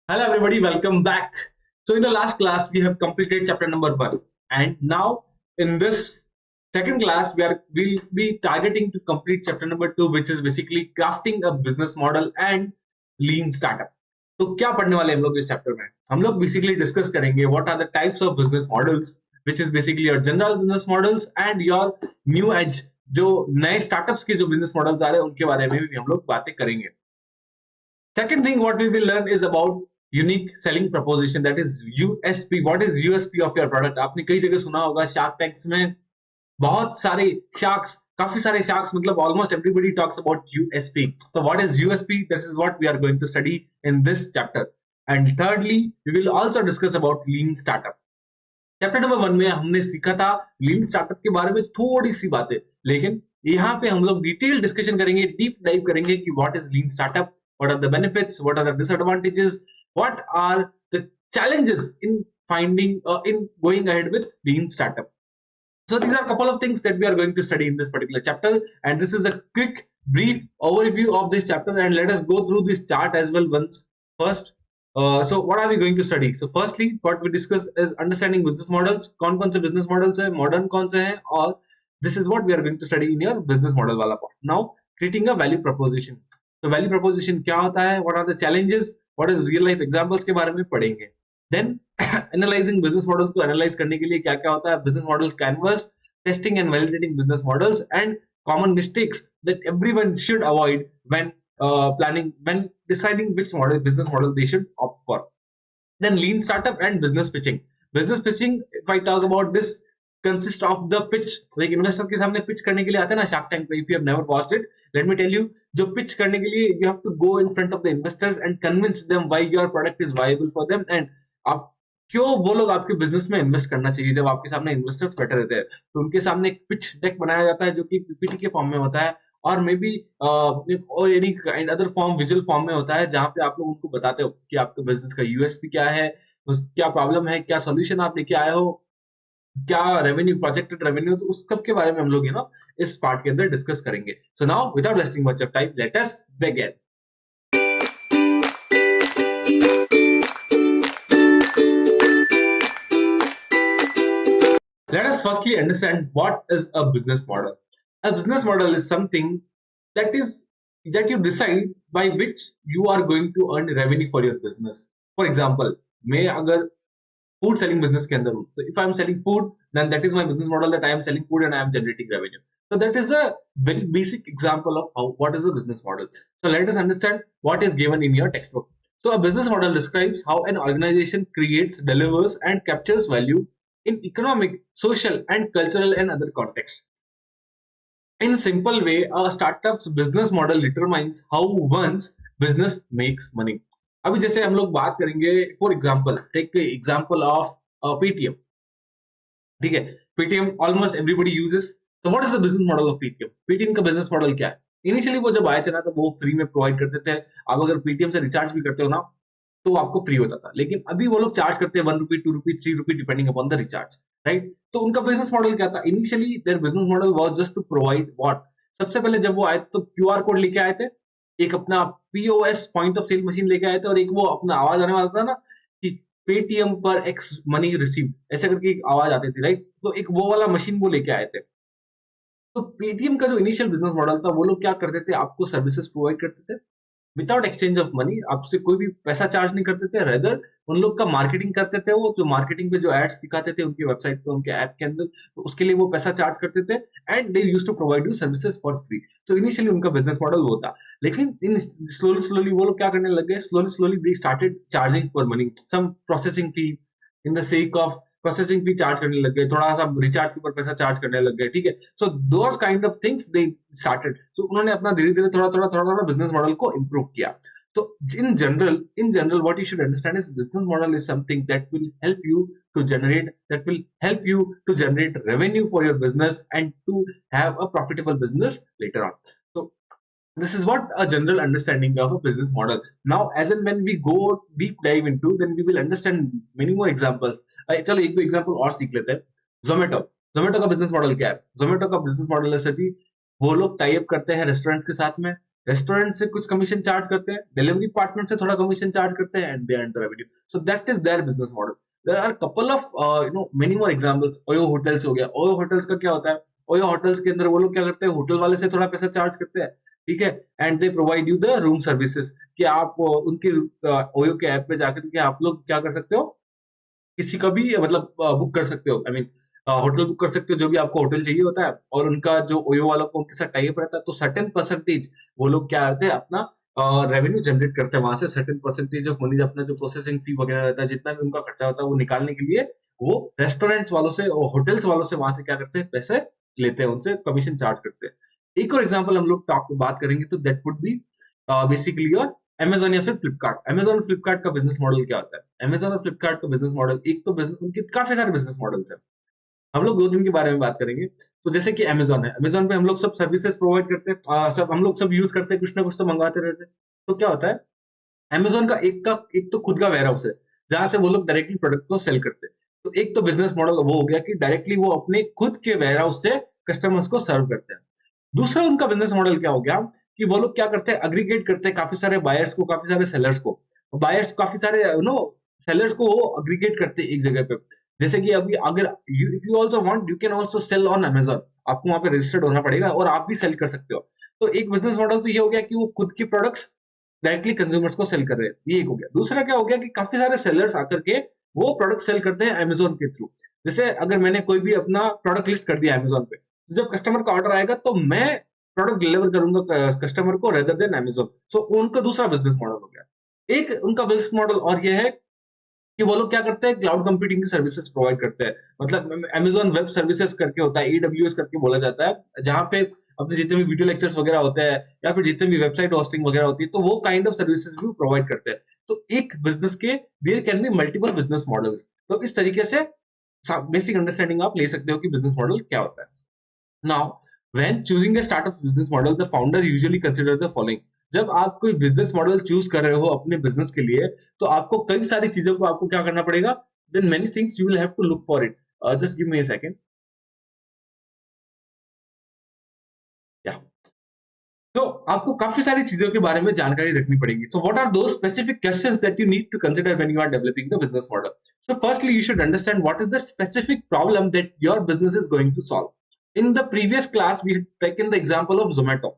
Hello everybody, welcome back. So in the last class we have completed chapter number 1, and now in this second class we'll be targeting to complete chapter number 2, which is basically crafting a business model and lean startup. तो क्या पढ़ने वाले हम लोग इस chapter में? हम लोग बेसिकली डिस्कस करेंगे what are the types of business models, which is basically your general business models and your new edge, जो नए स्टार्टअप्स के जो बिजनेस मॉडल्स आ रहे हैं उनके बारे में भी हम लोग बातें करेंगे. Second thing what we will learn is about unique selling proposition, that is USP. What is USP of your product? आपने कई जगह सुना होगा शार्क टैंक्स में बहुत सारे शार्क्स, काफी सारे शार्क्स, मतलब almost everybody talks about USP. So what is USP? This is what we are going to study in this chapter. And thirdly, we will also discuss about lean startup. Chapter number 1 में हमने सीखा था लीन startup के बारे में थोड़ी सी बातें, लेकिन यहाँ पे हम लोग डिटेल डिस्कशन करेंगे, डीप डाइव करेंगे कि what is lean startup, what are the benefits, what are the disadvantages, what are the challenges in finding in going ahead with lean startup. So these are a couple of things that we are going to study in this particular chapter, and this is a quick brief overview of this chapter, and let us go through this chart as well once first. So what are we going to study? So firstly what we discuss is understanding business models. कौन-कौन से business models है, modern कौन से हैं, और this is what we are going to study in your business model वाला part. Now creating a value proposition. तो value proposition क्या होता है, what are the challenges, what is real life examples के बारे में पढ़ेंगे. Then एनालाइजिंग बिजनेस मॉडल्स को एनालाइज करने के लिए क्या क्या होता है, business models canvas, testing and validating business models, and common mistakes that everyone should avoid when planning, when deciding which model business model they should opt for. Then lean startup and business pitching. Business pitching, if I talk about this, consist of the pitch. like investor के सामने pitch करने के लिए आते हैं ना shark tank पे. if you have never watched it, let me tell you, जो पिच करने के लिए you have to go in front of the investors and convince them why your product is viable for them, and आप क्यों वो लोग आपके business में इन्वेस्ट करना चाहिए. जब आपके सामने इन्वेस्टर्स बैठे रहते हैं तो उनके सामने एक पिच डेक बनाया जाता है जो कि पीपीटी के फॉर्म में होता है, और मे बी और any kind other form, visual form में होता है, जहां पे आप लोग उनको बताते हो कि आपके बिजनेस का यूएसपी क्या है, क्या प्रॉब्लम है, क्या सॉल्यूशन आप लेके आए हो, क्या रेवेन्यू, प्रोजेक्टेड रेवेन्यू, तो उस सब के बारे में हम लोग इस पार्ट के अंदर डिस्कस करेंगे. So now without wasting much of time, let us begin. Let us firstly understand what is a business model. A business model is something that is that you decide by which you are going to earn revenue for your business. For example, मैं अगर food selling business के अंदर हूँ, तो if I am selling food, then that is my business model, that I am selling food and I am generating revenue. So that is a very basic example of what is a business model. So let us understand what is given in your textbook. So a business model describes how an organization creates, delivers, and captures value in economic, social, and cultural and other contexts. In a simple way, a startup's business model determines how one's business makes money. अभी जैसे हम लोग बात करेंगे, for example take example of Paytm. ठीक है, Paytm almost everybody uses. तो what is the business model of Paytm? Paytm का बिजनेस मॉडल क्या है? इनिशियली वो जब आए थे ना, तो वो फ्री में प्रोवाइड करते थे. आप अगर पेटीएम से रिचार्ज भी करते हो ना, तो आपको फ्री होता था. लेकिन अभी वो लोग चार्ज करते हैं 1 rupee, 2 rupee, 3 rupee, depending upon the recharge, right? तो उनका बिजनेस मॉडल क्या था? Initially their business model was just to provide what. सबसे पहले जब वो आए तो क्यूआर कोड लेके आए थे, एक अपना POS, point of sale machine लेके आए थे, और एक वो अपना आवाज आने वाला था ना कि पेटीएम पर एक्स मनी रिसीव्ड, ऐसे करके एक आवाज आती थी, राइट? तो एक वो वाला मशीन वो लेके आए थे. तो पेटीएम का जो इनिशियल बिजनेस मॉडल था, वो लोग क्या करते थे, आपको सर्विसेज प्रोवाइड करते थे विदाउट एक्सचेंज ऑफ मनी. आपसे कोई भी पैसा चार्ज नहीं करते थे. रेदर उन लोग का मार्केटिंग करते थे, वो जो मार्केटिंग पे जो एड्स दिखाते थे उनकी वेबसाइट पे, उनके ऐप के अंदर, तो उसके लिए वो पैसा चार्ज करते थे, and they used to provide you services for free. तो इनिशियली उनका बिजनेस मॉडल वो था. लेकिन इन स्लोली स्लोली वो लोग क्या करने लग गए, slowly slowly they started charging for money, some processing fee, in the sake of processing fee charge करने लग गए, थोड़ा सा रिचार्ज के ऊपर पैसा चार्ज करने लग गए. ठीक है, so those kind of things they started. So उन्होंने अपना धीरे धीरे थोड़ा थोड़ा थोड़ा थोड़ा बिजनेस मॉडल को इंप्रूव किया. So in general, what you should understand is business model is something that will help you to generate revenue for your business and to have a profitable business later on. So this is what a general understanding of a business model. Now, as and when we go deep dive into, then we will understand many more examples. चलो एक दो example और सीख लेते हैं. Zomato. Zomato का business model क्या है? Zomato का business model है सर जी, वो लोग टाई अप करते हैं रेस्टोरेंट्स के साथ में, रेस्टोरेंट से कुछ कमीशन चार्ज करते हैं, डिलीवरी पार्टनर से थोड़ा कमीशन चार्ज करते हैं, and they earn the revenue. So that is their business model. There are couple of many more examples. OYO hotels हो गया. ओयो होटल्स का क्या होता है? ओयो होटल्स के अंदर वो लोग क्या करते हैं, होटल वाले से थोड़ा पैसा चार्ज करते हैं, ठीक है, and they provide you the room services, कि आप उनके ओयो के ऐप पे जाकर के आप लोग क्या कर सकते हो, किसी का भी मतलब बुक कर सकते हो. आई मीन होटल बुक कर सकते हो, जो भी आपको होटल चाहिए होता है, और उनका जो ओयो वालों को उनके साथ टाई अप रहता है, तो सर्टेन परसेंटेज वो लोग क्या करते हैं, अपना रेवेन्यू जनरेट करते हैं वहां से. सर्टेन परसेंटेज ऑफ मनी, अपना जो प्रोसेसिंग फी वगैरह रहता है, जितना भी उनका खर्चा होता है, वो निकालने के लिए वो रेस्टोरेंट्स वालों से और होटल्स वालों से वहां से क्या करते हैं, पैसे लेते हैं, उनसे कमीशन चार्ज करते हैं. एक और एग्जाम्पल हम लोग बात करेंगे, तो that would B basically your Amazon या फिर फ्लिपकार्ट. अमेज़न और फ्लिपकार्ट का बिजनेस मॉडल क्या होता है? अमेज़न और फ्लिपकार्ट का बिजनेस मॉडल, एक तो बिजनेस, उनके काफी सारे बिजनेस मॉडल्स हैं. हम लोग 2 दिन के बारे में बात करेंगे. तो जैसे कि अमेज़न है. अमेज़न पे हम लोग सब सर्विसेज प्रोवाइड करते हैं. सब हम लोग सब यूज़ करते हैं, कुछ ना कुछ तो मंगवाते रहते हैं. तो क्या होता है? अमेज़न का एक तो खुद का वेयरहाउस है, जहाँ से वो लोग डायरेक्टली प्रोडक्ट को सेल करते हैं. तो एक तो बिजनेस मॉडल वो हो गया कि डायरेक्टली वो अपने खुद के वेयरहाउस से कस्टमर्स को सर्व करते हैं. दूसरा उनका बिजनेस मॉडल क्या हो गया, कि वो लोग क्या करते हैं, एग्रीगेट करते हैं काफी सारे बायर्स को, काफी सारे सेलर्स को. बायर्स काफी सारे सेलर्स को वो एग्रीगेट करते हैं एक जगह पे. जैसे कि अभी अगर if you also want, you can also sell on Amazon. आपको वहां पे रजिस्टर्ड होना पड़ेगा और आप भी सेल कर सकते हो. तो एक बिजनेस मॉडल तो ये हो गया कि वो खुद की प्रोडक्ट्स डायरेक्टली कंज्यूमर्स को सेल कर रहे हैं, ये एक हो गया. दूसरा क्या हो गया कि काफी सारे सेलर्स आकर के वो प्रोडक्ट सेल करते हैं अमेज़न के थ्रू. जैसे अगर मैंने कोई भी अपना प्रोडक्ट लिस्ट कर दिया अमेज़न पे, तो जब कस्टमर का ऑर्डर आएगा तो मैं प्रोडक्ट डिलीवर करूंगा कस्टमर को, रेदर देन अमेज़न. सो उनका दूसरा बिजनेस मॉडल हो गया. एक उनका बिजनेस मॉडल और ये है कि वो लोग क्या करते हैं, क्लाउड कंप्यूटिंग की सर्विसेज प्रोवाइड करते हैं. मतलब अमेज़न वेब सर्विसेज करके होता है, एडब्ल्यूएस करके बोला जाता है, जहां पे अपने जितने भी वीडियो लेक्चर्स वगैरह होते हैं, या फिर जितने भी वेबसाइट होस्टिंग वगैरह होती है, तो वो काइंड ऑफ सर्विसेज भी प्रोवाइड करते हैं. तो एक बिजनेस के there can be multiple business models. तो इस तरीके से बेसिक अंडरस्टैंडिंग आप ले सकते हो कि बिजनेस मॉडल क्या होता है. Now, when choosing a startup business model, the founder usually consider the following. जब आप कोई बिजनेस मॉडल चूज कर रहे हो अपने बिजनेस के लिए, तो आपको कई सारी चीजों को आपको क्या करना पड़ेगा. Then many things you will have to look for it. Just give me a second. Yeah. तो आपको काफी सारी चीजों के बारे में जानकारी रखनी पड़ेगी. So what are those specific questions that you need to consider when you are developing the business model? So firstly, you should understand what is the specific problem that your business is going to solve. In the previous class, we had taken the example of Zomato.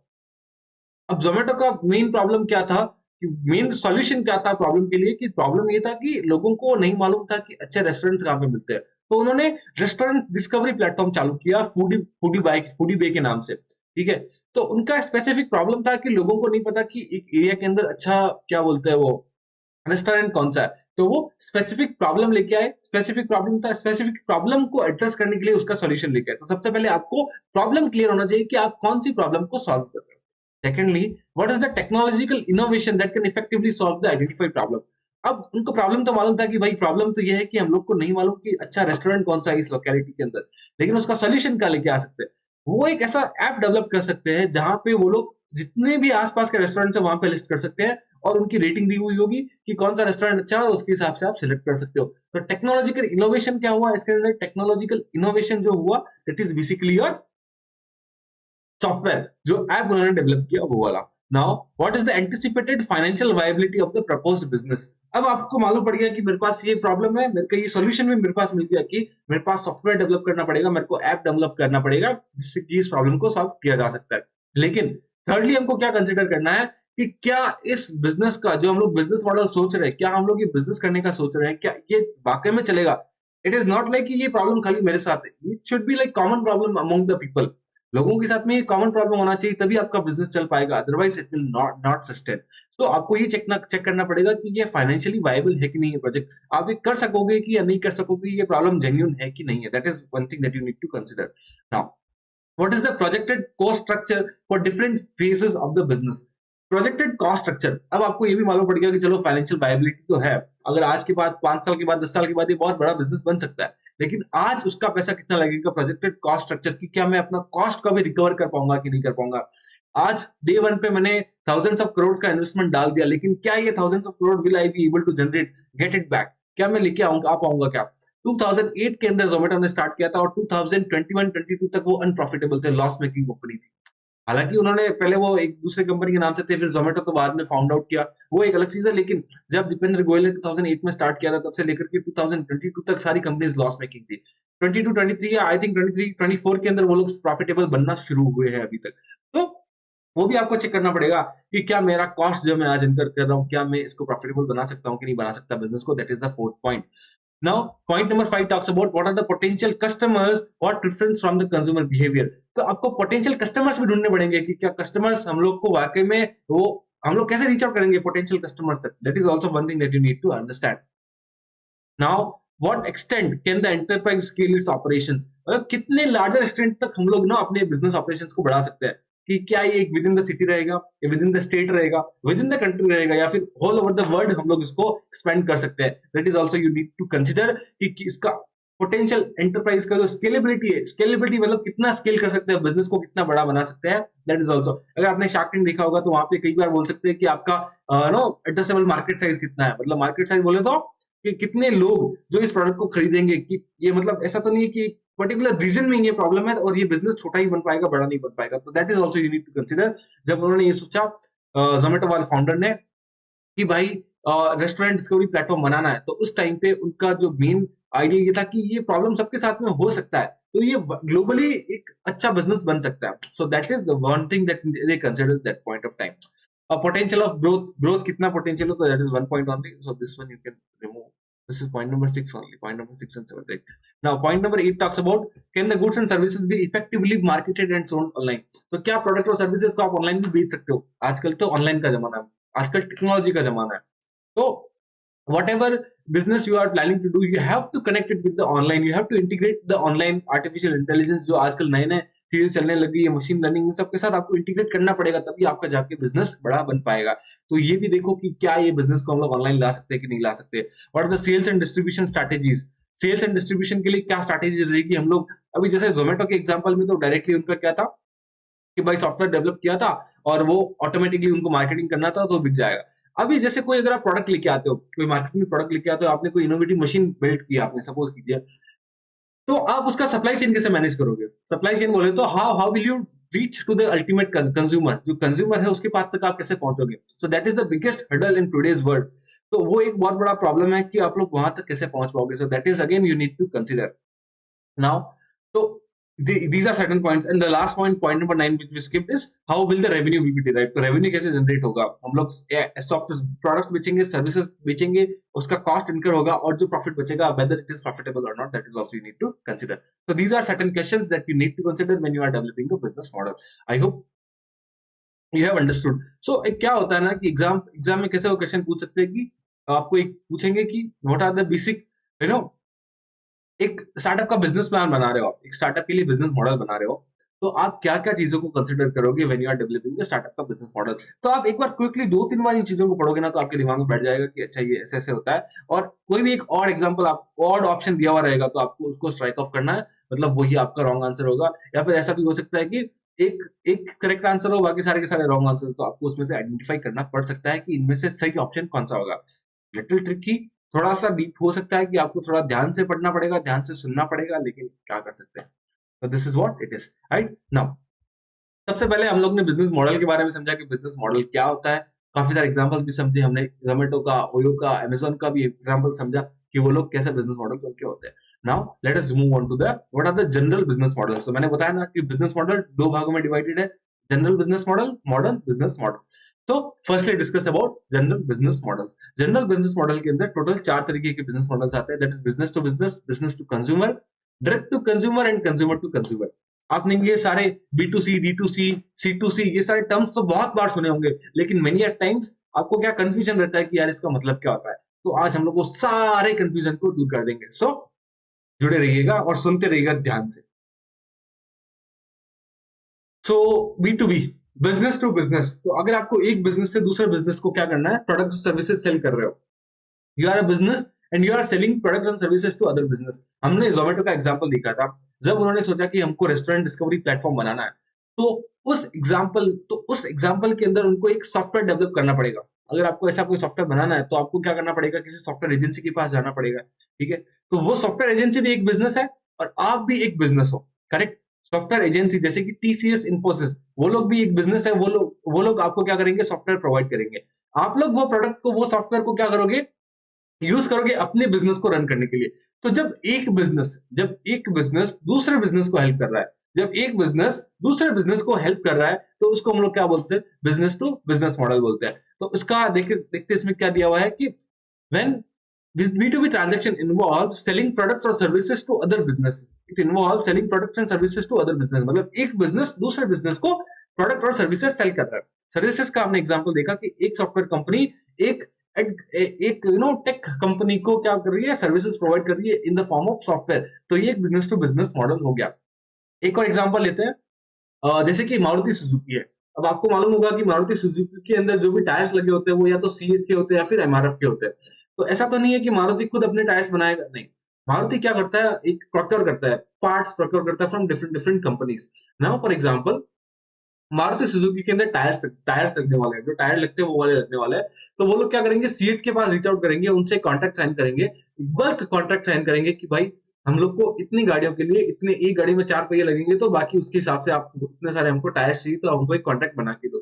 अब जोमेटो का main problem क्या था, कि main solution क्या था problem के लिए, कि प्रॉब्लम ये था कि लोगों को नहीं मालूम था कि अच्छे रेस्टोरेंट्स कहाँ पे मिलते हैं. तो उन्होंने रेस्टोरेंट डिस्कवरी प्लेटफॉर्म चालू किया, फूडी बाई के नाम से, ठीक है. तो उनका स्पेसिफिक प्रॉब्लम था कि लोगों को नहीं पता कि एक एरिया के अंदर अच्छा क्या बोलते हैं वो रेस्टोरेंट कौन सा है. तो वो स्पेसिफिक प्रॉब्लम लेके आए. स्पेसिफिक प्रॉब्लम था, स्पेसिफिक प्रॉब्लम को एड्रेस करने के लिए उसका सॉल्यूशन लेके आए. तो सबसे पहले आपको प्रॉब्लम क्लियर होना चाहिए कि आप कौन सी प्रॉब्लम को सॉल्व कर रहे हो. Secondly, what is the technological innovation that can effectively solve the identified problem? अब उनको प्रॉब्लम तो मालूम था कि भाई प्रॉब्लम तो ये है कि हम लोग को नहीं मालूम कि अच्छा रेस्टोरेंट कौन सा है इस लोकेलिटी के अंदर, लेकिन उसका सॉल्यूशन क्या लेके आ सकते हैं. वो एक ऐसा ऐप डेवलप कर सकते हैं जहां पे वो लोग जितने भी आसपास के रेस्टोरेंट है वहां पे लिस्ट कर सकते हैं, और उनकी रेटिंग दी हुई होगी कि कौन सा रेस्टोरेंट अच्छा है, और उसके हिसाब से आप सिलेक्ट कर सकते हो. तो टेक्नोलॉजिकल इनोवेशन क्या हुआ इसके अंदर? टेक्नोलॉजिकल इनोवेशन जो हुआ, that is basically your software, जो ऐप उन्होंने डेवलप किया वो वाला. Now what is the anticipated financial viability of the proposed business? अब आपको मालूम पड़ गया कि मेरे पास ये प्रॉब्लम है, मेरे को ये सॉल्यूशन भी मेरे पास मिल गया कि मेरे पास सॉफ्टवेयर डेवलप करना पड़ेगा, मेरे को ऐप डेवलप करना पड़ेगा जिससे कि इस प्रॉब्लम को सॉल्व किया जा सकता है. लेकिन थर्डली हमको क्या कंसीडर करना है कि क्या इस बिजनेस का जो हम लोग बिजनेस मॉडल सोच रहे हैं, क्या हम लोग ये बिजनेस करने का सोच रहे हैं, क्या ये वाकई में चलेगा? इट इज नॉट लाइक कि ये प्रॉब्लम खाली मेरे साथ है, it should be like common problem among the people. लोगों के साथ में ये कॉमन प्रॉब्लम होना चाहिए, तभी आपका बिजनेस चल पाएगा, otherwise it will not sustain. तो आपको ये चेक करना पड़ेगा कि ये फाइनेंशियली वायबल है कि नहीं है प्रोजेक्ट. आप ये कर सकोगे कि या नहीं कर सकोगे, ये प्रॉब्लम जेन्युइन है कि नहीं है. That is one thing that you need to consider. Now what is the projected cost structure for different phases of the business? Projected cost structure. अब आपको ये भी मालूम पड़ गया कि चलो फाइनेंशियल वायबिलिटी तो है, अगर आज के बाद 5 साल के बाद 10 साल के बाद ये बहुत बड़ा बिजनेस बन सकता है, लेकिन आज उसका पैसा कितना लगेगा. प्रोजेक्टेड कॉस्ट स्ट्रक्चर की, क्या मैं अपना कॉस्ट का भी रिकवर कर पाऊंगा कि नहीं कर पाऊंगा. आज डे वन पे मैंने थाउजेंड्स ऑफ करोड़ का इन्वेस्टमेंट डाल दिया, लेकिन क्या ये thousands of crore will I be able to generate get it back? क्या मैं लेके आ पाऊंगा क्या? 2008 के अंदर जोमेटो ने स्टार्ट किया था और 2021-22 तक वो अनप्रॉफिटेबल थे, लॉस मेकिंग कंपनी थी. हालांकि उन्होंने पहले वो एक दूसरे कंपनी के नाम से थे, फिर जोमेटो को बाद में फाउंड आउट किया, वो एक अलग चीज है। लेकिन जब दीपेंद्र गोयल ने 2008 में स्टार्ट किया था, तब से लेकर के 2022 तक सारी कंपनीज लॉस मेकिंग थी। 22 23 या आई थिंक 23 24 के अंदर वो लोग प्रॉफिटेबल बनना शुरू हुए हैं अभी तक। तो वो भी आपको चेक करना पड़ेगा कि क्या मेरा कॉस्ट जो मैं आज इनकर कर रहा हूँ, क्या मैं इसको प्रॉफिटेबल बना सकता हूँ कि नहीं बना सकता बिजनेस को। That is the fourth point. Now, point number 5 talks about what are the potential customers, what difference from the consumer behavior. तो आपको potential customers भी ढूंढने पड़ेंगे कि क्या customers हम लोग को वाकई में वो हम लोग कैसे reach out करेंगे potential customers तक. That is also one thing that you need to understand. Now, what extent can the enterprise scale its operations? मतलब कितने larger extent तक हम लोग ना अपने business operations को बढ़ा सकते हैं कि क्या ये विद इन द सिटी रहेगा, विद इन द स्टेट रहेगा, विद इन द कंट्री रहेगा, या फिर ऑल ओवर द वर्ल्ड हम लोग इसको एक्सपेंड कर सकते हैं। That is also you need to consider कि इसका पोटेंशियल एंटरप्राइज का जो स्केलेबिलिटी है, स्केलेबिलिटी मतलब कितना स्केल कर सकते हैं बिजनेस को, कितना बड़ा बना सकते हैं। दैट इज ऑल्सो, अगर आपने शार्क टैंक देखा होगा तो वहां पे कई बार बोल सकते हैं कि आपका नो एड्रेसेबल मार्केट साइज कितना है। मतलब मार्केट साइज बोले तो कि कितने लोग जो इस प्रोडक्ट को खरीदेंगे, कि ये मतलब ऐसा तो नहीं है कि पर्टिकुलर रीजन में ये प्रॉब्लम है और ये बिजनेस छोटा ही बन पाएगा, बड़ा नहीं बन पाएगा। तो that is also you need to consider. जब उन्होंने ये सोचा जोमेटो वाले फाउंडर ने कि भाई रेस्टोरेंट डिस्कवरी प्लेटफॉर्म बनाना है, तो उस टाइम पे उनका जो मेन आइडिया ये था कि ये प्रॉब्लम सबके साथ में हो सकता है, तो ये ग्लोबली एक अच्छा बिजनेस बन सकता है। So that is the one thing that they consider that point of time. Potential of growth कितना पोटेंशियल हो, तो that is one point only. So this one you can remove. This is point number 6 only. Point number 6 and 7. Right. Now, point number 8 talks about can the goods and services be effectively marketed and sold online? तो क्या product और services को आप online भी बेच सकते हो? आजकल तो ऑनलाइन का जमाना है, आजकल टेक्नोलॉजी का जमाना है। तो whatever business you are planning to do, you have to connect it with the online. You have to integrate the online artificial intelligence जो आजकल नए नए चीजें चलने लगी है, मशीन लर्निंग, इन सब के साथ आपको इंटीग्रेट करना पड़ेगा, तभी आपका जाके बिजनेस बड़ा बन पाएगा। तो ये भी देखो कि क्या ये बिजनेस को हम लोग ऑनलाइन ला सकते हैं कि नहीं ला सकते। और the sales and distribution strategies, sales and distribution के लिए क्या स्ट्रैटेजी रहेगी। हम लोग अभी जैसे जोमेटो के एग्जांपल में तो डायरेक्टली उनका क्या था कि भाई सॉफ्टवेयर डेवलप किया था और वो ऑटोमेटिकली उनको मार्केटिंग करना था तो बिक जाएगा। अभी जैसे कोई अगर आप प्रोडक्ट लेके आते हो, कोई मार्केट में प्रोडक्ट लेके आते हो, आपने कोई इनोवेटिव मशीन बिल्ड किया, आपने सपोज कीजिए, तो आप उसका सप्लाई चेन कैसे मैनेज करोगे। सप्लाई चेन बोले तो how will you reach to the ultimate consumer, जो कंज्यूमर है उसके पास तक आप कैसे पहुंचोगे। So that is the biggest hurdle in today's world. तो वो एक बहुत बड़ा प्रॉब्लम है कि आप लोग वहां तक कैसे पहुंच पाओगे। So that is again you need to consider now. तो these are certain points, and the last point number 9 which we skipped is how will the revenue will be derived। तो revenue कैसे जनरेट होगा। हम लोग software products बेचेंगे, services बेचेंगे, उसका cost incur होगा और जो प्रॉफिट बचेगा whether it is profitable or not, that is also you need to consider। so these are certain questions that you need to consider when you are developing a business model। I hope you have understood। so एक क्या होता है ना कि exam में कैसे वो question पूछ सकते हैं कि आपको एक पूछेंगे कि what are the basic you know एक स्टार्टअप का बिजनेस प्लान बना रहे हो आप, एक स्टार्टअप के लिए बिजनेस मॉडल बना रहे हो, तो आप क्या-क्या चीजों को कंसीडर करोगे when you are developing the startup का बिजनेस मॉडल। तो आप एक बार क्विकली 2-3 बार इन चीजों को पढ़ोगे ना, तो आपके दिमाग में बैठ जाएगा कि अच्छा ये ऐसे-ऐसे होता है। और कोई भी एक और एग्जांपल, आप ऑड ऑप्शन दिया हुआ रहेगा तो आपको उसको स्ट्राइक ऑफ करना है, मतलब वही आपका रॉन्ग आंसर होगा। या फिर ऐसा भी हो सकता है कि एक एक करेक्ट आंसर हो, बाकी सारे के सारे रॉन्ग आंसर, तो आपको उसमें से आइडेंटिफाई करना पड़ सकता है कि इनमें से सही ऑप्शन कौन सा होगा। लिटिल ट्रिकी, थोड़ा सा डीप हो सकता है कि आपको थोड़ा ध्यान से पढ़ना पड़ेगा, ध्यान से सुनना पड़ेगा, लेकिन क्या कर सकते हैं। तो this is what it is, right now. सबसे पहले हम लोग ने बिजनेस मॉडल के बारे में समझा कि बिजनेस मॉडल क्या होता है, काफी सारे एग्जांपल्स भी समझे हमने, जोमेटो का, ओयो का, अमेज़न का भी एग्जांपल समझा कि वो लोग कैसे बिजनेस मॉडल करके होते हैं। Now let us move on to the what are the general business model. तो मैंने बताया ना कि बिजनेस मॉडल दो भागों में डिवाइडेड है, general business model, modern business model. तो firstly discuss about general business models. General business model के अंदर टोटल 4 तरीके के बिजनेस मॉडल्स आते हैं। That is business to business, business to consumer, direct to consumer and consumer to consumer. आपने ये सारे B2C, D2C, C2C ये सारे टर्म्स तो बहुत बार सुने होंगे, लेकिन मेनी एट टाइम्स आपको क्या कंफ्यूजन रहता है कि यार इसका मतलब क्या होता है। तो आज हम लोग वो सारे कंफ्यूजन को दूर कर देंगे। सो जुड़े रहिएगा और सुनते रहिएगा ध्यान से। सो B2B, बिजनेस टू बिजनेस। तो अगर आपको एक बिजनेस से दूसरे बिजनेस को क्या करना है, प्रोडक्ट और सर्विसेज सेल कर रहे हो, you are a business and you are selling products and services to other business. हमने जोमेटो का एग्जांपल देखा था, जब उन्होंने सोचा कि हमको रेस्टोरेंट डिस्कवरी प्लेटफॉर्म बनाना है, तो उस एग्जांपल के अंदर उनको एक सॉफ्टवेयर डेवलप करना पड़ेगा। अगर आपको ऐसा कोई सॉफ्टवेयर बनाना है तो आपको क्या करना पड़ेगा, किसी सॉफ्टवेयर एजेंसी के पास जाना पड़ेगा। ठीक है, तो वो सॉफ्टवेयर एजेंसी भी एक बिजनेस है और आप भी एक बिजनेस हो, करेक्ट। सॉफ्टवेयर एजेंसी जैसे कि टीसीएस, इन्फोसिस, वो लोग भी एक बिजनेस है, वो लोग आपको क्या करेंगे, सॉफ्टवेयर प्रोवाइड करेंगे। आप लोग वो प्रोडक्ट को, वो सॉफ्टवेयर को क्या करोगे, यूज करोगे अपने बिजनेस को रन करने के लिए। तो जब एक बिजनेस दूसरे बिजनेस को हेल्प कर रहा है, जब एक बिजनेस दूसरे बिजनेस को हेल्प कर रहा है, तो उसको हम लोग क्या बोलते हैं, बिजनेस टू बिजनेस मॉडल बोलते हैं। तो इसका देखते देखते इसमें क्या दिया हुआ है कि when this B2B transaction involves selling products or services to other businesses. It involves selling products and services to other business. मतलब एक बिजनेस दूसरे बिजनेस को प्रोडक्ट और सर्विसेज सेल कर रहा है। सर्विसेज का हमने एग्जांपल देखा कि एक सॉफ्टवेयर कंपनी एक एक टेक कंपनी को क्या कर रही है, सर्विसेज प्रोवाइड कर रही है इन द फॉर्म ऑफ सॉफ्टवेयर। तो ये एक बिजनेस टू बिजनेस मॉडल हो गया। एक और एग्जांपल लेते हैं, जैसे कि मारुति सुजुकी है। अब आपको मालूम होगा कि मारुति सुजुकी के अंदर जो भी टायर्स लगे होते हैं वो या तो सीएट के होते हैं या फिर एमआरएफ के होते हैं। तो ऐसा तो नहीं है कि मारुति खुद अपने टायर्स बनाएगा, नहीं। मारुति क्या करता है, एक प्रोक्योर करता है, पार्ट्स प्रोक्योर करता है from different different companies. Now for example, Maruti Suzuki के अंदर टायर्स लगने वाले हैं, जो टायर लगते हैं वो वाले लगने वाले हैं। तो वो लोग क्या करेंगे, सीएट के पास रीच आउट करेंगे, उनसे कॉन्ट्रैक्ट साइन करेंगे, बल्क कॉन्ट्रैक्ट साइन करेंगे कि भाई हम लोग को इतनी गाड़ियों के लिए इतने, एक गाड़ी में 4 पहिए लगेंगे, तो बाकी उसके हिसाब से आप इतने सारे हमको टायर्स चाहिए, तो हमको एक कॉन्ट्रैक्ट बना के दो।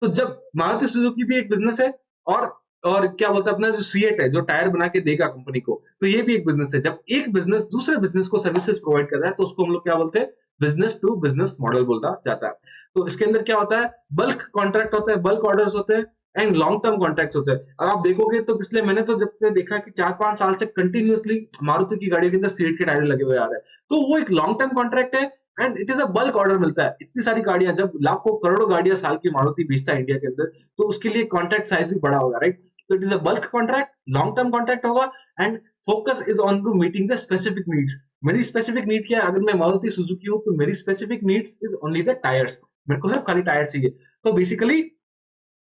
तो जब मारुति सुजुकी भी एक बिजनेस है, और और क्या बोलते हैं, अपना जो सीएट है जो टायर बना के देगा कंपनी को, तो ये भी एक बिजनेस है। जब एक बिजनेस दूसरे बिजनेस को सर्विसेज प्रोवाइड कर रहा है, तो उसको हम लोग क्या बोलते हैं, बिजनेस टू बिजनेस मॉडल बोला जाता है। तो इसके अंदर क्या होता है, बल्क कॉन्ट्रैक्ट होता है, बल्क ऑर्डर्स होते हैं एंड लॉन्ग टर्म कॉन्ट्रैक्ट्स होते हैं। और आप देखोगे तो पिछले महीने तो जब से देखा कि 4-5 साल से कंटिन्यूअसली मारुति की गाड़ियों के अंदर सीएट के टायर लगे हुए आ रहे हैं। तो वो एक लॉन्ग टर्म कॉन्ट्रैक्ट है and it is a bulk order मिलता है। इतनी सारी गाड़ियां, जब लाखों करोड़ों गाड़ियां साल की मारुति बेचता है इंडिया के अंदर, तो उसके लिए कॉन्ट्रैक्ट साइज भी बड़ा होगा, राइट। तो it is a bulk contract, long term contract होगा and focus is on to meeting the specific needs. मेरी स्पेसिफिक नीड क्या है, अगर मैं मारुति सुजुकी हूं तो मेरी specific needs is only the tyres, मेरे को सिर्फ खाली टायर चाहिए। तो basically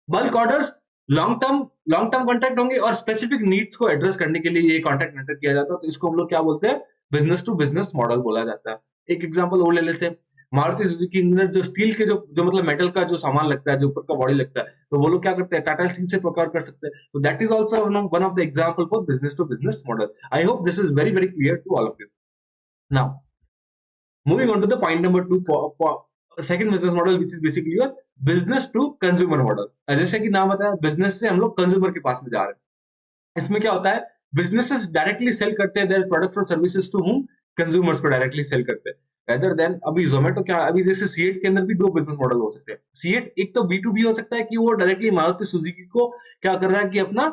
bulk orders, long term contract होंगे और स्पेसिफिक नीड्स को एड्रेस करने के लिए ये कॉन्ट्रैक्ट एंटर किया जाता है। तो इसको हम लोग क्या बोलते हैं, बिजनेस टू बिजनेस मॉडल बोला जाता है। एक एग्जांपल और ले लेते हैं, मारुति सुजुकी के अंदर जो स्टील के जो मतलब मेटल का जो सामान लगता है, जो ऊपर का बॉडी लगता है, तो वो लोग क्या करते हैं, टाटा स्टील से प्रोक्योर कर सकते हैं। तो that is also one of the example for business to business model. I hope this is very very clear to all of you. Now moving on to the point number 2, second business model, which is basically your business to consumer model। जैसे कि नाम बताया, business से हम लोग consumer के पास में जा रहे हैं। इसमें क्या होता है, बिजनेसेस डायरेक्टली सेल करते हैं देयर प्रोडक्ट्स और सर्विसेज टू हुम, कंज्यूमर्स को डायरेक्टली सेल करते हैं। रेदर देन अभी जोमेटो क्या, अभी जैसे सीएट के अंदर भी दो बिजनेस मॉडल हो सकते हैं। सीएट एक तो बी2बी हो सकता है कि वो डायरेक्टली मारुति सुजुकी को क्या कर रहा है कि अपना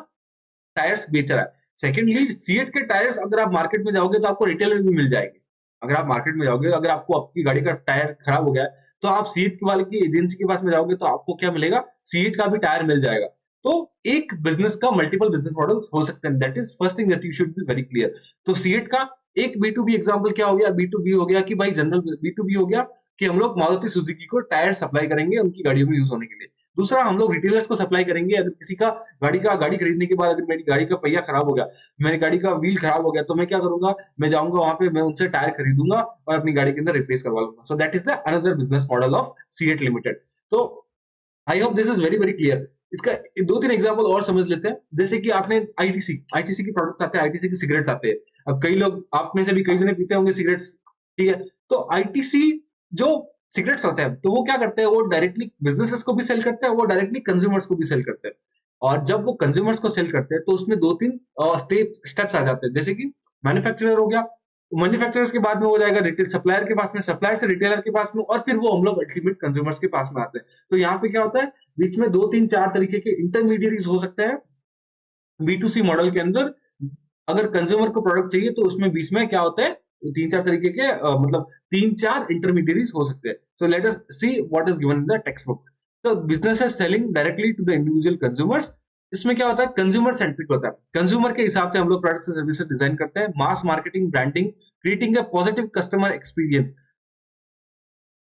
टायर्स बेच रहा है। सेकेंडली, सीएट के टायर्स अगर आप मार्केट में जाओगे तो आपको रिटेलर भी मिल जाएंगे। अगर आप मार्केट में जाओगे, अगर आपको आपकी गाड़ी का टायर खराब हो गया है, तो आप सीएट वाले की एजेंसी के पास में जाओगे तो आपको क्या मिलेगा, सीएट का भी टायर मिल जाएगा। तो एक बिजनेस का मल्टीपल बिजनेस मॉडल्स हो सकते हैं। That is first thing that you should be very clear. तो सीएट का एक बी2बी एग्जांपल क्या हो गया, बी2बी हो गया कि भाई जनरल बी2बी हो गया कि हम लोग मारुति सुजुकी को टायर सप्लाई करेंगे उनकी गाड़ियों में यूज होने के लिए। दूसरा, हम लोग रिटेलर्स को सप्लाई करेंगे। अगर किसी का गाड़ी खरीदने के बाद अगर मेरी गाड़ी का पहिया खराब हो गया, मेरी गाड़ी का व्हील खराब हो गया, तो मैं क्या करूंगा, मैं जाऊंगा वहां पे, मैं उनसे टायर खरीदूंगा और अपनी गाड़ी के अंदर रिप्लेस करवा लूंगा। So that is the another business model of CEAT limited. तो I hope this is very very clear. इसका 2-3 एग्जांपल और समझ लेते हैं। जैसे कि आपने आईटीसी की प्रोडक्ट्स आते हैं, आईटीसी की सिगरेट्स आते हैं। अब कई लोग, आप में से भी कई जने पीते होंगे सिगरेट्स, ठीक है। तो आईटीसी जो सिगरेट्स होते हैं, तो वो क्या करते हैं, वो डायरेक्टली बिजनेसेस को भी सेल करते हैं, वो डायरेक्टली कंज्यूमर्स को भी सेल करते हैं। और जब वो कंज्यूमर्स को सेल करते हैं तो उसमें 2-3 स्टेप्स आ जाते हैं। जैसे कि मैन्युफैक्चरर हो गया, मैन्युफैक्चरर्स के बाद में हो जाएगा रिटेल सप्लायर के पास में, सप्लायर से रिटेलर के पास में, और फिर वो हम लोग अल्टीमेट कंज्यूमर्स के पास में आते हैं। तो यहाँ पे क्या होता है, बीच में 2-3-4 तरीके के इंटरमीडियरीज हो सकते हैं। बी2सी मॉडल के अंदर अगर कंज्यूमर को प्रोडक्ट चाहिए तो उसमें बीच में क्या होता है, 3-4 तरीके के मतलब 3-4 इंटरमीडियरीज हो सकते हैं। So let us see what is given in the textbook. तो business is selling directly to the individual consumers. इसमें क्या होता है, कंज्यूमर सेंट्रिक होता है। कंज्यूमर के हिसाब से हम लोग प्रोडक्ट्स और सर्विसेज डिजाइन करते हैं। Mass marketing, branding, creating a positive customer experience,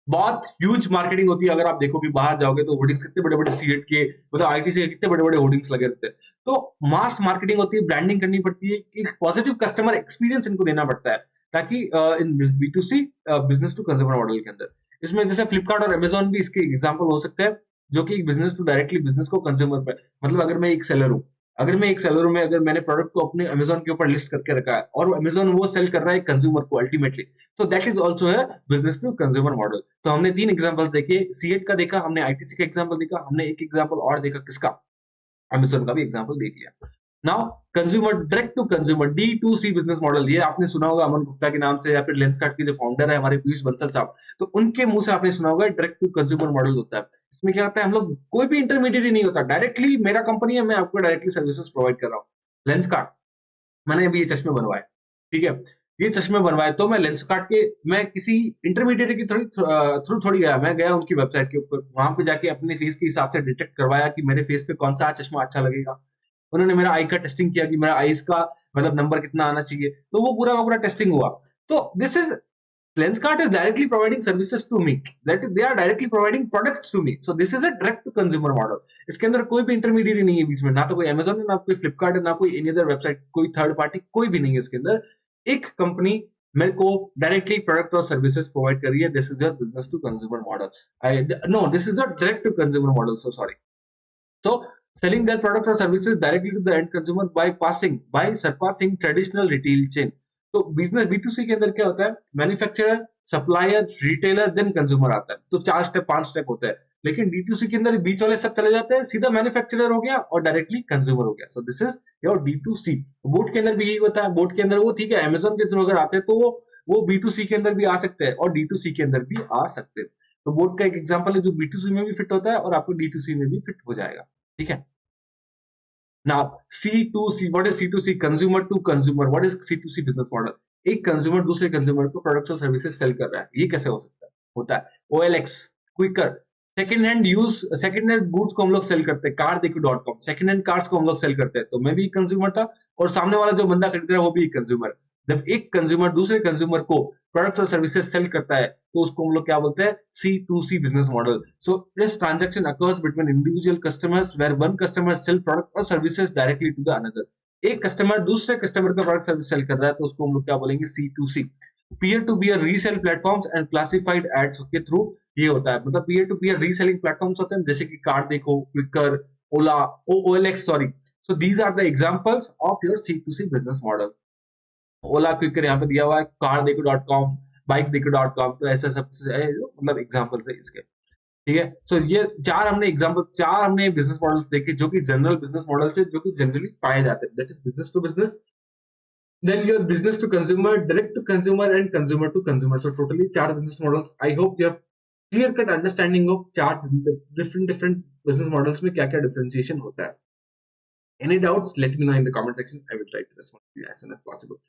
बहुत ह्यूज मार्केटिंग होती है। अगर आप देखो कि बाहर जाओगे तो होर्डिंग्स कितने बड़े बड़े सीएट के, मतलब आईटी से कितने बड़े बड़े होर्डिंग्स लगे रहते हैं। तो मास मार्केटिंग होती है, ब्रांडिंग करनी पड़ती है, एक पॉजिटिव कस्टमर एक्सपीरियंस इनको देना पड़ता है, ताकि in B2C business to consumer model के अंदर, इसमें जैसे फ्लिपकार्ट और अमेजोन भी इसके एग्जाम्पल हो सकते हैं, जो कि एक बिजनेस टू डायरेक्टली बिजनेस को कंज्यूमर पे, मतलब अगर मैं एक सेलर हूँ अगर मैं एक सेलर हूँ, मैं अगर मैंने प्रोडक्ट को अपने अमेज़न के ऊपर लिस्ट करके रखा है और अमेज़न वो सेल कर रहा है कंज्यूमर को अल्टीमेटली, तो दैट इज़ आल्सो है बिज़नेस टू कंज्यूमर मॉडल। तो हमने 3 एग्जांपल्स देखे, सी8 का देखा, हमने आईटीसी का एग्जांपल देखा, हमने एक एग्जांपल और देखा किसका? अमेज़न का भी एग्जांपल देख लिया। Now consumer direct to consumer D2C business model, ये आपने सुना होगा अमन गुप्ता के नाम से या फिर लेंसकार्ट के जो फाउंडर है हमारे पीयूष बंसल साहब, तो उनके मुंह से आपने सुना होगा डायरेक्ट टू कंज्यूमर मॉडल होता है। इसमें क्या होता है, हम लोग कोई भी इंटरमीडिएट नहीं होता, डायरेक्टली मेरा कंपनी है, मैं आपको डायरेक्टली सर्विसेज प्रोवाइड कर रहा हूँ। लेंसकार्ट, मैंने अभी ये चश्मे बनवाए, ठीक है? ये चश्मे बनवाए तो मैं लेंसकार्ट के, मैं किसी इंटरमीडिएट की थ्रू थोड़ी गया, मैं गया उनकी वेबसाइट के ऊपर, वहां पे जाके अपने फेस के हिसाब से डिटेक्ट करवाया कि मेरे फेस पे कौन सा चश्मा अच्छा लगेगा। उन्होंने मेरा आई का टेस्टिंग किया कि मेरा आईज का मतलब नंबर कितना आना चाहिए, तो वो पूरा का पूरा टेस्टिंग हुआ। तो this is Lenskart is directly providing services to me. That is, they are directly providing products to me. So this is a direct to consumer model. इसके अंदर कोई भी इंटरमीडिएट नहीं है बीच में, ना तो कोई Amazon है, ना कोई फ्लिपकार्ट है, ना कोई एनी अदर वेबसाइट, कोई थर्ड पार्टी कोई भी नहीं है इसके अंदर। एक कंपनी मेरे को डायरेक्टली प्रोडक्ट और सर्विसेज प्रोवाइड कर रही है। This is a business to consumer model. I know this is a direct to consumer model, so sorry. So selling their products or services directly to the end consumer by surpassing traditional retail chain. तो business B2C के अंदर क्या होता है, manufacturer, supplier, retailer, then consumer आता है। तो 4 step 5 step होता है। लेकिन D2C के अंदर बीच वाले सब चले जाते हैं, सीधा मैन्युफैक्चरर हो गया और डायरेक्टली कंज्यूमर हो गया। सो this is your D2C। Boat के अंदर भी यही होता है। बोट के अंदर वो ठीक है, अमेज़न के थ्रू अगर आते हैं तो वो B2C के अंदर भी आ सकते हैं और D2C के अंदर भी आ सकते हैं। तो बोट का एक एग्जांपल है जो B2C में भी फिट होता है और आपको D2C में भी फिट हो जाएगा। ठीक है? Now, C2C, what is C2C? Consumer to consumer. What is C2C business model? एक कंज्यूमर दूसरे कंज्यूमर को प्रोडक्ट्स और सर्विसेज सेल कर रहा है, ये कैसे हो सकता है? होता है OLX, Quikr, second hand goods को हम लोग सेल करते हैं, कार देखो .com, सेकंड हैंड कार्स को हम लोग सेल करते हैं, तो मैं भी कंज्यूमर था और सामने वाला जो बंदा खरीद रहा है वो भी कंज्यूमर। जब एक कंज्यूमर दूसरे कंज्यूमर को प्रोडक्ट्स और सर्विसेज सेल करता है तो उसको हम लोग क्या बोलते हैं, C2C business model. So this transaction occurs between individual customers where one customer sell product और services directly to the another. एक कस्टमर दूसरे कस्टमर का प्रोडक्ट सर्विस सेल कर रहा है तो उसको हम लोग क्या बोलेंगे, C2C। Peer to peer resale platforms and classified ads के थ्रू ये होता है, मतलब peer to peer reselling platforms होते हैं जैसे कि CarDekho, Quikr, Ola, OLX, sorry. So these are the examples of your C2C business model. Ola, Quikr यहाँ पे दिया हुआ है, कार देखो .com, बाइक देखो .com, तो ऐसा सब मतलब एग्जांपल्स है इसके। ठीक है? सो ये चार हमने बिजनेस मॉडल्स देखे जो कि जनरल बिजनेस मॉडल्स है, जो कि जनरली पाए जाते हैं। That is business to business, then your business to consumer, direct to consumer, and consumer to consumer. So totally चार business models. I hope you have clear cut understanding of चार different business models में क्या क्या differentiation होता है। Any doubts? Let me know in the comment section. I will try to respond to you as soon as possible.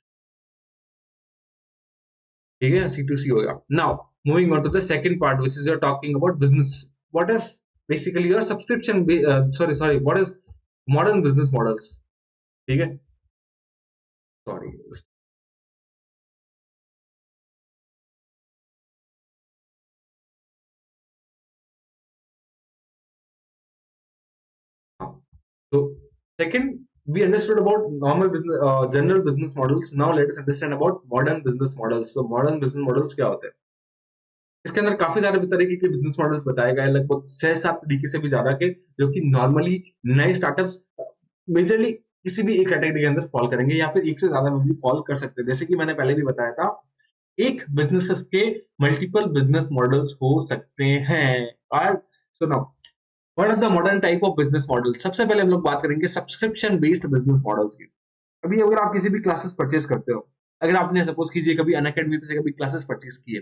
ठीक है, C2C हो गया। Now moving on to the second part, which is you're talking about business. What is basically your subscription? Sorry. What is modern business models? ठीक है, sorry. So second, we understood about general business models. Now let us understand about modern business models. So modern business models क्या होते हैं? इसके अंदर काफी सारे तरीके के बिजनेस मॉडल्स बताए गए, लगभग 6-7 तरीके से भी ज्यादा के, जो कि नॉर्मली नए स्टार्टअप्स मेजरली किसी भी एक कैटेगरी के अंदर फॉल करेंगे या फिर एक से ज्यादा में भी फॉल कर सकते हैं। जैसे कि मैंने पहले भी बताया था, एक बिजनेस के मल्टीपल बिजनेस मॉडल्स हो सकते हैं। और सुनो, what are the modern type of business model. सबसे पहले हम लोग बात करेंगे सब्सक्रिप्शन बेस्ड बिजनेस मॉडल्स की। अभी अगर आप किसी भी क्लासेस परचेज करते हो, अगर आपने सपोज कीजिए कभी अनअकैडमी पे से कभी क्लासेस परचेज की है,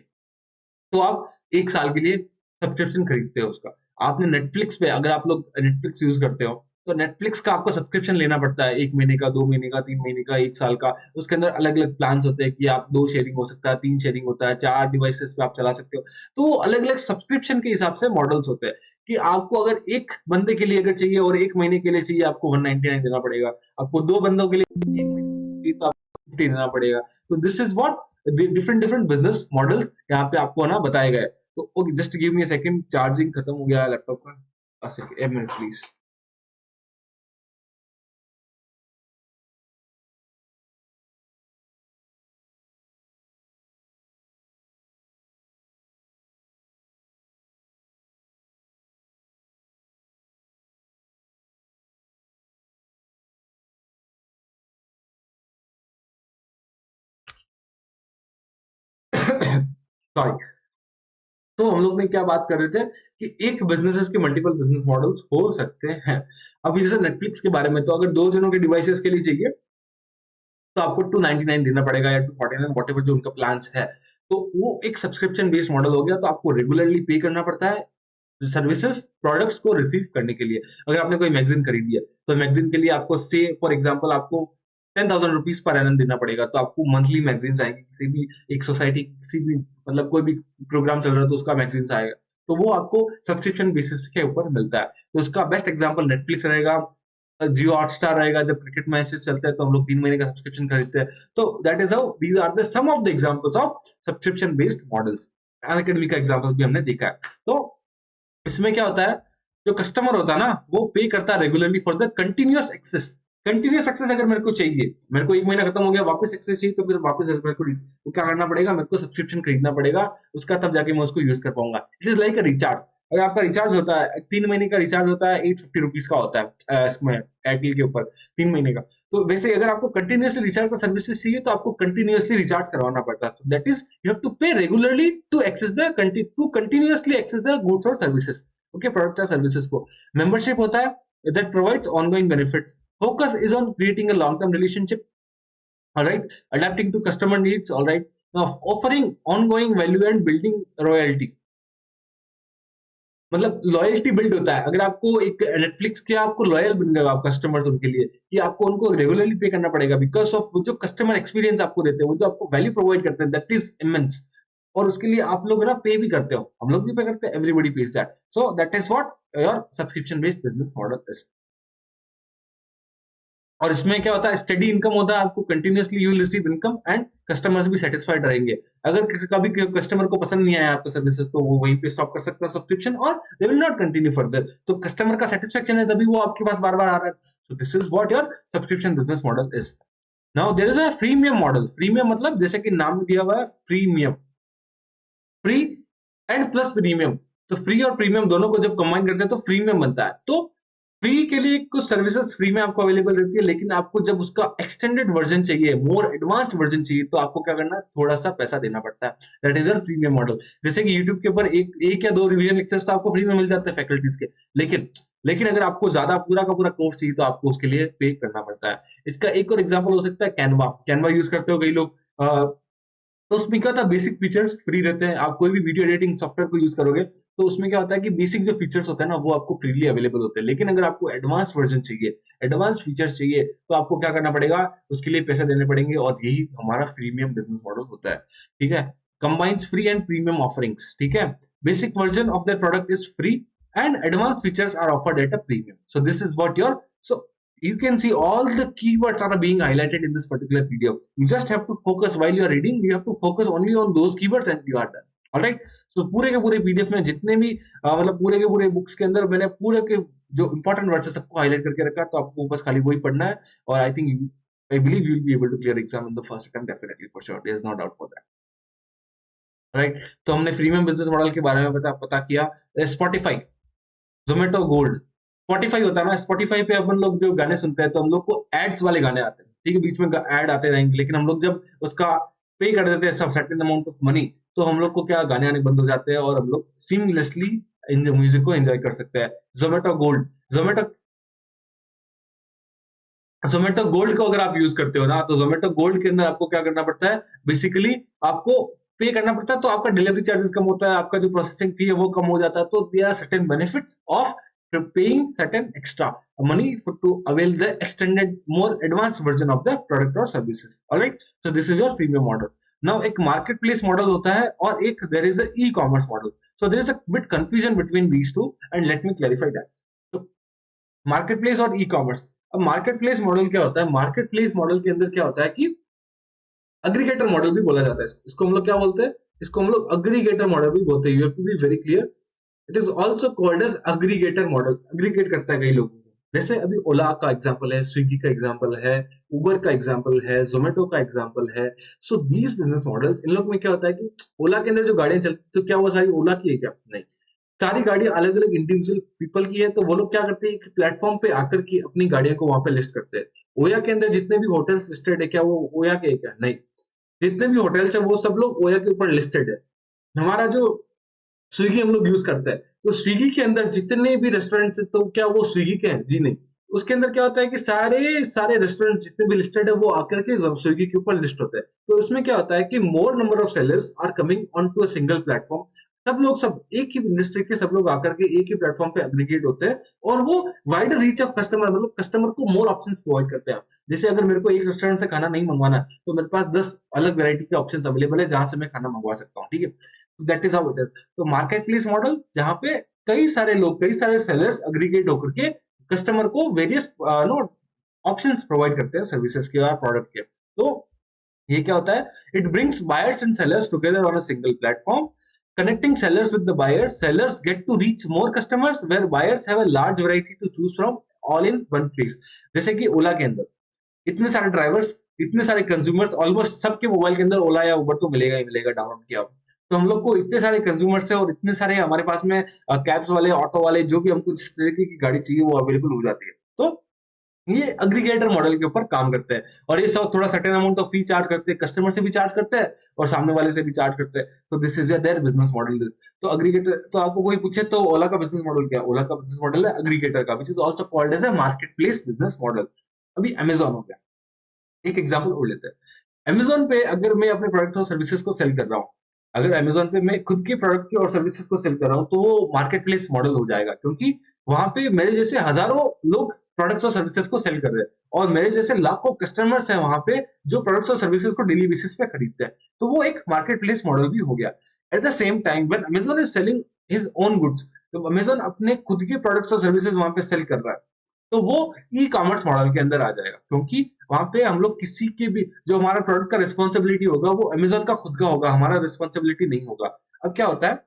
तो आप 1 साल के लिए सब्सक्रिप्शन खरीदते हो उसका। आपने नेटफ्लिक्स पे, अगर आप लोग नेटफ्लिक्स यूज़ करते हो, तो नेटफ्लिक्स का आपको सब्सक्रिप्शन लेना पड़ता है 1 महीने का, 2 महीने का, 3 महीने का, 1 साल का। उसके अंदर अलग-अलग प्लान्स होते हैं कि आप 2 शेयरिंग हो सकता है, 3 शेयरिंग होता है, 4 डिवाइसेज़ पे आप चला सकते हो। तो अलग-अलग सब्सक्रिप्शन के हिसाब से मॉडल्स होते हैं कि आपको अगर 1 बंदे के लिए अगर चाहिए और 1 महीने के लिए चाहिए, आपको 199 देना पड़ेगा। आपको 2 बंदों के लिए 1 महीने के लिए तो आपको 50 देना पड़ेगा। तो this is what different different business models यहाँ पे आपको ना बताए गए। तो okay, just give me a second, charging खत्म हो गया है लैपटॉप का। A second, a minute please. Sorry. तो हम लोग ने क्या बात कर रहे थे कि एक बिजनेसेस के मल्टीपल बिजनेस मॉडल्स हो सकते हैं। अभी जैसे नेटफ्लिक्स के बारे में, तो अगर 2 जनों के डिवाइसेस के लिए चाहिए तो आपको 299 देना पड़ेगा या 249 व्हाटएवर जो उनका प्लान्स है। तो वो एक सब्सक्रिप्शन बेस्ड मॉडल हो गया, तो आपको रेगुलरली पे करना पड़ता है सर्विसेज प्रोडक्ट्स को रिसीव करने के लिए। अगर आपने कोई मैगजीन खरीदी है तो मैगजीन के लिए आपको से फॉर एग्जांपल आपको 10,000 रुपीज पर एनम देना पड़ेगा, तो आपको मंथली मैगजीन्स आएंगी, किसी भी एक सोसाइटी किसी भी मतलब कोई भी प्रोग्राम चल रहा है तो उसका मैगजीन्स आएगा, तो वो आपको सब्सक्रिप्शन बेसिस के ऊपर मिलता है। तो उसका बेस्ट एग्जांपल नेटफ्लिक्स रहेगा, जियो हॉटस्टार रहेगा। जब क्रिकेट मैचेस चलते हैं तो हम लोग 3 महीने का सब्सक्रिप्शन खरीदते हैं। तो that is how these are the some of the examples of subscription based models. Unacademy का एग्जांपल भी हमने देखा है। तो इसमें क्या होता है, जो कस्टमर होता है ना वो पे करता है regularly for the continuous access. Continuous access अगर मेरे को चाहिए, मेरे को 1 महीना खत्म हो गया वापस एक्सेस चाहिए, तो फिर वापस मेरे को वो क्या करना पड़ेगा, मेरे को सब्सक्रिप्शन खरीदना पड़ेगा, उसका तब जाके मैं उसको यूज कर पाऊंगा। It is like a recharge. अगर आपका रिचार्ज होता है 3 महीने का रिचार्ज होता है 850 रुपीज का होता है इसमें एयरटेल के ऊपर 3 महीने का। तो वैसे अगर आपको कंटिन्यूअसली रिचार्ज का सर्विसेज चाहिए तो आपको कंटिन्यूअसली रिचार्ज करवाना पड़ता है। That is you have to pay regularly to access the to continuously access the goods और सर्विसेज। ओके, प्रोडक्ट या सर्विसेज को। मेंबरशिप होता है that provides ongoing benefits. Focus is on creating a long term relationship, alright, adapting to customer needs, alright, offering ongoing value and building royalty. मतलब loyalty build होता है। अगर आपको एक नेटफ्लिक्स के आपको लॉयल बन गए आप कस्टमर्स उनके लिए, कि आपको उनको रेगुलरली पे करना पड़ेगा बिकॉज ऑफ वो जो कस्टमर एक्सपीरियंस आपको देते हैं, वो जो आपको वैल्यू प्रोवाइड करते हैं, दैट इज इमेंस। और उसके लिए आप लोग ना पे भी करते हो, हम लोग भी पे करते हैं, everybody page that. So that is what your subscription based business model is. और इसमें क्या होता है, स्टडी इनकम होता है, आपको continuously you will receive income and customers भी सेटिस्फाइड रहेंगे। अगर कभी कस्टमर को पसंद नहीं आया आपका सर्विसेज तो वो वहीं पे स्टॉप कर सकता है सब्सक्रिप्शन, और दे विल नॉट कंटिन्यू फर्दर। तो कस्टमर का सेटिस्फेक्शन है तभी वो आपके पास बार बार आ रहा है। So this is what your subscription business model is. Now there is a freemium model. Freemium मतलब जैसे कि नाम में दिया हुआ है freemium, free and plus premium. तो फ्री और प्रीमियम दोनों को जब कंबाइन करते हैं तो प्रीमियम बनता है। तो फ्री के लिए कुछ सर्विसेज फ्री में आपको अवेलेबल रहती है, लेकिन आपको जब उसका एक्सटेंडेड वर्जन चाहिए, मोर एडवांस्ड वर्जन चाहिए, तो आपको क्या करना है, थोड़ा सा पैसा देना पड़ता है। That is a premium model. जैसे कि यूट्यूब के ऊपर एक या 2 रिवीजन लेक्चर्स तो आपको फ्री में मिल जाते हैं फैकल्टीज के, लेकिन लेकिन अगर आपको ज्यादा पूरा का पूरा कोर्स चाहिए तो आपको उसके लिए पे करना पड़ता है। इसका एक और एग्जांपल हो सकता है कैनवा। कैनवा यूज करते हो कई लोग, तो उसमें क्या होता है, बेसिक फीचर्स फ्री रहते हैं। आप कोई भी वीडियो एडिटिंग सॉफ्टवेयर को यूज करोगे तो उसमें क्या होता है कि बेसिक जो फीचर्स होते हैं ना वो आपको फ्रीली अवेलेबल होते हैं। लेकिन अगर आपको एडवांस वर्जन चाहिए, एडवांस फीचर्स चाहिए, तो आपको क्या करना पड़ेगा, उसके लिए पैसे देने पड़ेंगे। और यही हमारा प्रीमियम बिजनेस मॉडल होता है। ठीक है, combines free and premium offerings. ठीक है, basic version of the product is free and advanced features are offered at a premium. So this is what your, so you can see all the keywords are being highlighted in this particular video. You just have to focus while you are reading, you have to focus only on those keywords and you are done. All right, so पूरे के पूरे PDF में जितने भी मतलब पूरे के पूरे बुक्स के अंदर मैंने पूरे के जो इंपॉर्टेंट वर्ड्स है सबको हाईलाइट करके रखा है, तो आपको बस खाली वही पढ़ना है। और I think I believe you will be able to clear exam in the first attempt, definitely for sure, there is no doubt for that. Right, तो हमने फ्रीमियम बिजनेस मॉडल के बारे में पता किया। Spotify, Zomato gold. स्पॉटिफाई होता है ना, स्पॉटिफाई पे अपन लोग जो गाने सुनते हैं तो हम लोग को एड्स वाले गाने आते हैं, ठीक है, बीच में एड आते रहेंगे, लेकिन हम लोग जब उसका पे कर देते हैं सब सर्टेन अमाउंट ऑफ मनी, तो हम लोग को क्या गाने आने बंद हो जाते हैं और हम लोग सीमलेसली इन म्यूजिक को एंजॉय कर सकते हैं। जोमेटो गोल्ड, जोमेटो जोमेटो गोल्ड को अगर आप यूज करते हो ना, तो जोमेटो गोल्ड के अंदर आपको क्या करना पड़ता है, बेसिकली आपको पे करना पड़ता है। तो आपका डिलीवरी चार्जेस कम होता है, आपका जो प्रोसेसिंग फी है वो कम हो जाता है। तो there are certain benefits of paying certain extra money to avail the extended more advanced version of the product or services. All right, so this is your freemium model. Now एक marketplace model होता है और एक there is a e-commerce model. So there is a bit confusion between these two and let me clarify that. So marketplace और e-commerce। अब marketplace model क्या होता है, marketplace मॉडल के अंदर क्या होता है कि अग्रीगेटर मॉडल भी बोला जाता है इसको हम लोग क्या बोलते हैं, इसको हम लोग अग्रीगेटर मॉडल भी बोलते हैं। You have to be very clear, it is also called as aggregator model. Aggregate करता है कई लोगों को, जैसे अभी ओला का एग्जांपल है, स्विगी का एग्जांपल है, उबर का एग्जांपल है, जोमेटो का एग्जांपल है। सो दीज बिजनेस मॉडल्स, इन लोग में क्या होता है कि ओला के अंदर जो गाड़ियां चलती तो क्या वो सारी ओला की है क्या, नहीं, सारी गाड़ियां अलग अलग इंडिविजुअल पीपल की है। तो वो लोग क्या करते हैं, एक प्लेटफॉर्म पे आकर के अपनी गाड़ियों को वहां पे लिस्ट करते हैं। ओया के अंदर जितने भी होटल्स लिस्टेड है क्या वो ओया के है क्या, नहीं, जितने भी होटल्स है वो सब लोग ओया के ऊपर लिस्टेड है। हमारा जो स्विगी हम लोग यूज करते हैं, तो स्विगी के अंदर जितने भी रेस्टोरेंट्स हैं, तो क्या वो स्विगी के हैं? जी नहीं। उसके अंदर क्या होता है कि सारे सारे रेस्टोरेंट्स जितने भी लिस्टेड है वो आकर के स्विगी के ऊपर लिस्ट होते हैं। तो इसमें क्या होता है कि more number of sellers are coming on to a single platform. सब एक ही इंडस्ट्री के सब लोग आकर के एक ही प्लेटफॉर्म पे एग्रीगेट होते हैं, और वो वाइडर रीच ऑफ कस्टमर, मतलब कस्टमर को मोर ऑप्शंस प्रोवाइड करते हैं। जैसे अगर मेरे को एक रेस्टोरेंट से खाना नहीं मंगवाना है, तो मेरे पास 10 अलग वैरायटी के ऑप्शंस अवेलेबल है जहां से मैं खाना मंगवा सकता हूँ, ठीक है? That is how it is. तो मार्केट प्लेस मॉडल जहाँ पे कई सारे लोग, कई सारे सेलर्स एग्रीगेट होकर के कस्टमर को वेरियस नो ऑप्शंस प्रोवाइड करते हैं सर्विसेज के और प्रोडक्ट के। तो ये क्या होता है? It brings buyers and sellers together on a single platform, connecting sellers with the buyers. Sellers get to reach more customers where buyers have a large variety to choose from all in one place. जैसे कि ओला के अंदर इतने सारे drivers, इतने सारे consumers, almost सबके mobile के अंदर ओला या उबर तो मिलेगा ही मिलेगा डाउनलोड किया। तो हम लोग को इतने सारे कंज्यूमर्स है और इतने सारे हमारे पास में कैब्स वाले, ऑटो वाले, जो भी हमको जिस तरीके की गाड़ी चाहिए वो अवेलेबल हो जाती है। तो ये एग्रीगेटर मॉडल के ऊपर काम करते हैं, और ये सब थोड़ा certain amount of fee charge करते हैं, कस्टमर से भी चार्ज करते हैं और सामने वाले से भी चार्ज करते हैं। तो this is their business model. तो एग्रीगेटर, तो आपको कोई पूछे तो ओला का बिजनेस मॉडल क्या है? ओला का बिजनेस मॉडल है एग्रीगेटर का, which is also called as a market place business model. अभी अमेजॉन हो गया, एक एग्जांपल और लेते हैं। अमेजॉन पे अगर मैं अपने प्रोडक्ट्स और सर्विसेज को सेल कर रहा हूँ, अगर अमेजॉन पे मैं खुद के प्रोडक्ट की और सर्विसेज को सेल कर रहा हूँ, तो वो मार्केट प्लेस मॉडल हो जाएगा, क्योंकि वहां पे मेरे जैसे हजारों लोग प्रोडक्ट्स और सर्विसेज को सेल कर रहे हैं, और मेरे जैसे लाखों कस्टमर्स हैं वहां पे जो प्रोडक्ट्स और सर्विसेज को डेली बेसिस पे खरीदते हैं। तो वो एक मार्केट प्लेस मॉडल भी हो गया। Eight the same time when Amazon is selling his own goods, तो अमेजॉन अपने खुद के प्रोडक्ट्स और सर्विसेज वहां पे सेल कर रहा है, तो वो ई कॉमर्स मॉडल के अंदर आ जाएगा, क्योंकि वहां पे हम लोग किसी के भी, जो हमारा प्रोडक्ट का रिस्पॉन्सिबिलिटी होगा वो अमेजॉन का खुद का होगा, हमारा रिस्पॉन्सिबिलिटी नहीं होगा। अब क्या होता है,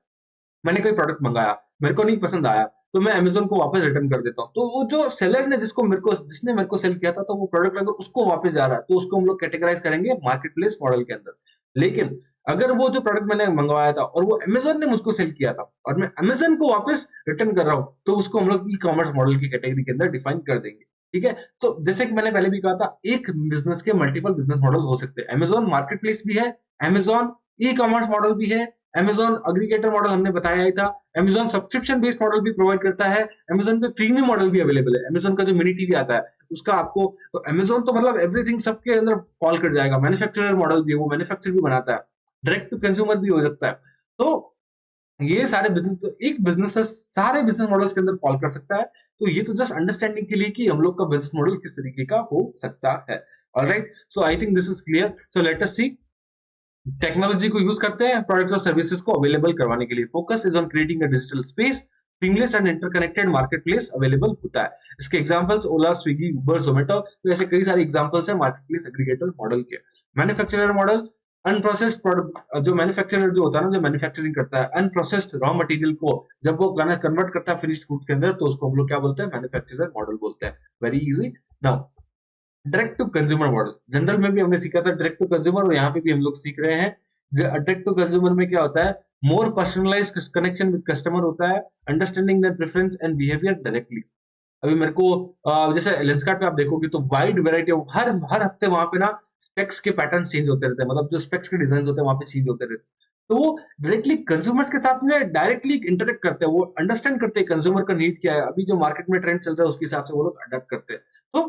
मैंने कोई प्रोडक्ट मंगाया, मेरे को नहीं पसंद आया, तो मैं अमेजोन को वापस रिटर्न कर देता हूँ। तो वो जो सेलर ने जिसने मेरे को सेल किया था, तो वो प्रोडक्ट अगर उसको वापस जा रहा है, तो उसको हम लोग कैटेगराइज करेंगे मार्केट प्लेस मॉडल के अंदर। लेकिन अगर वो जो प्रोडक्ट मैंने मंगवाया था और वो अमेजोन ने मुझको सेल किया था और मैं अमेजोन को वापस रिटर्न कर रहा हूँ, तो उसको हम लोग ई कॉमर्स मॉडल की कैटेगरी के अंदर डिफाइन कर देंगे। ठीक है? तो जैसे कि मैंने पहले भी कहा था, एक बिजनेस के मल्टीपल बिजनेस मॉडल हो सकते हैं। अमेजोन मार्केट प्लेस भी है, अमेजोन ई कॉमर्स मॉडल भी है, अमेजोन एग्रीगेटर मॉडल हमने बताया ही था, अमेजोन सब्सक्रिप्शन बेस्ड मॉडल भी प्रोवाइड करता है, अमेजोन पे प्रीमियम मॉडल भी अवेलेबल है, अमेजोन का जो मिनी टीवी आता है उसका आपको, तो अमेजोन तो मतलब एवरीथिंग सबके अंदर फॉल कर जाएगा। मैन्युफैक्चरर मॉडल भी है, वो मैन्युफैक्चर भी बनाता है, डायरेक्ट टू कंज्यूमर भी हो सकता है। तो ये सारे बिजनेस, तो एक बिजनेस सारे बिजनेस मॉडल्स के अंदर फॉल कर सकता है। तो ये तो जस्ट अंडरस्टैंडिंग के लिए कि हम लोग का बिजनेस मॉडल किस तरीके का हो सकता है। Alright, so I think this is clear. So let us see, technology को यूज करते हैं प्रोडक्ट्स और सर्विसेज को अवेलेबल करवाने के लिए। Focus is on creating a digital space, seamless and interconnected market place available होता है। इसके एग्जांपल्स ओला, स्विगी, उबर, जोमेटो, तो ऐसे कई सारे एग्जांपल्स हैं मार्केट प्लेस एग्रीगेटर मॉडल के। मैन्युफैक्चरर मॉडल, अनप्रोसेस्ड प्रोडक्ट, जो मैन्युफैक्चरर जो होता है ना, जो मैन्युफैक्चरिंग करता है अनप्रोसेस्ड रॉ मटेरियल को, जब वो कन्वर्ट करता है फिनिश्ड गुड्स के अंदर, तो उसको हम लोग क्या बोलते हैं? मैन्युफैक्चरर मॉडल बोलते हैं। Very easy. Now direct to consumer model, general में भी हमने सीखा था डायरेक्ट टू कंज्यूमर, और यहाँ पे भी हम लोग सीख रहे हैं। डायरेक्ट टू कंज्यूमर में क्या होता है? मोर पर्सनलाइज्ड कनेक्शन विद कस्टमर होता है, understanding their preference and behaviour directly. अभी मेरे को जैसे लेंसकार्ट पे आप देखोगे तो वाइड वैरायटी ऑफ, हर हर हफ्ते वहां पे ना स्पेक्स के पैटर्न चेंज होते रहते हैं, मतलब जो स्पेक्स के डिजाइन होते हैं वहां पे चेंज होते रहते हैं। तो वो डायरेक्टली कंज्यूमर्स के साथ में डायरेक्टली इंटरेक्ट करते हैं, वो अंडरस्टैंड करते हैं कंज्यूमर का नीड क्या है, अभी जो मार्केट में ट्रेंड चल रहा है उसके हिसाब से वो लोग अडेप्ट करते हैं। तो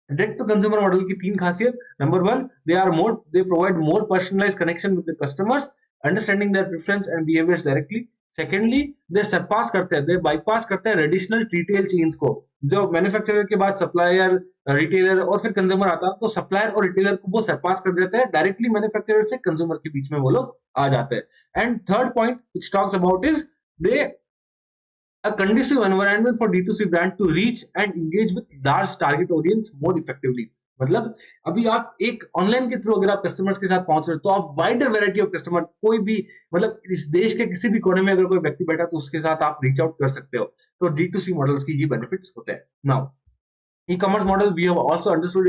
डायरेक्ट टू कंज्यूमर मॉडल की तीन खासियत: number one, they provide more personalised connection with the customers, understanding their preference and behaviours directly. Secondly, they surpass करते हैं, दे बाईपास करते हैं ट्रेडिशनल रिटेल चेन्स को। जो मैन्युफैक्चरर के बाद सप्लायर, रिटेलर और फिर कंज्यूमर आता है, तो सप्लायर और रिटेलर को वो सरपास कर देते हैं, डायरेक्टली मैन्युफैक्चरर से कंज्यूमर के बीच में वो लोग आ जाते हैं। And third point which talks about is they a conducive environment for D2C brand to reach and engage with large target audience more effectively। मतलब अभी आप एक ऑनलाइन के थ्रू अगर आप कस्टमर्स के साथ पहुंच रहे हो, तो आप वाइडर वैरायटी ऑफ कस्टमर, कोई भी, मतलब इस देश के किसी भी कोने में अगर कोई व्यक्ति बैठा तो उसके साथ आप रीच आउट कर सकते हो। तो D2C मॉडल्स की ये बेनिफिट्स होते हैं। Now e-commerce model, we have also understood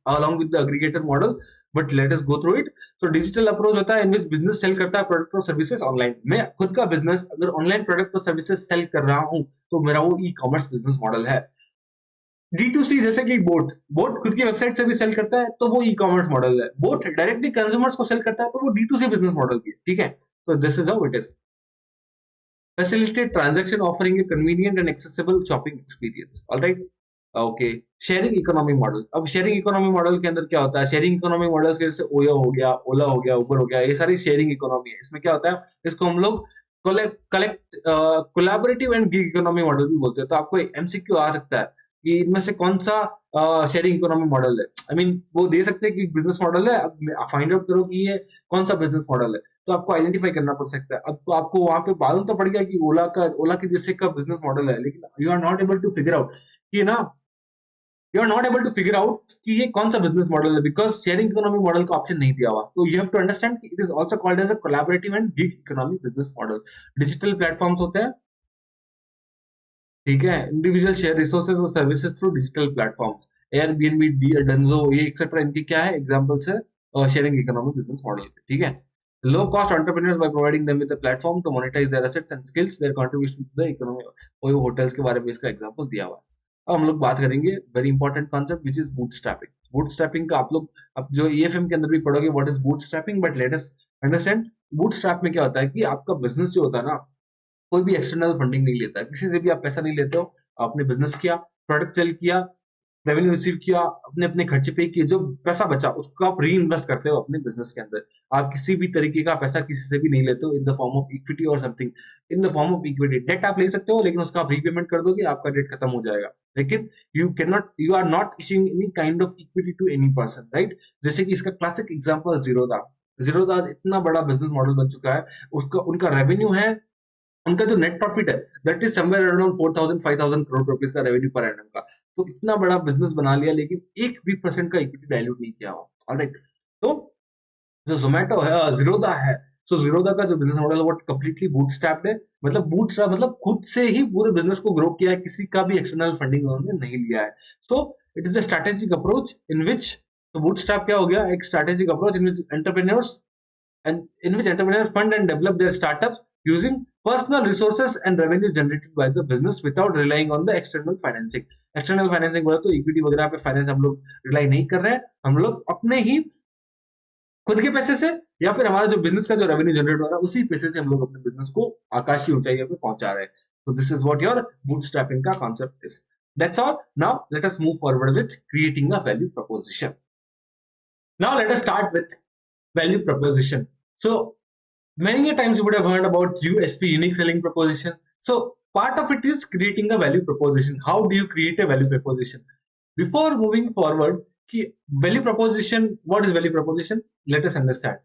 along with the aggregator model, but let us go through it. So digital approach होता है, in which business sell करता है प्रोडक्ट और सर्विसेज ऑनलाइन। मैं खुद का बिजनेस अगर ऑनलाइन प्रोडक्ट और सर्विसेज सेल कर रहा हूं, तो मेरा वो ई कॉमर्स बिजनेस मॉडल है। D2C जैसे कि बोट खुद की वेबसाइट से भी सेल करता है तो वो ई कॉमर्स मॉडल है। बोट डायरेक्टली कंज्यूमर्स को सेल करता है तो वो D2C बिजनेस मॉडल की है, ठीक है। तो this is how it is. Facilitate transaction offering a convenient and accessible shopping experience. All right. Okay, sharing economy model. अब शेयरिंग इकोनॉमी मॉडल के अंदर क्या होता है? शेयरिंग इकोनॉमी मॉडल जैसे ओयो हो गया, ओला हो गया, उबर हो गया, ये सारी शेयरिंग इकोनॉमी है। इसमें क्या होता है? इसको हम लोग collaborative and gig economy model भी बोलते हैं। तो आपको एमसीक्यू आ सकता है कि इनमें से कौन सा शेयरिंग इकोनॉमी मॉडल है। आई मीन वो दे सकते हैं कि बिजनेस मॉडल है, अब फाइंड आउट करो कि ये कौन सा बिजनेस मॉडल है। तो आपको आइडेंटिफाई करना पड़ सकता है। अब तो आपको वहां पे मालूम तो पड़ गया कि ओला के जैसे का बिजनेस मॉडल है, लेकिन you are not able to figure out कि ना, you are not able to figure out कि ये कौन सा बिजनेस मॉडल है, बिकॉज शेयरिंग इकोनॉमी मॉडल का ऑप्शन नहीं दिया हुआ। तो यू हैव टू अंडरस्टैंड कि it is also called as a collaborative and gig economy business model. Digital platforms होते हैं, ठीक है, इंडिविजुअल शेयर रिसोर्सेज और services through digital platforms, Airbnb, Dunzo, ये एक्सेट्रा, इनके क्या है एग्जांपल्स है शेयरिंग इकोनॉमी बिजनेस मॉडल, ठीक है। Low cost entrepreneurs by providing them with a platform to monetize their assets and skills, their contribution to the economy. कोई hotels के बारे में इसका एग्जांपल दिया हुआ है। अब हम लोग बात करेंगे very important concept which is bootstrapping. Bootstrapping का आप लोग अब जो ईएफएम के अंदर भी पढ़ोगे what is bootstrapping, but let us understand bootstrap में क्या होता है कि आपका बिजनेस जो होता है ना, कोई भी एक्सटर्नल फंडिंग नहीं लेता, किसी से भी आप पैसा नहीं लेते हो। आपने बिजनेस किया, प्रोडक्ट सेल किया, रेवेन्यू रिसीव किया, अपने अपने खर्चे पे किए, जो पैसा बचा उसको आप री इन्वेस्ट करते हो अपने बिजनेस के अंदर। आप किसी भी तरीके का पैसा किसी से भी नहीं लेते हो in the form of equity और something. In the form of equity debt आप ले सकते हो, लेकिन उसका आप रीपेमेंट कर दोगे, आपका डेट खत्म हो जाएगा। लेकिन you are not issuing any kind of equity to any person, right. जैसे कि इसका क्लासिक एग्जांपल जीरोधा। जीरोधा इतना बड़ा बिजनेस मॉडल बन चुका है, उसका उनका रेवेन्यू है, उनका जो नेट प्रॉफिट है that is somewhere around 4000-5000 crore rupees का रेवेन्यू पर एनम का। तो इतना बड़ा बिजनेस बना लिया, लेकिन एक भी परसेंट का इक्विटी डायल्यूट नहीं किया हुआ। ऑलराइट। तो जो जोमेटो है, जीरोधा है, सो जीरोधा का जो बिजनेस मॉडल है वो कंप्लीटली बूटस्ट्रैप्ड है। मतलब बूटस्ट्रैप मतलब खुद से ही पूरे बिजनेस को ग्रो किया है, किसी का भी एक्सटर्नल फंडिंग उन्होंने नहीं लिया है। So it is a strategic approach in which, तो बूटस्ट्रैप क्या हो गया? एक strategic approach in which entrepreneurs and in which entrepreneurs fund and develop their startups using personal resources and revenue generated by the business without relying on the external financing. External financing बोला तो equity वगैरह पे finance हम लोग rely नहीं कर रहे हैं, हम लोग अपने ही खुद के पैसे से या फिर हमारा जो बिजनेस का जो रेवेन्यू जनरेट हो रहा है उसी पैसे से हम लोग अपने बिजनेस को आकाश की ऊंचाइयों पे पहुंचा रहे हैं। तो this is what your bootstrapping का concept is. That's all. Now let us move forward with creating a value proposition. Now let us start with value proposition. So many a times you would have heard about USP, unique selling proposition. So part of it is creating a value proposition. How do you create a value proposition? Before moving forward, value proposition, what is value proposition? Let us understand.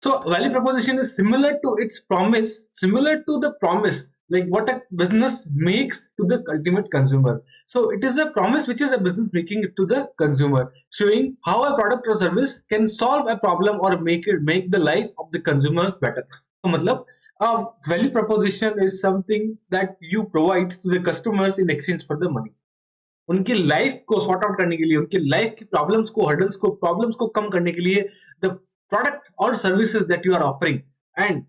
So value proposition is similar to its promise, similar to the promise like what a business makes to the ultimate consumer. So it is a promise which is a business making it to the consumer, showing how a product or service can solve a problem or make the life of the consumers better. So मतलब value proposition is something that you provide to the customers in exchange for the money. उनकी life को sort out करने के लिए, उनकी life की problems को, hurdles को, प्रॉब्लम्स को कम करने के लिए the product or services that you are offering, and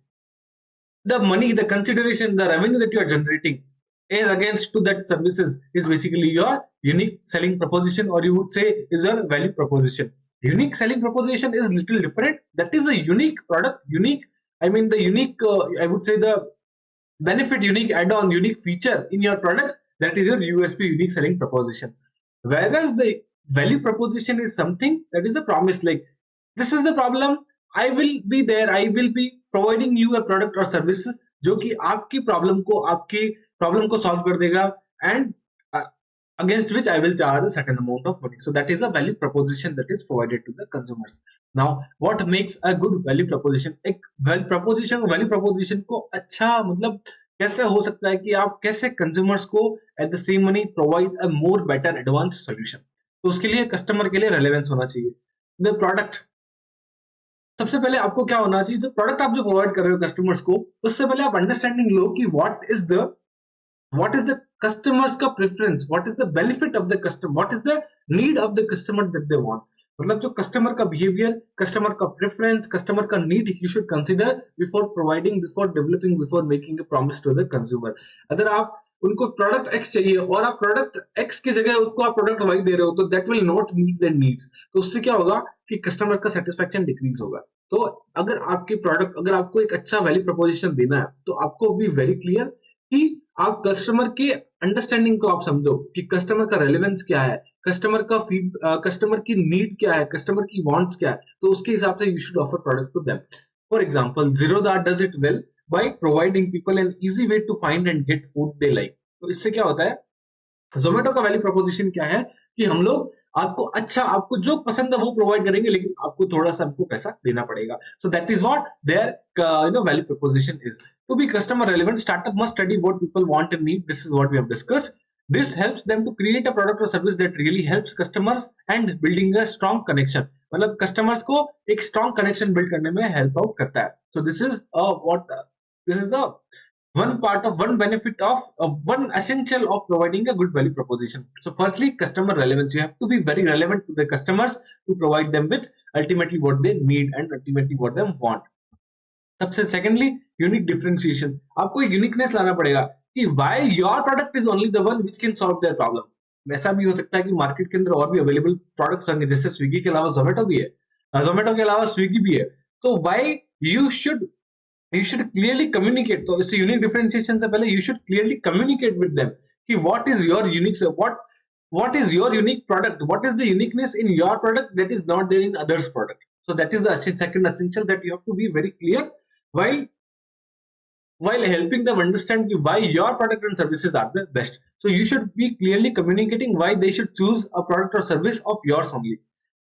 the money, the consideration, the revenue that you are generating is against to that services is basically your unique selling proposition, or you would say is your value proposition. Unique selling proposition is little different. That is a unique product, unique, I mean the unique, I would say the benefit, unique add-on, unique feature in your product, that is your USP, unique selling proposition. Whereas the value proposition is something that is a promise, like this is the problem, I will be there, I will be providing you a product or services जो कि आपकी problem को solve कर देगा, and against which I will charge a certain amount of money. So that is a value proposition that is provided to the consumers. Now, what makes a good value proposition? एक value proposition को अच्छा मतलब कैसे हो सकता है कि आप कैसे consumers को at the same money provide a more better advanced solution. तो उसके लिए कस्टमर के लिए relevance होना चाहिए. The product, सबसे पहले आपको क्या होना चाहिए, जो प्रोडक्ट आप जो प्रोवाइड कर रहे हो कस्टमर्स को, उससे पहले आप अंडरस्टैंडिंग लो कि what is the customer's का preference, what is the benefit of the customer, what is the need of the customer that they want. मतलब जो कस्टमर का बिहेवियर, कस्टमर का प्रेफरेंस, कस्टमर का need you should consider before providing, before developing, before making a promise to the consumer. अगर आप उनको product x चाहिए और आप प्रोडक्ट एक्स की जगह उसको आप प्रोडक्ट वाई दे रहे हो, तो that will not meet their needs. तो उससे क्या होगा कि कस्टमर का सेटिस्फेक्शन डिक्रीज होगा। तो अगर आपके प्रोडक्ट, अगर आपको एक अच्छा वैल्यू प्रपोजिशन देना है, तो आपको बी वेरी क्लियर कि आप कस्टमर के अंडरस्टैंडिंग को आप समझो कि कस्टमर का रेलेवेंस क्या है, कस्टमर का कस्टमर की नीड क्या है, कस्टमर की वांट्स क्या है, तो उसके हिसाब से you should offer product to them. For example, Zerodha does it well by providing people an easy way to find and get food they like। तो इससे क्या होता है, जोमेटो का वैल्यू प्रोपोजिशन क्या है कि हम लोग आपको अच्छा, आपको जो पसंद है वो प्रोवाइड करेंगे, लेकिन आपको थोड़ा सा हमको पैसा देना पड़ेगा। So that is what their value proposition is. To be customer relevant, startup must study what people want and need. This is what we have discussed. This helps them to create a product or service that really helps customers and building a strong connection। मतलब customers को एक strong connection build करने में help out करता है। So this is the one benefit of one essential of providing a good value proposition। So firstly, customer relevance, you have to be very relevant to the customers to provide them with ultimately what they need and ultimately what they want। सबसे secondly, unique differentiation, आपको एक uniqueness लाना पड़ेगा कि why your product is only the one which can solve their problem। वैसा भी हो सकता है कि मार्केट के अंदर और भी अवेलेबल प्रोडक्ट्स होंगे, जैसे स्विगी के अलावा जोमेटो भी है, जोमेटो के अलावा स्विगी भी है। तो why you should you should clearly communicate। तो इससे यूनिक डिफरेंशिएशन से पहले you should clearly communicate with them कि what is your unique, what is your unique product, what is the uniqueness in your product that is not there in others product। So that is the second essential, that you have to be very clear while helping them understand why your product and services are the best। So you should be clearly communicating why they should choose a product or service of yours only।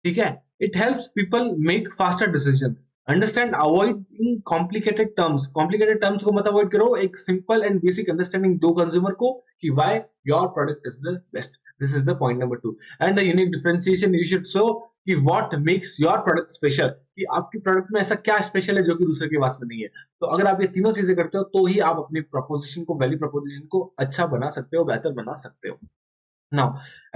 ठीक है, it helps people make faster decisions। Understand, avoiding complicated terms, complicated terms को मत avoid करो, एक simple and basic understanding दो consumer को कि why your product is the best. This is the point number 2। And the unique differentiation you should show कि what makes your product special, कि आपके प्रोडक्ट में ऐसा क्या स्पेशल है जो कि दूसरे के पास में नहीं है। तो अगर आप ये तीनों चीजें करते हो तो ही आप अपनी प्रपोजिशन को, वैल्यू प्रपोजिशन को अच्छा बना सकते हो, बेहतर बना सकते हो। Now,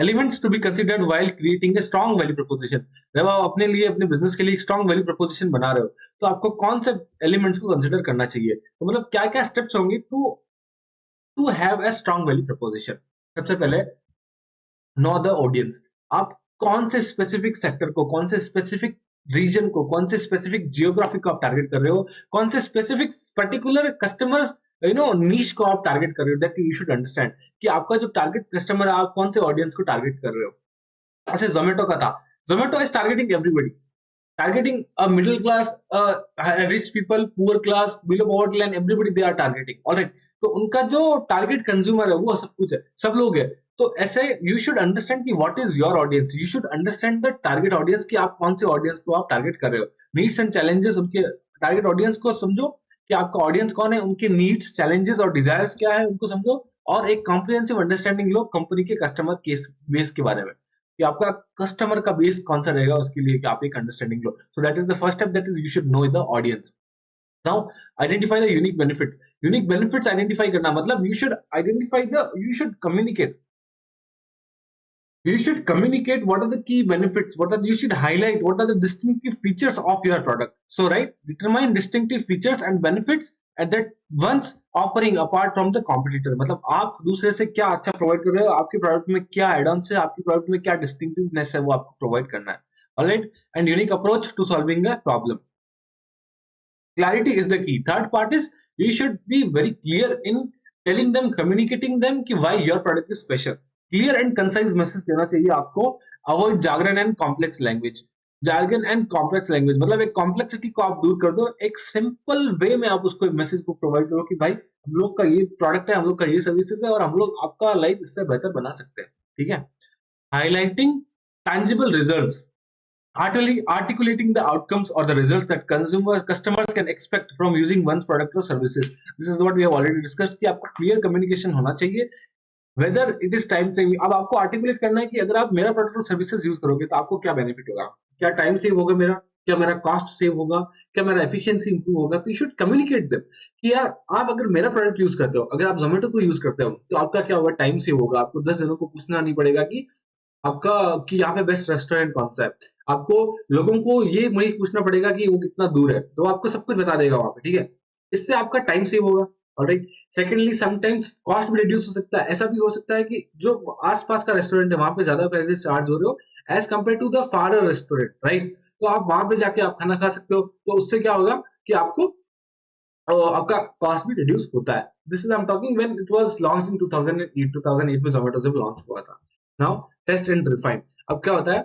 elements to be considered while creating a strong value proposition। जब आप अपने लिए, अपने बिजनेस के लिए एक स्ट्रॉन्ग वैल्यू प्रपोजिशन बना रहे हो, तो आपको कौन से एलिमेंट्स को कंसिडर करना चाहिए, तो मतलब क्या क्या स्टेप्स होंगे to have a strong value proposition. सबसे पहले, नो द ऑडियंस। आप कौन से स्पेसिफिक सेक्टर को, कौन से स्पेसिफिक रीजन को, कौन से स्पेसिफिक जियोग्राफी को आप टारगेट कर रहे हो, कौन से स्पेसिफिक पर्टिकुलर कस्टमर्स नीश को आप टारगेट कर रहे हो। दैट यू शुड अंडरस्टैंड कि आपका जो टारगेट कस्टमर है, आप कौन से ऑडियंस को टारगेट कर रहे हो। ऐसे जोमेटो का था, Zomato is targeting everybody, targeting a middle class, rich people, poor class, below poverty line, everybody they are targeting। Alright, तो उनका जो टारगेट कंज्यूमर है वो सब कुछ है, सब लोग है। तो ऐसे यू शुड अंडरस्टैंड कि what is your audience, you should understand the target audience कि आप कौन से ऑडियंस को आप टारगेट कर रहे हो। नीड्स एंड चैलेंजेस, उनके टारगेट ऑडियंस को समझो कि आपका ऑडियंस कौन है, उनके नीड्स, चैलेंजेस और डिजायर्स क्या है उनको समझो, और एक कॉम्प्रिहेंसिव अंडरस्टैंडिंग लो कंपनी के कस्टमर केस बेस के बारे में कि आपका कस्टमर का बेस कौन सा रहेगा, उसके लिए कि आप एक understanding low. So that is the first step, that is you should know the audience. Now identify the unique benefits. Unique benefits identify करना मतलब you should identify the, you should communicate what are the key benefits, you should highlight what are the distinctive features of your product। So right, determine distinctive features and benefits and that once offering apart from the competitor। मतलब आप दूसरे से क्या अच्छा provide कर रहे हो, आपके प्रोडक्ट में क्या एड ऑन है, आपके प्रोडक्ट में क्या डिस्टिंक्टिवनेस है, वो आपको प्रोवाइड करना है। Alright, and unique approach to solving a problem. Clarity is the key। Third part is you should be very clear in telling them, communicating them कि why your product is special। Clear and concise message देना चाहिए आपको। Avoid jargon and complex language। Jargon and complex language मतलब एक complexity को आप दूर कर दो, एक सिंपल वे में आप उसको मैसेज को प्रोवाइड करो कि भाई हम लोग का ये प्रोडक्ट है, हम लोग का ये सर्विसेज है और हम लोग आपका लाइफ इससे बेहतर बना सकते हैं। ठीक है, highlighting tangible results, articulating the outcomes or the results that customers can expect from using one's product or services। This is what we have already discussed कि आपको clear communication होना चाहिए, whether it is time saving। अब आपको articulate करना है कि अगर आप मेरा product और services यूज करोगे तो आपको क्या benefit होगा, क्या टाइम सेव होगा मेरा, क्या मेरा कॉस्ट सेव होगा, क्या मेरा एफिशिएंसी इंप्रूव होगा। तो यू शुड कम्युनिकेट देम कि यार आप अगर मेरा प्रोडक्ट यूज करते हो, अगर आप जोमेटो को यूज करते हो तो आपका क्या होगा, टाइम सेव होगा, आपको 10 जनों को पूछना नहीं पड़ेगा कि आपका कि यहाँ पे बेस्ट रेस्टोरेंट कौन सा है। आपको लोगों को ये नहीं पूछना पड़ेगा कि वो कितना दूर है, तो आपको सब कुछ बता देगा वहाँ पे, ठीक है। इससे आपका टाइम सेव होगा। ऑलराइट। सेकेंडली समटाइम्स कॉस्ट भी रिड्यूस हो सकता है। ऐसा भी हो सकता है कि जो आसपास का रेस्टोरेंट है वहां पे ज्यादा प्राइसेस चार्ज हो रहे हो as compare to the farer restaurant, right. तो आप वहां पे जाके आप खाना खा सकते हो, तो उससे क्या होगा कि आपको आपका कॉस्ट भी रिड्यूस होता है। This is I am talking when it was launched in 2008 में जोमेटो जब लॉन्च हुआ था। Now test and refine. अब क्या होता है,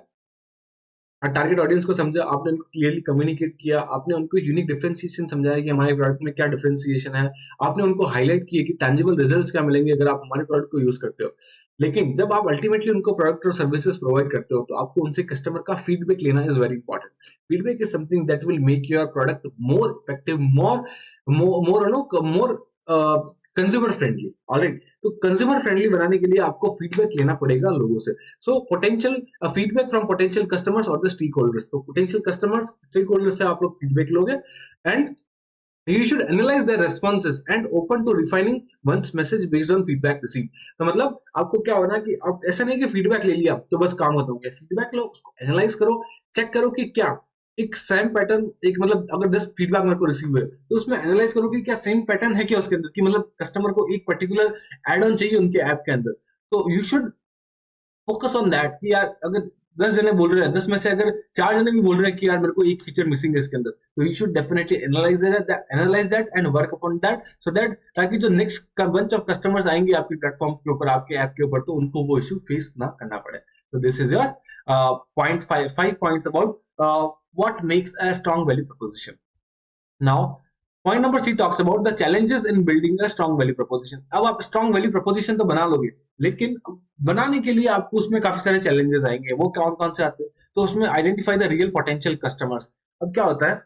टारगेट ऑडियंस को समझा, आपने उनको क्लियरली कम्युनिकेट किया, आपने उनको यूनिक डिफरेंशिएशन समझाया कि हमारे प्रोडक्ट में क्या डिफरेंशिएशन है, आपने उनको हाईलाइट किए कि टैंजिबल रिजल्ट्स क्या मिलेंगे अगर आप हमारे प्रोडक्ट को यूज करते हो। लेकिन जब आप अल्टीमेटली उनको प्रोडक्ट और सर्विसेज प्रोवाइड करते हो, तो आपको उनसे कस्टमर का फीडबैक लेना is very important. Feedback is something that will make your product more effective, more consumer friendly. Alright. तो कंज्यूमर फ्रेंडली बनाने के लिए आपको फीडबैक लेना पड़ेगा लोगों से। So potential feedback from potential customers और द स्टेक होल्डर्स। तो पोटेंशियल कस्टमर्स स्टेक होल्डर्स से आप लोग फीडबैक लोगे and you should analyze their responses and open to refining one's message based on feedback received। तो मतलब आपको क्या होना कि आप ऐसा नहीं कि फीडबैक ले लिया तो बस काम खत्म हो गया। फीडबैक लो, उसको एनालाइज करो, चेक करो कि क्या एक सेम पैटर्न, एक मतलब अगर 10 फीडबैक मेरे को रिसीव हुए तो उसमें एनालाइज करो कि क्या सेम पैटर्न है क्या उसके अंदर, कि मतलब कस्टमर को एक पर्टिकुलर एड ऑन चाहिए उनके ऐप के अंदर। तो you should focus on that कि यार अगर 10 जने बोल रहे हैं, 10 में से अगर 4 जने भी बोल रहे हैं कि यार मेरे को एक फीचर मिसिंग है इसके अंदर, तो you should definitely analyse that and work upon that, so that ताकि जो नेक्स्ट बंच ऑफ कस्टमर्स आएंगे आपके प्लेटफॉर्म के ऊपर, आपके ऐप के ऊपर, तो उनको वो इशू फेस ना करना पड़े। So this is your point five points about what makes a strong value proposition. Now, point number C talks about the challenges in building a strong value proposition। अब आप strong value proposition तो बना लोगे, लेकिन बनाने के लिए आपको उसमें काफी सारे challenges आएंगे। वो कौन कौन से आते हैं? तो उसमें identify the real potential customers। अब क्या होता है,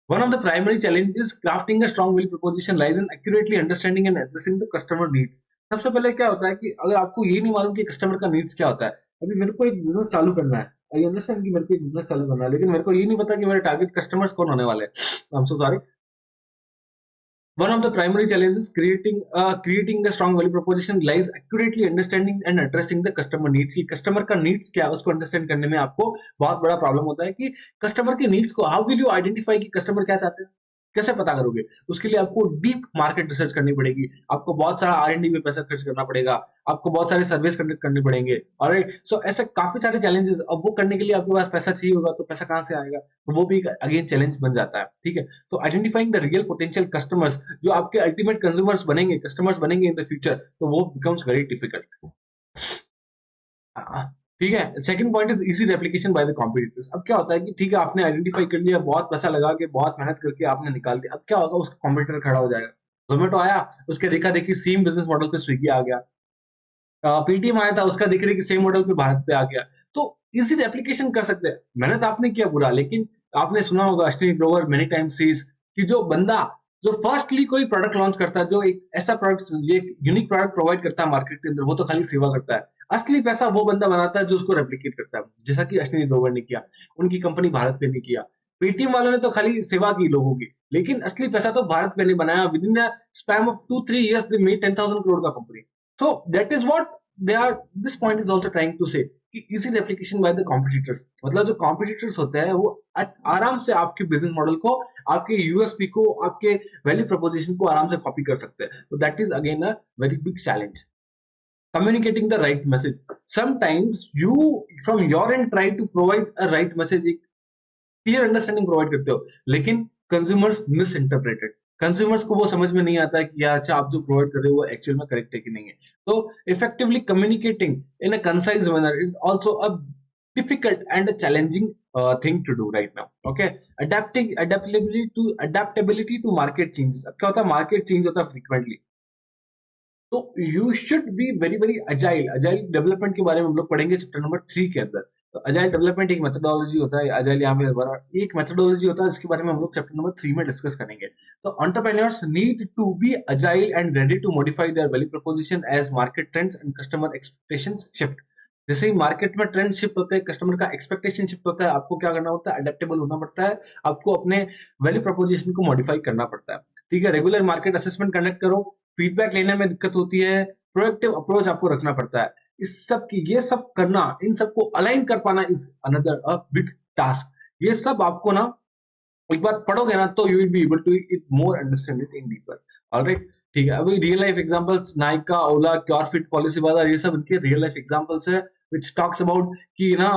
one of the primary challenges crafting a strong value proposition lies in accurately understanding and addressing the customer needs। सबसे पहले क्या होता है कि अगर आपको ये नहीं मालूम कि कस्टमर का नीड्स क्या होता है, अभी मेरे को एक बिजनेस चालू करना है, आई अंडरस्टैंड कि मेरे को एक बिजनेस चालू करना है, लेकिन मेरे को ये नहीं पता कि मेरे टारगेट कस्टमर्स कौन होने वाले हैं। I am so sorry. One of the primary challenges creating a strong value proposition lies accurately understanding and addressing the customer needs। कि कस्टमर का नीड्स क्या है उसको अंडरस्टैंड करने में आपको बहुत बड़ा प्रॉब्लम होता है कि कस्टमर के नीड्स को हाउ विल यू आइडेंटिफाई कि कस्टमर क्या चाहते हैं, कैसे पता करोगे। उसके लिए आपको डीप मार्केट रिसर्च करनी पड़ेगी, आपको बहुत सारा R&D में पैसा खर्च करना पड़ेगा, आपको बहुत सारे सर्विस कंडक्ट करने पड़ेंगे। ऑलराइट। सो ऐसे काफी सारे चैलेंजेस, अब वो करने के लिए आपके पास पैसा चाहिए होगा, तो पैसा कहाँ से आएगा, तो वो भी अगेन चैलेंज बन जाता है। ठीक है। तो identifying the real potential customers, जो आपके अल्टीमेट कंज्यूमर्स बनेंगे, कस्टमर्स बनेंगे इन द फ्यूचर, तो वो बिकम्स वेरी डिफिकल्ट। ठीक है। Second point is easy replication by the competitors. अब क्या होता है कि ठीक है आपने आइडेंटिफाई कर लिया, बहुत पैसा लगा के बहुत मेहनत करके आपने निकाल दिया, अब क्या होगा, उसका कॉम्पिटिटर खड़ा हो जाएगा। जोमेटो आया, उसके देखा देखी सेम बिजनेस मॉडल पे स्विगी आ गया, पेटीएम आया था, उसका दिख रही कि सेम मॉडल पे भारत पे आ गया। तो इजी रेप्लिकेशन कर सकते हैं। मेहनत आपने किया पूरा, लेकिन आपने सुना होगा Ashwini Grover many time says कि जो बंदा जो फर्स्टली कोई प्रोडक्ट लॉन्च करता है, जो एक ऐसा प्रोडक्ट, ये यूनिक प्रोडक्ट प्रोवाइड करता है मार्केट के अंदर, वो तो खाली सेवा करता है। असली पैसा वो बंदा बनाता है जो उसको रेप्लिकेट करता है, जैसा कि अश्विनी ग्रोवर ने किया, उनकी कंपनी भारत पे नहीं किया। पेटीएम वालों ने तो खाली सेवा की लोगों की, लेकिन असली पैसा तो भारत पे नहीं बनाया। Within the span of 2-3 years they made 10,000 crore का company. So that is what they are, this point is also trying to say कि easy replication by the competitors, मतलब जो competitors होते हैं वो आराम से आपके बिजनेस मॉडल को, आपके यूएसपी को, आपके वैल्यू प्रोपोजिशन को आराम से कॉपी कर सकते हैं। तो that is again a very big challenge. Communicating the right message, sometimes you from your end try to provide a right message, एक क्लियर अंडरस्टैंडिंग प्रोवाइड करते हो, लेकिन कंज्यूमर्स मिस इंटरप्रेटेड, कंज्यूमर्स को वो समझ में नहीं आता है कि यार अच्छा आप जो प्रोवाइड कर रहे हो वो एक्चुअल में करेक्ट है कि नहीं है। तो effectively communicating in a concise manner is also a difficult and a challenging thing to do right now. Okay. Adaptability to market changes. अब क्या होता है, मार्केट चेंज होता है फ्रीक्वेंटली, तो you should be very very agile. Agile development के बारे में हम लोग पढ़ेंगे चैप्टर नंबर 3 के अंदर। तो अजाइल डेवलपमेंट एक मेथोडोलॉजी होता है, अजाइल यहाँ पे बड़ा एक मेथोडोलॉजी होता है, जिसके बारे में हम लोग चैप्टर नंबर 3 में डिस्कस करेंगे। तो entrepreneurs need to be agile and ready to modify their value proposition as market trends and customer expectations shift. जैसे ही मार्केट में ट्रेंड शिफ्ट होते हैं, कस्टमर का एक्सपेक्टेशन शिफ्ट होता है, आपको क्या करना होता है, अडेप्टेबल होना पड़ता है, आपको अपने वैल्यू प्रोपोजिशन को मॉडिफाई करना पड़ता है। ठीक है। रेगुलर मार्केट असेसमेंट कंडक्ट करो, फीडबैक लेने में दिक्कत होती है, प्रोएक्टिव अप्रोच आपको रखना पड़ता है। इस सब की ये सब करना, इन सबको अलाइन कर पाना is another a big task. ये सब आपको ना एक बार पढ़ोगे ना तो you will be able to it more understand it in deeper. Alright, ठीक है। अभी real life examples Nykaa, Ola, Curefit, Policybazaar, ये सब इनके रियल लाइफ एग्जांपल्स है व्हिच टॉक्स अबाउट कि ना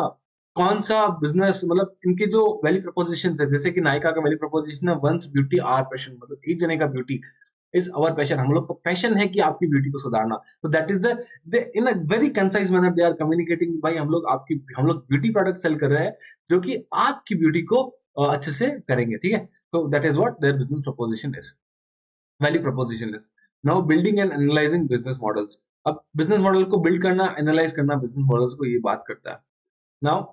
कौन सा बिजनेस, मतलब इनके जो वैल्यू प्रपोजिशन है, जैसे कि नाइका का वैल्यू प्रपोजिशन है वंस ब्यूटी आवर पैशन, मतलब एक जने का ब्यूटी इज अवर पैशन, हम लोग का पैशन है कि आपकी ब्यूटी को सुधारना। तो that is the in a very concise manner they are communicating, भाई हम लोग ब्यूटी प्रोडक्ट सेल कर रहे हैं जो कि आपकी ब्यूटी को अच्छे से करेंगे, ठीक है। तो that is what their business preposition is, value preposition is. Now building and analysing business models. अब बिजनेस मॉडल को बिल्ड करना, एनालाइज करना बिजनेस मॉडल्स को, ये बात करता है। Now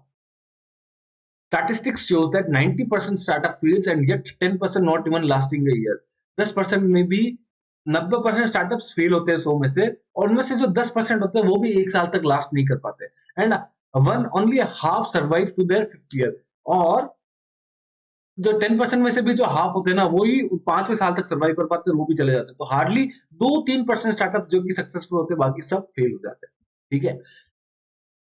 statistics shows that 90% startup fails and yet 10% not even lasting a year। 10% में भी 90% स्टार्टअप्स फेल होते हैं 100 में से, और उनमें से जो 10% होते हैं वो भी एक साल तक लास्ट नहीं कर पाते। And one only half survive to their 5th year. और जो 10% में से भी जो हाफ होते हैं ना, वो ही 5वें साल तक सर्वाइव कर पाते हैं, वो भी चले जाते हैं। तो हार्डली 2-3% स्टार्टअप जो कि सक्सेसफुल होते हैं, बाकी सब फेल हो जाते हैं, ठीक है।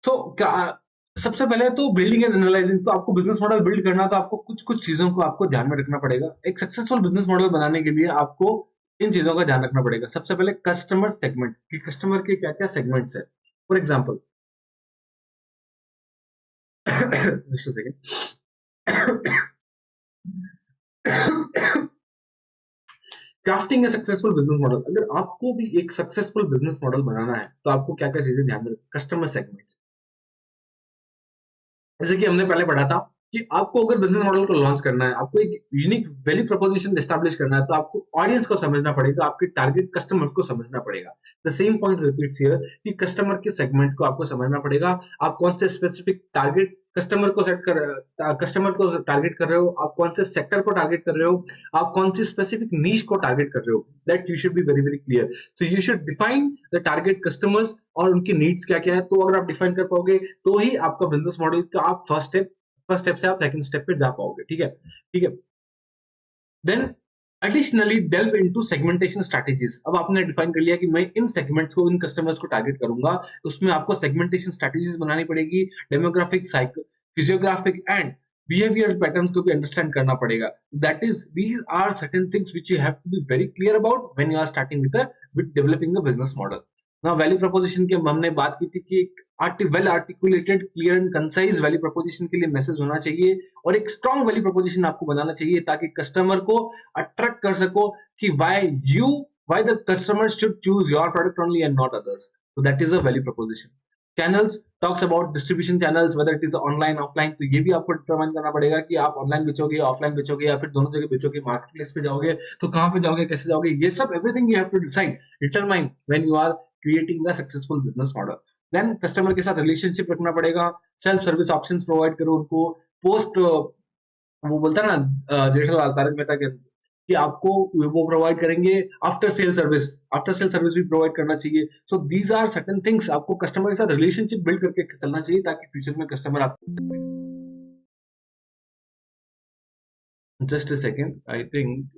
तो क्या सबसे पहले तो बिल्डिंग एंड एनालाइजिंग, तो आपको बिजनेस मॉडल बिल्ड करना, तो आपको कुछ कुछ चीजों को आपको ध्यान में रखना पड़ेगा। एक सक्सेसफुल बिजनेस मॉडल बनाने के लिए आपको इन चीजों का ध्यान रखना पड़ेगा। सबसे पहले कस्टमर सेगमेंट, कि कस्टमर के क्या क्या सेगमेंट्स है। For example just second, crafting A successful business model. अगर आपको भी एक सक्सेसफुल बिजनेस मॉडल बनाना है तो आपको क्या क्या चीजें ध्यान में रखना। कस्टमर सेगमेंट्स, जैसे कि हमने पहले पढ़ा था कि आपको अगर बिजनेस मॉडल को लॉन्च करना है, आपको एक यूनिक वैल्यू प्रोपोजिशन एस्टैब्लिश करना है, तो आपको ऑडियंस को समझना पड़ेगा, आपके टारगेट कस्टमर्स को समझना पड़ेगा। The same point repeats here कि कस्टमर के सेगमेंट को आपको समझना पड़ेगा। आप कौन से स्पेसिफिक टारगेट कस्टमर को टारगेट कर रहे हो, आप कौन से सेक्टर को टारगेट कर रहे हो, आप कौन सी स्पेसिफिक नीश को टारगेट कर रहे हो। That you should be very very clear. So you should define the target customers और उनकी नीड्स क्या क्या है। तो अगर आप डिफाइन कर पाओगे तो ही आपका बिजनेस मॉडल का आप फर्स्ट स्टेप से आप सेकंड स्टेप पे जा पाओगे, ठीक है, ठीक है। Then additionally delve into segmentation strategies. अब आपने डिफाइन कर लिया कि मैं इन सेगमेंट्स को, इन कस्टमर्स को टारगेट करूंगा, तो उसमें आपको सेगमेंटेशन स्ट्रेटजीज बनानी पड़ेगी। Demographic, physiographic and behavioural patterns को भी अंडरस्टैंड करना पड़ेगा। That is these are certain things which you have to be very clear about when you are starting with developing a business model. Now value proposition की हमने बात की थी कि well articulated, clear and concise value proposition के लिए message होना चाहिए, और एक स्ट्रॉन्ग वैल्यू प्रोपोजिशन आपको बनाना चाहिए ताकि कस्टमर को अट्रैक्ट कर सको कि why the customers should choose your product only and not others। So that is a value proposition। Channels talks about distribution channels, whether it is online offline। तो ये भी आपको डिटरमाइन करना पड़ेगा कि आप ऑनलाइन बेचोगे, ऑफलाइन बेचोगे, या फिर दोनों जगह बेचोगे। मार्केट प्लेस पे जाओगे तो कहाँ पे जाओगे, कैसे जाओगे, ये सब everything you have to decide, determine when you are creating a successful business model. Then customer के साथ रिलेशनशिप रखना पड़ेगा। सेल्फ सर्विस ऑप्शंस प्रोवाइड करो उनको। पोस्ट, वो बोलता है ना जेठालाल तारक मेहता के, कि आपको वो प्रोवाइड करेंगे after sale service. After sale service भी प्रोवाइड करना चाहिए। So these are certain things, आपको कस्टमर के साथ रिलेशनशिप बिल्ड करके चलना चाहिए ताकि फ्यूचर में कस्टमर आपको। Just a second, I think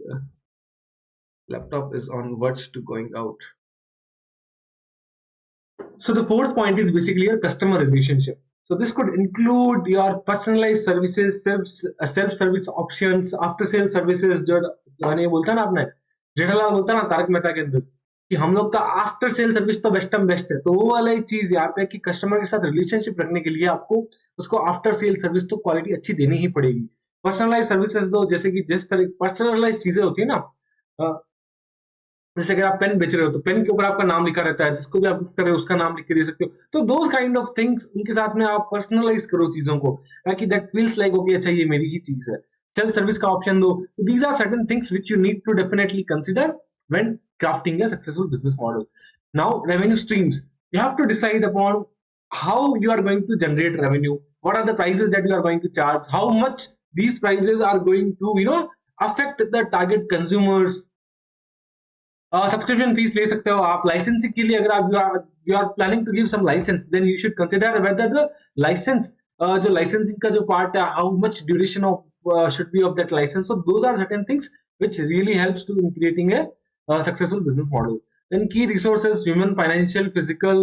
laptop is on words to going out. So the fourth point is basically your customer relationship. So this could include your personalized services, self-service options, after-sale services। जो मैंने बोलता ना, आपने जेठालाल बोलता ना तारक मेहता के अंदर कि हम लोग का आफ्टर सेल सर्विस तो बेस्ट है। तो वो वाला ही चीज यहाँ पे कि कस्टमर के साथ रिलेशनशिप रखने के लिए आपको उसको आफ्टर सेल सर्विस तो क्वालिटी अच्छी देनी ही पड़ेगी। पर्सनलाइज सर्विसेज दो, जैसे कि जिस तरह पर्सनलाइज चीजें होती है ना, जैसे अगर आप पेन बेच रहे हो तो पेन के ऊपर आपका नाम लिखा रहता है, जिसको भी आप गिफ्ट कर रहे हो उसका नाम लिख के दे सकते हो। तो दोस काइंड ऑफ थिंग्स उनके साथ में आप पर्सनलाइज करो चीजों को, ताकि दैट फील्स लाइक ओके, अच्छा ये मेरी ही चीज है। सेल्फ सर्विस का ऑप्शन दो। These are certain things which you need to definitely consider when crafting a successful business model। Now revenue streams, you have to decide upon how you are going to generate revenue, what are the prices that you are going to charge, how much these prices are going to affect the target consumers। Subscription fees ले सकते हो आप। Licensing के लिए अगर आप you are planning to give some license, then you should consider whether the license, जो licensing का जो पार्ट है, how much duration of should be of that license. So those are certain things which really helps to in creating a successful business model। Then key resources, human, financial, physical,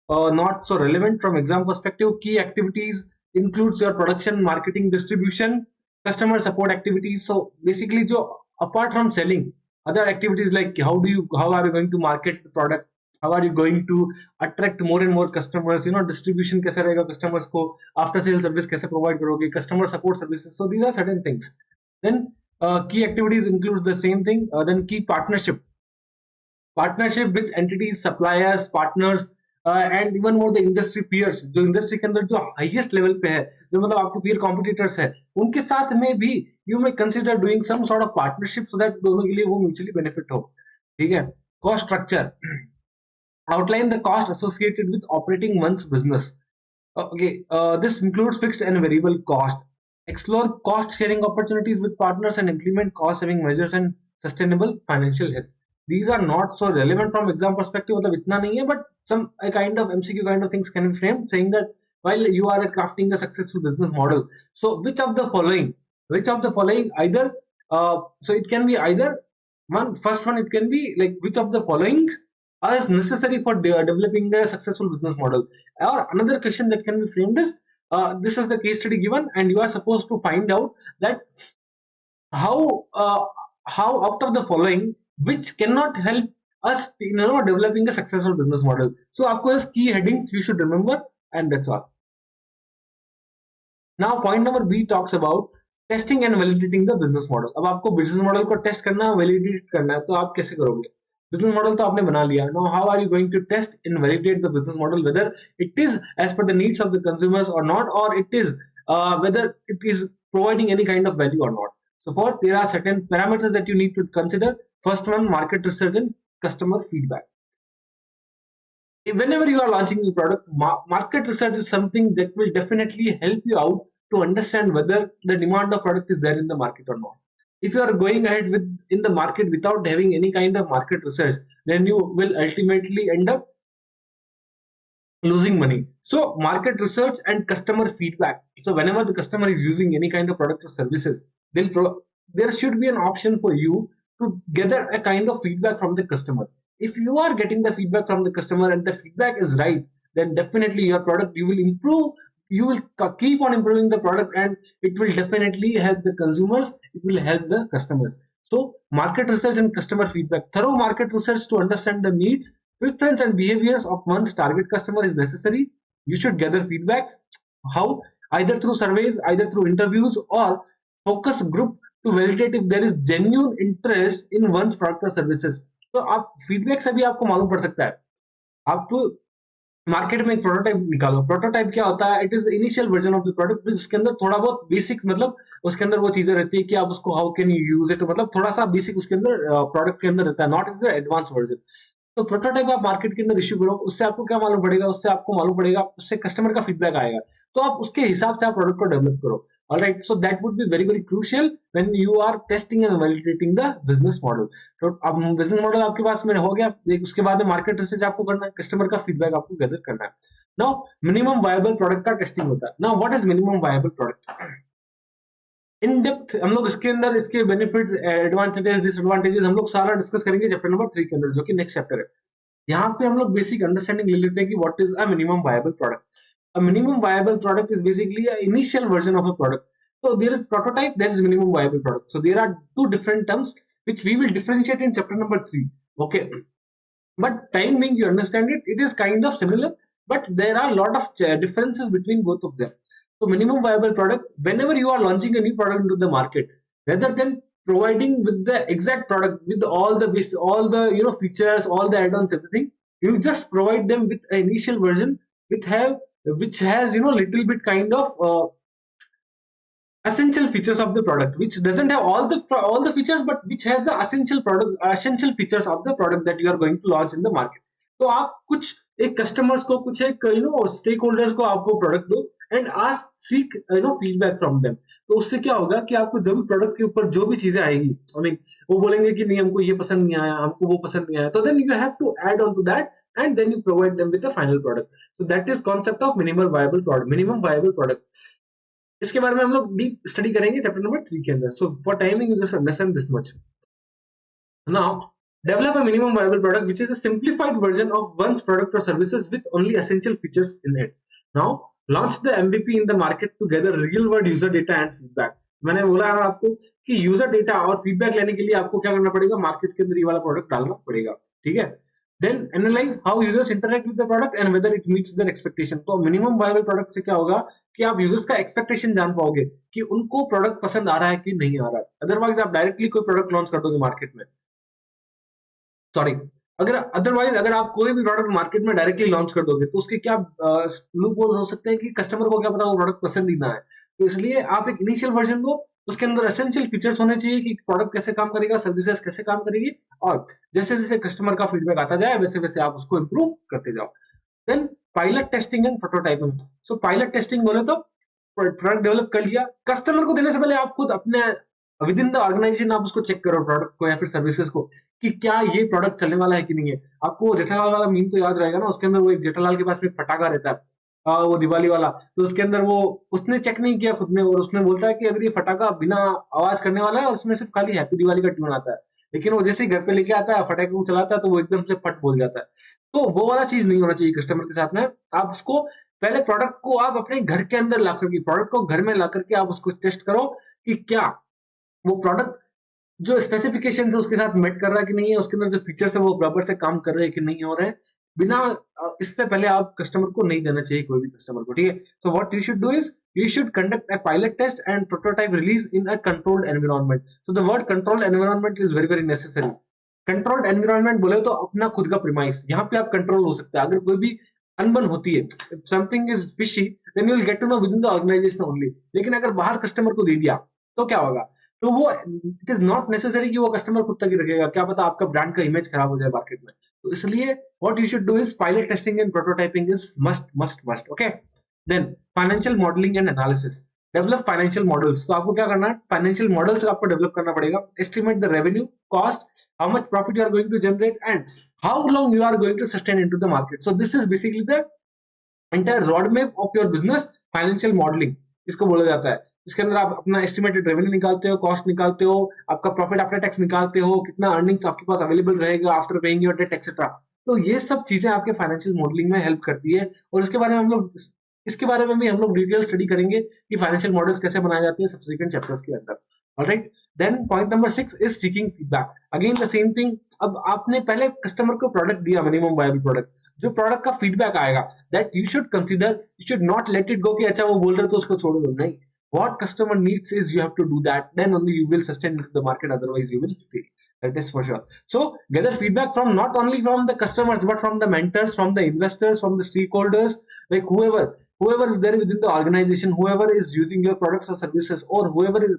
not so relevant from exam perspective. Key activities includes your production, marketing, distribution, customer support activities. So basically, jo, apart from selling, other activities like how are you going to market the product, how are you going to attract more and more customers, distribution कैसे रहेगा customers को, after sale service कैसे provide करोगे, customer support services. So these are certain things. Then key activities includes the same thing. Then key partnership with entities, suppliers, partners, and even more the industry peers, जो industry के अंदर जो highest level पे है, जो मतलब आपके peer competitors है, उनके साथ में भी you may consider doing some sort of partnership so that दोनों के लिए वो म्यूचुअली बेनिफिट हो. ठीक है. Cost structure, outline the cost associated with operating one's business. Okay, this includes fixed and variable cost. Explore cost sharing opportunities with partners and implement cost saving measures and sustainable financial health. These are not so relevant from exam perspective, मतलब इतना नहीं है, but some a kind of MCQ kind of things can be framed saying that while you are crafting a successful business model, so which of the following either, so it can be either first one, it can be like which of the following is necessary for developing a successful business model. Or another question that can be framed is, this is the case study given and you are supposed to find out that how after the following which cannot help us developing a successful business model. So of course key headings you should remember, and that's all. Now point number B talks about testing and validating the business model. अब आपको business model को test करना, validate करना है, तो आप कैसे करोगे? Business model तो आपने बना लिया. Now how are you going to test and validate the business model, whether it is as per the needs of the consumers or not, or it is whether it is providing any kind of value or not. So for there are certain parameters that you need to consider. First one, market research and customer feedback. Whenever you are launching a product, market research is something that will definitely help you out to understand whether the demand of product is there in the market or not. If you are going ahead with in the market without having any kind of market research, then you will ultimately end up losing money. So market research and customer feedback. So whenever the customer is using any kind of product or services, there should be an option for you to gather a kind of feedback from the customer. If you are getting the feedback from the customer and the feedback is right, then definitely your product, you will improve, you will keep on improving the product, and it will definitely help the consumers, it will help the customers. So market research and customer feedback, thorough market research to understand the needs, preference and behaviors of one's target customer is necessary. You should gather feedbacks. How? Either through surveys, either through interviews, or focus group to validate if there is genuine interest in one's product or services. तो आप feedback से भी आपको मालूम पड़ सकता है. आप मार्केट में एक प्रोटोटाइप निकालो. प्रोटोटाइप क्या होता है? It is initial version of the product, जिसके अंदर थोड़ा बहुत बेसिक, मतलब उसके अंदर वो चीजें रहती है कि आप उसको how can you use it, मतलब थोड़ा सा बेसिक उसके अंदर प्रोडक्ट के अंदर रहता है, not is the advance version. तो प्रोटोटाइप आप मार्केट के अंदर इश्यू करो, उससे आपको क्या मालूम पड़ेगा? उससे आपको मालूम पड़ेगा, उससे कस्टमर का फीडबैक आएगा, तो आप उसके हिसाब से आप प्रोडक्ट को डेवलप करो. Alright, so that would be very very crucial when you are testing and validating the business model. तो अब बिजनेस मॉडल आपके पास में हो गया, उसके बाद में मार्केट रिसर्च आपको करना है, कस्टमर का फीडबैक आपको गैदर करना है. नाउ मिनिमम वायबल प्रोडक्ट का टेस्टिंग होता है. Now what is minimum viable product? In depth हम लोग इसके अंदर इसके बेनिफिट्स, एडवांटेजेस, डिसएडवांटेजेस हम लोग सारा डिस्कस करेंगे चैप्टर नंबर 3 के अंदर, जो कि नेक्स्ट चैप्टर है. यहाँ पे हम लोग बेसिक अंडरस्टैंडिंग ले लेते हैं कि what is a minimum viable product. A minimum viable product is basically a initial version of a product. So there is prototype, there is minimum viable product. So there are two different terms which we will differentiate in chapter number 3. Okay, but time being you understand it, it is kind of similar, but there are a lot of differences between both of them. So minimum viable product, whenever you are launching a new product into the market, rather than providing with the exact product with all the features, all the add-ons, everything, you just provide them with an initial version which has little bit kind of essential features of the product, which doesn't have all the features, but which has the essential features of the product that you are going to launch in the market. तो आप कुछ एक customers को, कुछ एक stake holders को आप वो प्रोडक्ट दो and ask seek feedback from them. तो उससे क्या होगा कि आपको जब प्रोडक्ट के ऊपर जो भी चीजें आएगी, आई मीन वो बोलेंगे कि नहीं हमको ये पसंद नहीं आया, हमको वो पसंद नहीं आया, तो then you have to add on to that and then you provide them with the final product. So that is concept of minimum viable product. इसके बारे में हम लोग डीप स्टडी करेंगे चैप्टर नंबर 3 के अंदर. So for timing you just understand this much. Now Develop a minimum viable product which is a simplified version of one's product or services with only essential features in it. Now, launch the MVP in the market to gather real world user data and feedback. मैंने बोला है आपको कि user data और feedback लेने के लिए आपको क्या करना पड़ेगा, मार्केट के अंदर ये वाला प्रोडक्ट डालना पड़ेगा, ठीक है. Then analyse how users interact with the product and whether it meets their expectation. तो मिनिमम वायबल प्रोडक्ट से क्या होगा कि आप यूजर्स का एक्सपेक्टेशन जान पाओगे कि उनको प्रोडक्ट पसंद आ रहा है कि नहीं आ रहा है. अदरवाइज आप डायरेक्टली कोई प्रोडक्ट लॉन्च कर दोगे मार्केट में, सॉरी, अगर आप कोई भी प्रोडक्ट मार्केट में डायरेक्टली लॉन्च कर दोगे तो उसके क्या लूप होल हो सकते हैं कि कस्टमर को क्या पता वो प्रोडक्ट पसंद ही ना है. तो इसलिए आप एक इनिशियल वर्जन दो, उसके अंदर एसेंशियल फीचर्स होने चाहिए कि प्रोडक्ट कैसे काम करेगा, सर्विसेज कैसे काम करेगी, और जैसे जैसे कस्टमर का फीडबैक आता जाए वैसे वैसे आप उसको इम्प्रूव करते जाओ. Then pilot testing and prototyping. So pilot testing बोले तो प्रोडक्ट डेवलप कर लिया, कस्टमर को देने से पहले आप खुद अपने विद इन द ऑर्गेनाइजेशन आप उसको चेक करो प्रोडक्ट को या फिर सर्विसेज को कि क्या ये प्रोडक्ट चलने वाला है कि नहीं है. आपको जेठालाल वाला मीम तो याद रहेगा ना, उसके अंदर वो एक जेठालाल के पास में एक फटाका रहता है, वो दिवाली वाला. तो उसके अंदर वो उसने चेक नहीं किया खुद ने और उसने बोलता है कि अगर ये फटाका बिना आवाज करने वाला है और उसमें सिर्फ खाली हैप्पी दिवाली का ट्यून आता है, लेकिन वो जैसे ही घर पे लेके आता है फटाके को चलाता है तो वो एकदम से फट बोल जाता है. तो वो वाला चीज नहीं होना चाहिए कस्टमर के साथ में. आप उसको पहले प्रोडक्ट को आप अपने घर के अंदर ला करके, प्रोडक्ट को घर में ला करके आप उसको टेस्ट करो कि क्या वो प्रोडक्ट जो स्पेसिफिकेशन है उसके साथ मेट कर रहा है कि नहीं है, उसके अंदर जो फीचर्स है वो बराबर से काम कर रहे हैं कि नहीं हो रहे हैं. बिना इससे पहले आप कस्टमर को नहीं देना चाहिए कोई भी कस्टमर को, ठीक है. So what you should do is you should conduct a pilot test and prototype release in a controlled environment. So the word controlled environment is very very necessary. Controlled environment बोले तो अपना खुद का premise, यहाँ पे आप control हो सकते हैं. अगर कोई भी अनबन होती है, something is fishy, then you will get to know within the organisation only. लेकिन अगर बाहर कस्टमर को दे दिया तो क्या होगा, तो वो इट इज नॉट नेसेसरी कि वो कस्टमर खुद तक ही रखेगा, क्या पता आपका ब्रांड का इमेज खराब हो जाए मार्केट में. तो इसलिए what you should do is pilot testing and prototyping is must must must. Okay. Then financial modelling and analysis. Develop financial models. तो आपको क्या करना है, फाइनेंशियल मॉडल्स आपको डेवलप करना पड़ेगा. Estimate the revenue, cost, how much profit you are going to generate and how long you are going to sustain into the market. So this is basically the entire road map of your business. Financial modelling इसको बोला जाता है. इसके अंदर आप अपना estimated revenue निकालते हो, कॉस्ट निकालते हो, आपका प्रॉफिट आफ्टर टैक्स निकालते हो, कितना अर्निंग्स आपके पास अवेलेबल रहेगा after paying your debt etcetera. तो ये सब चीजें आपके फाइनेंशियल मॉडलिंग में हेल्प करती है और इसके बारे में हम लोग इसके बारे में भी हम लोग डिटेल स्टडी करेंगे कि फाइनेंशियल मॉडल्स कैसे बनाए जाते हैं सब्सिक्वेंट चैप्टर्स के अंदर. Alright. Then point number 6 is seeking feedback. Again the same thing. अब आपने पहले कस्टमर को प्रोडक्ट दिया, मिनिमम वायबल प्रोडक्ट, जो प्रोडक्ट का फीडबैक आएगा that you should consider. You should not let it go कि अच्छा वो बोल रहे तो उसको छोड़ दो. नहीं, what customer needs is you have to do that, then only you will sustain the market, otherwise you will fail. That is for sure. So gather feedback from not only from the customers but from the mentors, from the investors, from the stakeholders, like whoever is there within the organization, whoever is using your products or services, or whoever is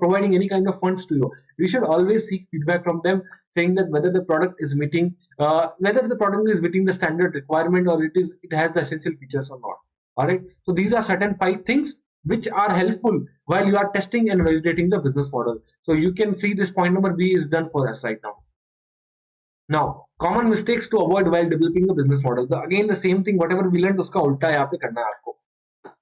providing any kind of funds to you. You should always seek feedback from them, saying that whether the product is meeting the standard requirement or it has the essential features or not. All right. So these are certain 5 things which are helpful while you are testing and validating the business model. So you can see this point number B is done for us right now. Now, common mistakes to avoid while developing a business model. So again the same thing, whatever we learned उसका उल्टा यहाँ पे करना है आपको.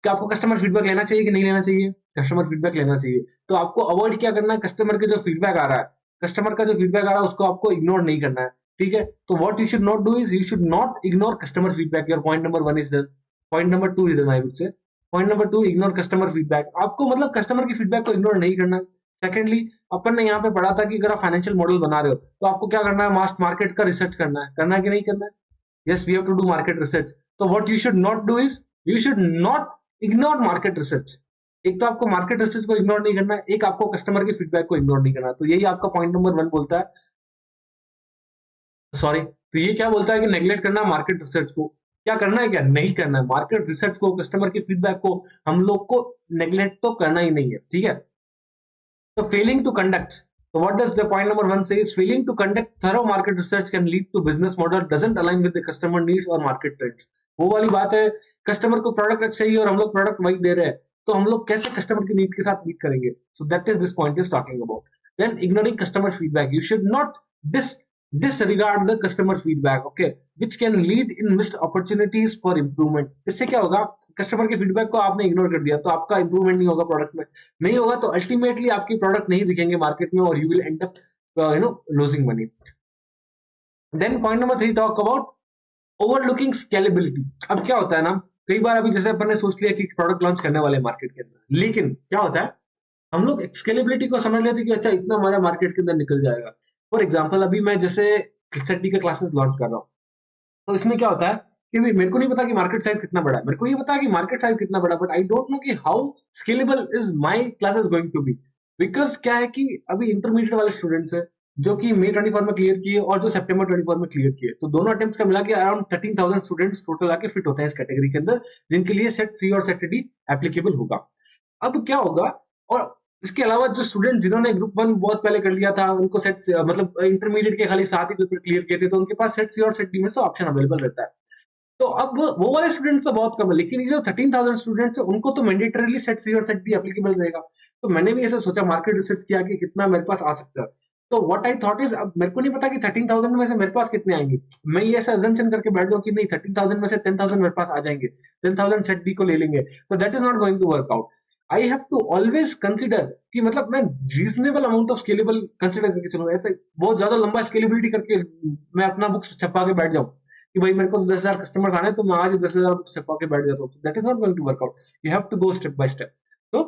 क्या आपको customer feedback लेना चाहिए कि नहीं लेना चाहिए? कस्टमर फीडबैक लेना चाहिए. तो आपको अवॉइड क्या करना है, कस्टमर के जो फीडबैक आ रहा है उसको आपको इग्नोर नहीं करना है, ठीक है. तो what you should not do is you should not ignore customer feedback. Your point number 1 is done. Point number 2 is done, I would से. Point number 2, ignore customer feedback. आपको मतलब कस्टमर की फीडबैक को इग्नोर नहीं करना. Secondly, अपन ने यहाँ पे पढ़ा था कि अगर आप फाइनेंशियल मॉडल बना रहे हो तो आपको क्या करना है, मार्केट का रिसर्च करना है कि नहीं करना है. Yes, we have to do market research. तो what you should not do is you should not ignore market research. एक तो आपको मार्केट रिसर्च को इग्नोर नहीं करना है, एक आपको कस्टमर की फीडबैक को इग्नोर नहीं करना. तो यही आपका पॉइंट नंबर 1 बोलता है. सॉरी, तो ये क्या बोलता है कि नेग्लेक्ट करना मार्केट रिसर्च को. क्या करना है, क्या नहीं करना है, मार्केट रिसर्च को, कस्टमर की फीडबैक को हम लोग को नेग्लेक्ट तो करना ही नहीं है, ठीक है. तो failing to conduct. So what does the point number 1 say is failing to conduct thorough market research can lead to business model doesn't align with the customer needs or market trends. वो वाली बात है, customer को product चाहिए और हम लोग product वही दे रहे हैं, तो हम लोग कैसे कस्टमर की नीड के साथ मीट करेंगे. So that is this point is talking about. Then ignoring customer feedback. You should not disregard the customer feedback, okay, which can lead in missed opportunities for improvement. इससे क्या होगा, customer के feedback को आपने ignore कर दिया तो आपका इंप्रूवमेंट नहीं होगा, प्रोडक्ट में नहीं होगा, तो अल्टीमेटली आपकी प्रोडक्ट नहीं दिखेंगे मार्केट में और you will end up losing money. Then point number 3 talk about overlooking scalability. अब क्या होता है ना, कई बार अभी जैसे अपन ने सोच लिया कि प्रोडक्ट लॉन्च करने वाले मार्केट के अंदर, लेकिन क्या होता है हम लोग स्केलेबिलिटी को समझ लेते हैं कि अच्छा इतना हमारा मार्केट के अंदर निकल जाएगा। फॉर एग्जांपल अभी मैं जैसे सेट डी का क्लासेस लॉन्च कर रहा हूँ, तो इसमें क्या होता है कि मेरे को नहीं पता कि मार्केट साइज कितना बड़ा है, मेरे को ये पता है कि मार्केट साइज कितना बड़ा, बट आई डोंट नो कि how scalable is my classes going to be. Because क्या है कि अभी इंटरमीडिएट वाले स्टूडेंट्स हैं जो कि मई 24 में क्लियर किए और जो सितंबर 24 में क्लियर किए, तो दोनों अटेम्प्ट्स का मिला के अराउंड 13,000 स्टूडेंट्स टोटल आके फिट होते हैं इस कैटेगरी के अंदर, जिनके लिए सेट सी और सेट डी एप्लीकेबल होगा। अब क्या होगा, और इसके अलावा जो स्टूडेंट जिन्होंने ग्रुप वन बहुत पहले कर लिया था, उनको सेट मतलब इंटरमीडिएट के खाली 7 ही पेपर क्लियर किए थे, तो उनके पास सेट सी और सेट डी में से ऑप्शन अवेलेबल रहता है। तो अब वो वाले स्टूडेंट्स तो बहुत कम है, लेकिन ये जो 13,000 स्टूडेंट्स है उनको तो मैंडेटरीली सेट सी और सेट डी एप्लीकेबल रहेगा। तो मैंने भी ऐसा सोचा, मार्केट रिसर्च किया कि कितना मेरे पास आ सकता है। तो व्हाट आई थॉट इज, अब मेरे को नहीं पता कि 13,000 में से मेरे पास कितने आएंगे, मैं ये ऐसा अजम्पशन करके बैठ जाऊं कि नहीं 13,000 में से 10,000 मेरे पास आ जाएंगे, 10,000 सेट डी को ले लेंगे, तो that is not going to work out. I have to always consider कि मतलब मैं reasonable amount of scalable consider करके चलूंगा, ऐसे बहुत ज्यादा लंबा स्केलेबिलिटी करके मैं अपना बुक्स छपा के बैठ जाऊं कि भाई मेरे को 10,000 कस्टमर्स आने तो मैं आज ही 10,000 बुक्स छपा के बैठ जाता हूँ, that is not going to work out. You have to go step by step. तो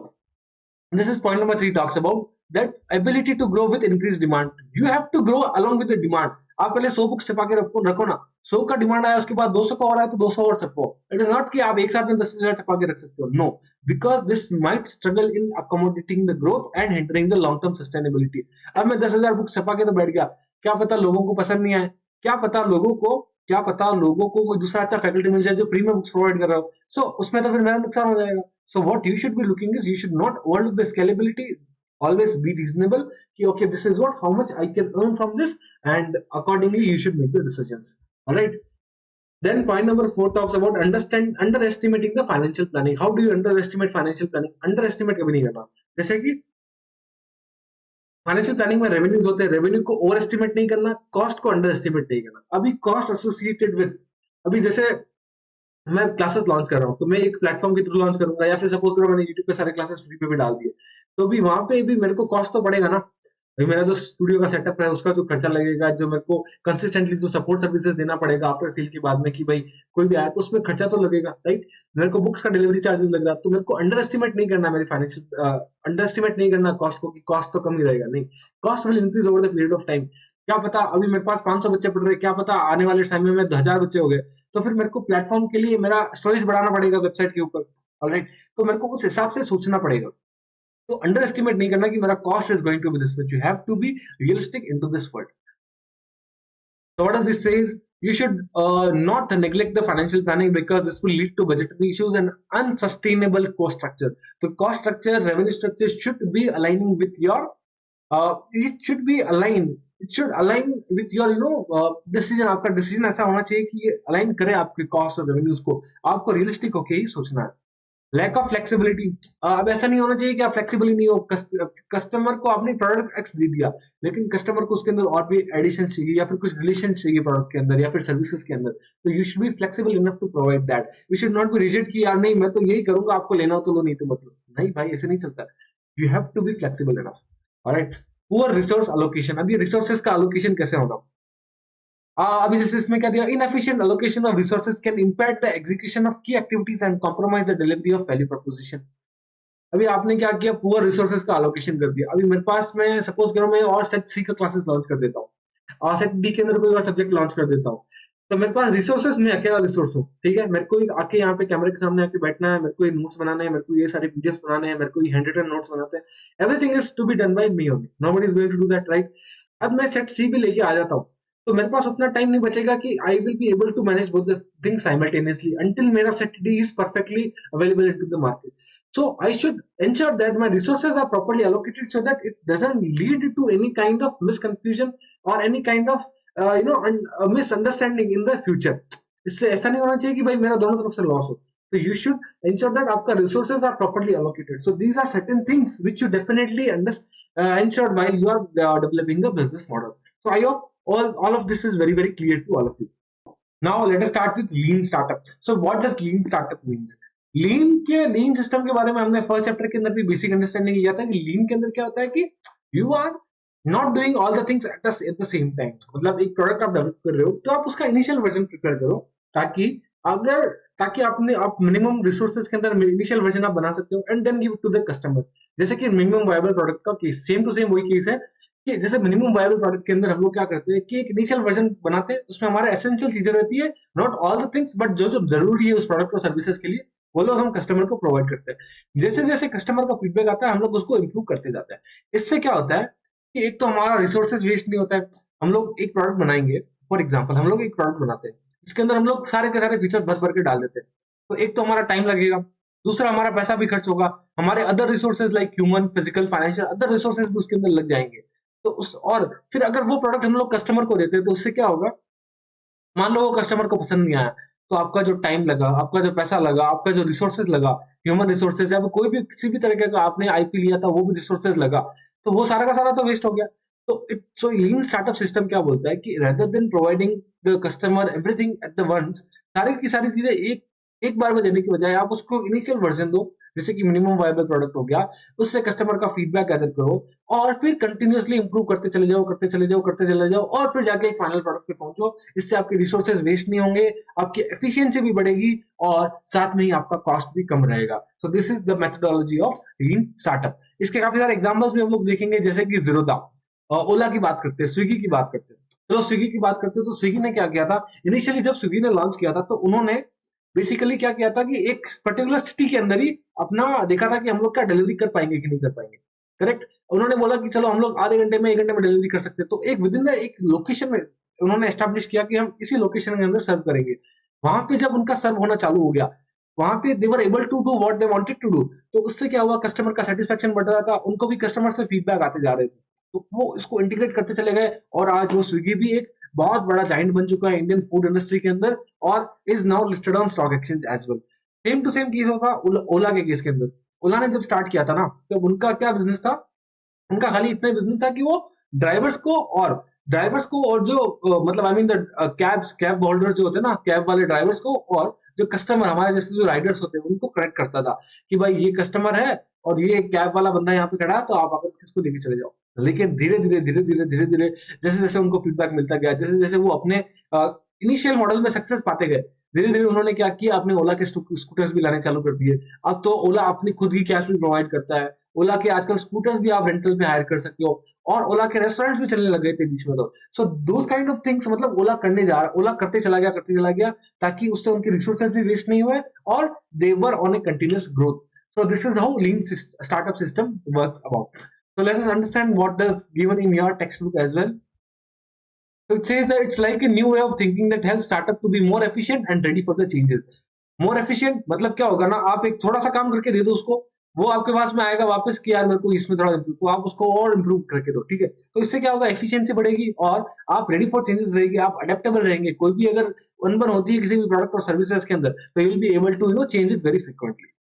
this is point number 3 talks about that ability to grow with increased demand. You have to grow along with the demand. आप पहले 100 books छपा के रखो ना, 100 का demand आया उसके बाद 200 का हो रहा है तो 200 और छपो। इट इज नॉट कि आप एक साथ में 10,000 छपा के रख सकते हो, no, because this might struggle in accommodating the growth and hindering the long term sustainability. अब मैं 10,000 बुक्स छपा के तो बैठ गया, क्या पता लोगों को पसंद नहीं आए, क्या पता लोगों को कोई दूसरा अच्छा फैकल्टी मिल जाए जो फ्री में बुक्स प्रोवाइड कर रहा हो, सो उसमें तो फिर मेरा नुकसान हो जाएगा। So what you should be looking is, you should not overlook the scalability, always be reasonable कि okay this is what how much I can earn from this, and accordingly you should make the decisions. All right. Then point number 4 talks about underestimating the financial planning. How do you underestimate financial planning? Underestimate कभी नहीं करना। जैसे कि financial planning में revenues होते हैं, revenue को over estimate नहीं करना, कॉस्ट को अंडर एस्टिमेट नहीं करना। अभी कॉस्ट एसोसिएटेड विद, अभी जैसे मैं क्लासेस लॉन्च कर रहा हूँ तो मैं एक प्लेटफॉर्म के थ्रू लॉन्च करूंगा, या फिर सपोज करो मैंने यूट्यूब पे सारे क्लासेस फ्री पे भी डाल दिए, तो भी वहां पे भी मेरे को कॉस्ट तो पड़ेगा ना भाई। मेरा जो स्टूडियो का सेटअप है उसका जो खर्चा लगेगा, जो मेरे को कंसिस्टेंटली जो सपोर्ट सर्विसेज देना पड़ेगा आफ्टर सेल के बाद में कि भाई कोई भी आया तो उसमें खर्चा तो लगेगा, राइट। मेरे को बुक्स का डिलीवरी चार्जेस लग रहा है, तो मेरे को अंडर एस्टिमेट नहीं करना, मेरी फाइनेंशियल अंडर एस्टिमेट नहीं करना कॉस्ट को कि कॉस्ट तो कम ही रहेगा, नहीं, cost will increase over the period of time. क्या पता अभी मेरे पास 500 बच्चे पढ़ रहे, क्या पता आने वाले टाइम में मैं 1000 बच्चे हो गए, तो फिर मेरे को प्लेटफॉर्म के लिए मेरा स्टोरेज बढ़ाना पड़ेगा वेबसाइट के ऊपर, ऑलराइट। तो मेरे को उस हिसाब से सोचना पड़ेगा। तो अंडर एस्टिमेट नहीं करना कि मेरा cost is going to be this, but you have to be realistic into this world. So what does this say is, you should not neglect the financial planning, because this will lead to budgetary issues and unsustainable cost structure. So cost structure, revenue structure should be aligning with your it should align with your decision। आपका decision ऐसा होना चाहिए कि ये align करे आपके cost और revenues को, आपको रियलिस्टिक होके ही सोचना है। लैक ऑफ फ्लेक्सिबिलिटी, अब ऐसा नहीं होना चाहिए कि आप फ्लेक्सिबल ही नहीं हो। कस्टमर को आपने प्रोडक्ट एक्स दे दिया, लेकिन कस्टमर को उसके अंदर और भी एडिशन चाहिए या फिर कुछ रिलेशन चाहिए प्रोडक्ट के अंदर या फिर सर्विसेज के अंदर, तो you should be flexible enough to provide that. You should not be rigid कि यार नहीं मैं तो यही करूंगा, आपको लेना हो तो लो, नहीं तो मतलब नहीं भाई, ऐसे नहीं चलता। You have to be flexible enough. Alright. Poor resource allocation, अब ये रिसोर्सेज का एलोकेशन कैसे होगा, अभी जैसे इसमें क्या दिया, inefficient allocation of resources can impact the execution of key activities and compromise the delivery of value proposition. अभी आपने क्या किया, पुअर रिसोर्सेज का एलोकेशन कर दिया। अभी मेरे पास मैं सपोज करो मैं और सेट सी का क्लासेस लॉन्च कर देता हूँ और सेट डी के अंदर कोई और सब्जेक्ट लॉन्च कर देता हूँ, तो मेरे पास रिसोर्सेज में अकेला रिसोर्स हूँ, ठीक है। मेरे को आके यहाँ पे कैमरे के सामने आके बैठना है, मेरे को ये नोट्स बनाना है, मेरे को ये सारे पीडीएफ बनाने हैं, मेरे को ये हैंड रिटन नोट्स बनाते हैं, everything is to be done by me only, nobody is going to do that, right. अब मैं सेट सी भी लेके आ जाता हूँ तो मेरे पास उतना टाइम नहीं बचेगा कि I will be able to manage both the things simultaneously until मेरा set D is perfectly available into the market. So I should ensure that my resources are properly allocated so that it doesn't lead to any kind of misconfusion or any kind of misunderstanding in the future. इससे ऐसा नहीं होना चाहिए कि भाई मेरा दोनों तरफ से लॉस हो। So you should ensure that आपका resources are properly allocated. So these are certain things which you definitely ensure while you are developing the business model. So I hope all of this is very very clear to all of you. Now let us start with lean startup. So what does lean startup means? Lean system के बारे में हमने first chapter के अंदर भी basic understanding लिया था कि लीन के अंदर क्या होता है कि you are not doing all the things at the same time. मतलब एक प्रोडक्ट आप डेवलप कर रहे हो तो आप उसका इनिशियल वर्जन प्रिपेयर करो, ताकि अगर ताकि आपने आप मिनिमम रिसोर्सेज के अंदर इनिशियल वर्जन आप बना सकते हो and then give to the customer. जैसे कि मिनिमम वायबल प्रोडक्ट का केस सेम टू सेम वही केस है कि जैसे मिनिमम वायबल प्रोडक्ट के अंदर हम लोग क्या करते हैं कि एक इनिशियल वर्जन बनाते हैं, उसमें हमारे एसेंशियल चीजें रहती है, not all the things but जो जो जरूरी है उस प्रोडक्ट और सर्विसेज के लिए वो लोग हम कस्टमर को प्रोवाइड करते हैं। जैसे जैसे कस्टमर का फीडबैक आता है हम लोग उसको इम्प्रूव करते जाते हैं। इससे क्या होता है कि एक तो हमारा रिसोर्सेज वेस्ट नहीं होता है। हम लोग एक प्रोडक्ट बनाएंगे, फॉर एग्जांपल हम लोग एक प्रोडक्ट बनाते हैं इसके अंदर हम लोग सारे के सारे फीचर भर भर के डाल देते हैं, तो एक तो हमारा टाइम लगेगा, दूसरा हमारा पैसा भी खर्च होगा, हमारे other resources like human physical financial other resources भी उसके अंदर लग जाएंगे। तो उस और फिर अगर वो प्रोडक्ट हम लोग कस्टमर को देते हैं तो उससे क्या होगा, मान लो वो कस्टमर को पसंद नहीं आया, तो आपका जो टाइम लगा, आपका जो पैसा लगा, आपका जो रिसोर्सेज लगा, ह्यूमन रिसोर्सेज या कोई भी किसी भी तरीके का आपने आईपी लिया था वो भी रिसोर्सेज लगा, तो वो सारा का सारा तो वेस्ट हो गया। तो it so lean startup system क्या बोलता है कि rather than providing the customer everything at the ones, सारी की सारी चीजें एक एक बार में देने की बजाय आप उसको इनिशियल वर्जन दो, जैसे कि मिनिमम वायबल प्रोडक्ट हो गया, उससे कस्टमर का फीडबैक गैदर करो और फिर कंटिन्यूअसली इंप्रूव करते चले जाओ, करते चले जाओ, करते चले जाओ और फिर जाके एक फाइनल प्रोडक्ट पे पहुंचो। इससे आपके रिसोर्सेज वेस्ट नहीं होंगे, आपकी एफिशिएंसी भी बढ़ेगी और साथ में ही आपका कॉस्ट भी कम रहेगा। सो this is the methodology of lean startup. इसके काफी सारे एग्जांपल्स भी हम लोग देखेंगे, जैसे कि जीरोदा, ओला की बात करते हैं, स्विगी की बात करते हैं। चलो स्विगी की बात करते हैं तो स्विगी ने क्या किया था, इनिशियली जब स्विगी ने लॉन्च किया था तो उन्होंने बेसिकली क्या किया था कि एक पर्टिकुलर सिटी के अंदर ही अपना देखा था कि हम लोग क्या डिलीवरी कर पाएंगे कि नहीं कर पाएंगे। करेक्ट, उन्होंने बोला कि चलो हम लोग आधे घंटे में 1 घंटे में डिलीवरी कर सकते हैं, तो एक विद इन द एक लोकेशन में उन्होंने एस्टेब्लिश किया कि हम इसी लोकेशन के अंदर सर्व करेंगे। वहां पे जब उनका सर्व होना चालू हो गया, वहां पे they were able to do what they wanted to do, तो उससे क्या हुआ, कस्टमर का सेटिस्फेक्शन बढ़ रहा था, उनको भी कस्टमर से फीडबैक आते जा रहे थे, तो वो इसको इंटीग्रेट करते चले गए और आज वो स्विगी भी एक बहुत बड़ा जाइंट बन चुका है इंडियन फूड इंडस्ट्री के अंदर और is now listed on stock exchange as well. Same to same case होगा ओला के केस के अंदर। ओला ने जब स्टार्ट किया था ना, तो उनका क्या बिजनेस था, उनका खाली इतना बिजनेस था कि वो ड्राइवर्स को और जो मतलब I mean the cab holders जो होते हैं ना, कैब वाले ड्राइवर्स को और जो कस्टमर हमारे जैसे जो राइडर्स होते हैं उनको कनेक्ट करता था कि भाई ये कस्टमर है और ये कैब वाला बंदा यहाँ पे खड़ा है, तो आप आकर इसको लेके चले जाओ। लेकिन धीरे धीरे जैसे जैसे उनको फीडबैक मिलता गया, जैसे जैसे वो अपने इनिशियल मॉडल में सक्सेस पाते गए, धीरे धीरे उन्होंने क्या किया, अपने ओला के स्कूटर्स भी लाने चालू कर दिए। अब तो ओला अपनी खुद की कैश भी प्रोवाइड करता है, ओला के आजकल स्कूटर्स भी आप रेंटल पे हायर कर सकते हो और ओला के रेस्टोरेंट्स भी चलने लग गए थे बीच में। तो सो दोस काइंड ऑफ थिंग्स, मतलब ओला करते चला गया ताकि उससे उनके रिसोर्सेज भी वेस्ट नहीं हुए और they were on a continuous growth. So this is how lean startup system works about. So let us understand what is given in your textbook as well. So it says that it's like a new way of thinking that helps startup to be more efficient and ready for the changes. More efficient मतलब क्या होगा ना, आप एक थोड़ा सा काम करके दे दो उसको, वो आपके पास में आएगा वापस कि यार मेरे को इसमें थोड़ा इम्प्रूव, तो आप उसको और इम्प्रूव करके दो, ठीक है। तो इससे क्या होगा, एफिशिएंसी बढ़ेगी और आप रेडी फॉर चेंजेस रहेंगे, आप अडेप्टेबल रहेंगे। कोई भी अगर अनबन होती है किसी भी प्रोडक्ट और सर्विसेज के अंदर, तो you will be able to change it very frequently.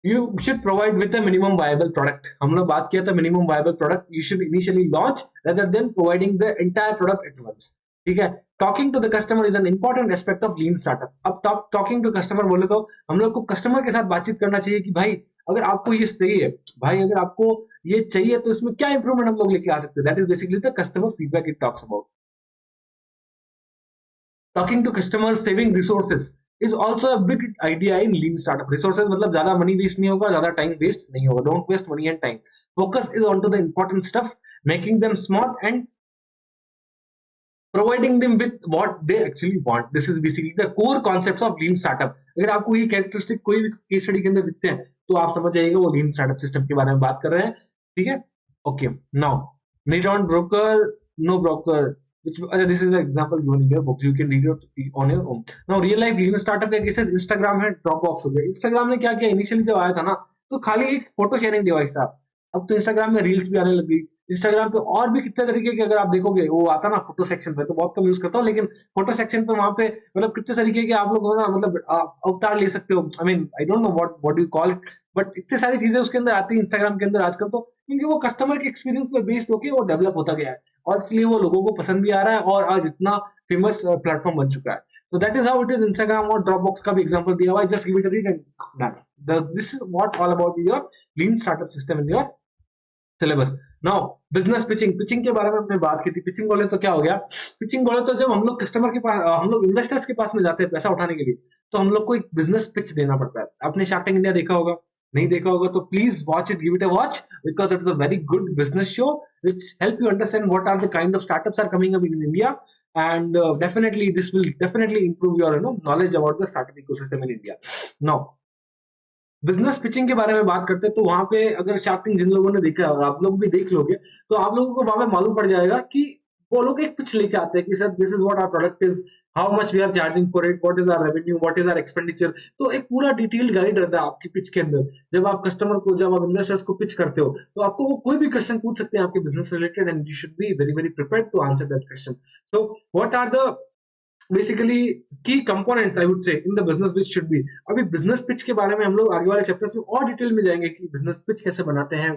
You should provide with a minimum viable product. हम लोग बात किया था minimum viable product you should initially launch rather than providing the entire product at once. ठीक है, talking to the customer is an important aspect of lean startup. अब talking to customer बोले तो हम लोग को कस्टमर के साथ बातचीत करना चाहिए कि भाई अगर आपको ये चाहिए, भाई अगर आपको ये चाहिए तो इसमें क्या इंप्रूवमेंट हम लोग लेके आ सकते हैं। That is basically the customer feedback it talks about. Talking to customer, saving resources is also a big idea in lean startup. Resources मतलब ज्यादा मनी वेस्ट नहीं होगा, ज्यादा टाइम वेस्ट नहीं होगा। Don't waste money and time. Focus is onto the important stuff, making them smart and providing them with what they actually want. This is basically the core concepts of lean startup. अगर आपको ये characteristic कोई भी case study के अंदर दिखते हैं तो आप समझ जाइएगा वो लीन स्टार्टअप सिस्टम के बारे में बात कर रहे हैं, ठीक है। Okay, now need on broker, no broker, which this is an example given in your books, you can read it on your own. Now real life business startup के केसेस इंस्टाग्राम है, ड्रॉपबॉक्स हो गया। Instagram ने क्या किया, initially जब आया था ना तो खाली एक फोटो शेयरिंग डिवाइस था, अब तो इंस्टाग्राम में रील्स भी आने लग गई। इंस्टाग्राम पे और भी कितने तरीके के अगर आप देखोगे, वो आता ना फोटो सेक्शन पे, तो बहुत कम यूज करता हूँ, लेकिन फोटो सेक्शन पे वहां पे मतलब कितने तरीके के आप लोग ना मतलब अवतार ले सकते हो। I mean I don't know what you call it, but इतनी सारी चीजें उसके अंदर आती है इंस्टाग्राम के अंदर आजकल, तो क्योंकि वो कस्टमर के एक्सपीरियंस पे बेस्ड होकर वो डेवलप होता गया है और इसलिए वो लोगों को पसंद भी आ रहा है और आज इतना फेमस प्लेटफॉर्म बन चुका है। So that is how it is. Instagram और Dropbox का भी एग्जांपल दिया हुआ है, just give it a read and done. This is what all about your lean startup system in your syllabus. Now business pitching के बारे में हमने बात की थी। पिचिंग बोले तो क्या हो गया, पिचिंग बोले तो जब हम लोग कस्टमर के पास, हम लोग इन्वेस्टर्स के पास में जाते हैं पैसा उठाने के लिए, तो हम लोग को एक बिजनेस पिच देना पड़ता है। आपने शार्क टैंक इंडिया देखा होगा, नहीं देखा होगा तो please watch it, give it a watch, because it is a very good business show which help you understand what are the kind of startups are coming up in India, and definitely this will definitely improve your knowledge about the startup ecosystem in India. Now business pitching के बारे में बात करते हैं तो वहां पे अगर शार्क टैंक जिन लोगों ने देखा है और आप लोग भी देख लोगे तो आप लोगों को वहां पे मालूम पड़ जाएगा कि वो लोग एक पिच लेके आते हैं कि sir this is what our product is, how much we are charging for it, what is our revenue, what is our expenditure. तो एक पूरा डिटेल गाइड रहता है आपकी पिच के अंदर। जब आप कस्टमर को, जब आप इन्वेस्टर्स को पिच करते हो तो आपको वो कोई भी क्वेश्चन पूछ सकते हैं आपके business related, and you should be very very prepared to answer that question. So what are the basically key components I would say in the business pitch should be. अभी बिजनेस पिच के बारे में हम लोग आगे वाले chapters में और डिटेल में जाएंगे कि बिजनेस पिच कैसे बनाते हैं,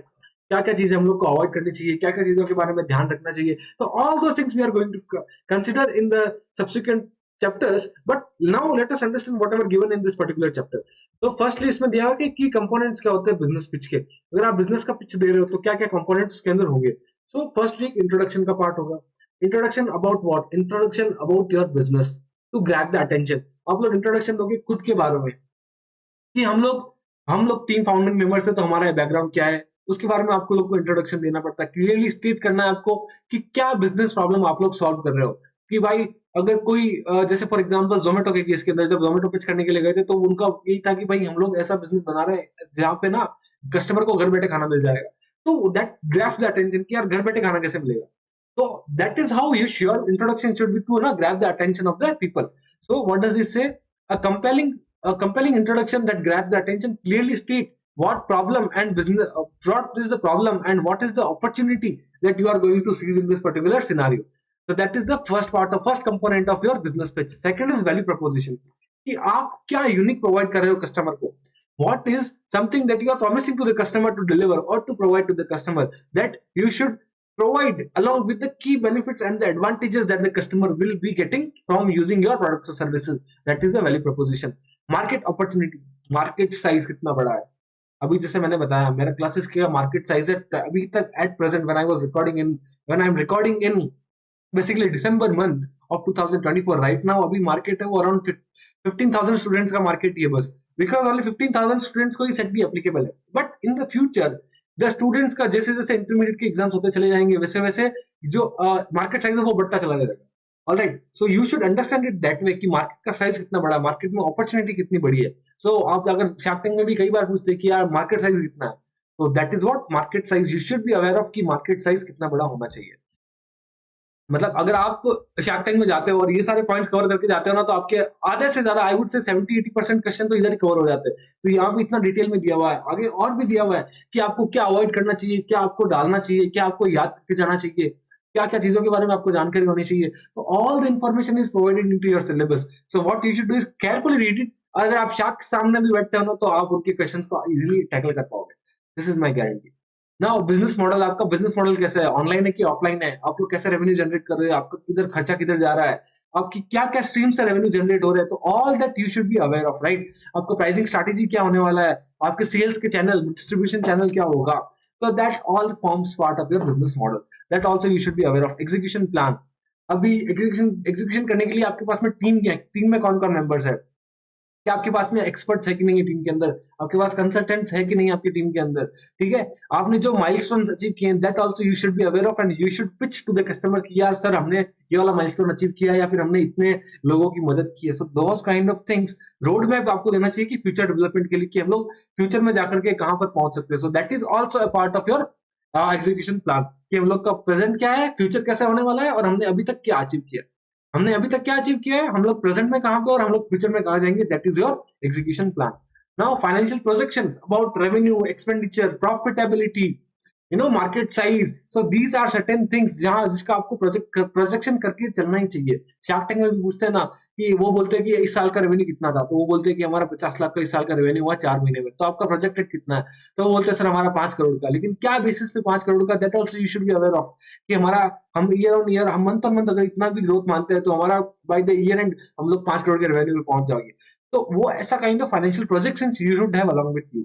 क्या क्या चीजें हम लोग को अवॉइड करनी चाहिए, क्या क्या चीजों के बारे में ध्यान रखना चाहिए। तो all those things we are going to consider in the subsequent chapters, but now let us understand whatever given in this particular chapter. तो फर्स्टली इसमें दिया है कि की कंपोनेंट्स क्या होते हैं बिजनेस पिच के। अगर आप बिजनेस का पिच दे रहे हो तो क्या क्या कंपोनेंट्स उसके अंदर होंगे। सो फर्स्टली इंट्रोडक्शन का पार्ट होगा। Introduction about what, introduction about your business to grab the attention. आप लोग इंट्रोडक्शन दोगे खुद के बारे में कि हम लोग टीम फाउंडिंग मेंबर्स है तो हमारा बैकग्राउंड क्या है, उसके बारे में आपको लोग को इंट्रोडक्शन देना पड़ता है। क्लियरली स्टेट करना है आपको कि क्या बिजनेस प्रॉब्लम आप लोग सॉल्व कर रहे हो। कि भाई अगर कोई जैसे फॉर एग्जांपल जोमेटो के केस के अंदर जब जोमेटो पिच करने के लिए गए थे तो उनका यही था कि भाई हम लोग ऐसा बिजनेस बना रहे हैं जहाँ पे ना कस्टमर को घर बैठे खाना मिल जाएगा। तो दैट ग्रैब्स द अटेंशन कि यार घर बैठे खाना कैसे मिलेगा। So that is how your introduction should be to grab the attention of the people. So what does this say? A compelling introduction that grabs the attention clearly state what problem and business, what is the problem and what is the opportunity that you are going to seize in this particular scenario. So that is the first component of your business pitch. Second is value proposition. कि आप क्या unique provide कर रहे हो customer को। What is something that you are promising to the customer to deliver or to provide to the customer that you should provide along with the key benefits and the advantages that the customer will be getting from using your products or services. That is the value proposition. Market opportunity, market size कितना बड़ा है। अभी जैसे मैंने बताया मेरा classes का market size है अभी तक at present when I am recording in basically December month of 2024 right now अभी मार्केट है वो अराउंड 15,000 स्टूडेंट्स का मार्केट ही है बस। बिकॉज ओनली 15,000 स्टूडेंट्स को ही सेट भी एप्लीकेबल है। But in the future the students का जैसे जैसे इंटरमीडिएट के एग्जाम्स होते चले जाएंगे वैसे वैसे जो मार्केट साइज है वो बढ़ता चला जाएगा। Alright, so you should understand it that way कि मार्केट का साइज कितना बड़ा है, मार्केट में अपॉर्चुनिटी कितनी बड़ी है। सो आप अगर शार्क टैंक में भी कई बार पूछते हैं कि यार मार्केट साइज कितना है, तो that is what market size, you should be aware of कि मार्केट साइज कितना बड़ा होना चाहिए। मतलब अगर आप शार्क टैंक में जाते हो और ये सारे पॉइंट्स कवर करके जाते हो ना तो आपके आधे से ज्यादा आई वुड से 70-80% क्वेश्चन तो इधर ही कवर हो जाते हैं। तो यहाँ पे इतना डिटेल में दिया हुआ है, आगे और भी दिया हुआ है कि आपको क्या अवॉइड करना चाहिए, क्या आपको डालना चाहिए, क्या आपको याद करके जाना चाहिए, क्या क्या चीजों के बारे में आपको जानकारी होनी चाहिए। तो all the information is provided into your syllabus. So what you should do is carefully read it. अगर आप शार्क के सामने भी बैठते हो ना तो आप उनके क्वेश्चन को इजिली टैकल कर पाओगे। This is my guarantee. ना बिजनेस मॉडल, आपका बिजनेस मॉडल कैसा है, ऑनलाइन है कि ऑफलाइन है, आप लोग कैसे रेवेन्यू जनरेट कर रहे हो, आपका किधर खर्चा किधर जा रहा है, आपकी क्या क्या स्ट्रीम से रेवेन्यू जनरेट हो रहे हैं। तो all that you should be aware of, right. आपका प्राइसिंग स्ट्रैटेजी क्या होने वाला है, आपके सेल्स के चैनल, डिस्ट्रीब्यूशन चैनल क्या होगा। तो that all forms part of your business model, that also you should be aware of. Execution plan, अभी एग्जीक्यूशन करने के लिए आपके पास में टीम क्या है, टीम में कौन कौन मेंबर्स है, कि आपके पास में एक्सपर्ट्स है कि नहीं है टीम के अंदर, आपके पास कंसल्टेंट्स है कि नहीं आपकी टीम के अंदर, ठीक है। आपने जो माइलस्टोन्स अचीव किए हैं that also you should be aware of and you should pitch to the customer कि यार सर हमने ये वाला माइलस्टोन अचीव किया या फिर हमने इतने लोगों की मदद की है। So those kind of things road map आपको देना चाहिए कि फ्यूचर डेवलपमेंट के लिए कि हम लोग फ्यूचर में जाकर के कहां पर पहुंच सकते हैं। सो that is also a part of your execution plan कि हम लोग का प्रेजेंट क्या है, फ्यूचर कैसे होने वाला है और हमने अभी तक क्या अचीव किया, हमने अभी तक क्या अचीव किया है, हम लोग प्रेजेंट में कहां पे और हम लोग फ्यूचर में कहां जाएंगे। That is your execution plan. Now financial projections about revenue, expenditure, profitability, market size. So these are certain things जहां जिसका आपको प्रोजेक्शन करके चलना ही चाहिए। शार्क टैंक में भी पूछते हैं ना कि वो बोलते हैं कि इस साल का रेवेन्यू कितना था, तो वो बोलते हैं कि हमारा 50 लाख का इस साल का रेवेन्यू हुआ 4 महीने में, तो आपका प्रोजेक्टेड कितना है, तो वो बोलते हैं सर हमारा 5 करोड़ का। लेकिन क्या बेसिस पे 5 करोड़ का, that also you should be aware of कि हमारा हम ईयर ऑन ईयर, हम मंथ ऑन मंथ अगर इतना भी ग्रोथ मानते हैं तो हमारा बाय द ईयर एंड हम लोग 5 करोड़ के रेवेन्यू में पहुंच जाएंगे। तो वो ऐसा kind of financial projections you should have along with you.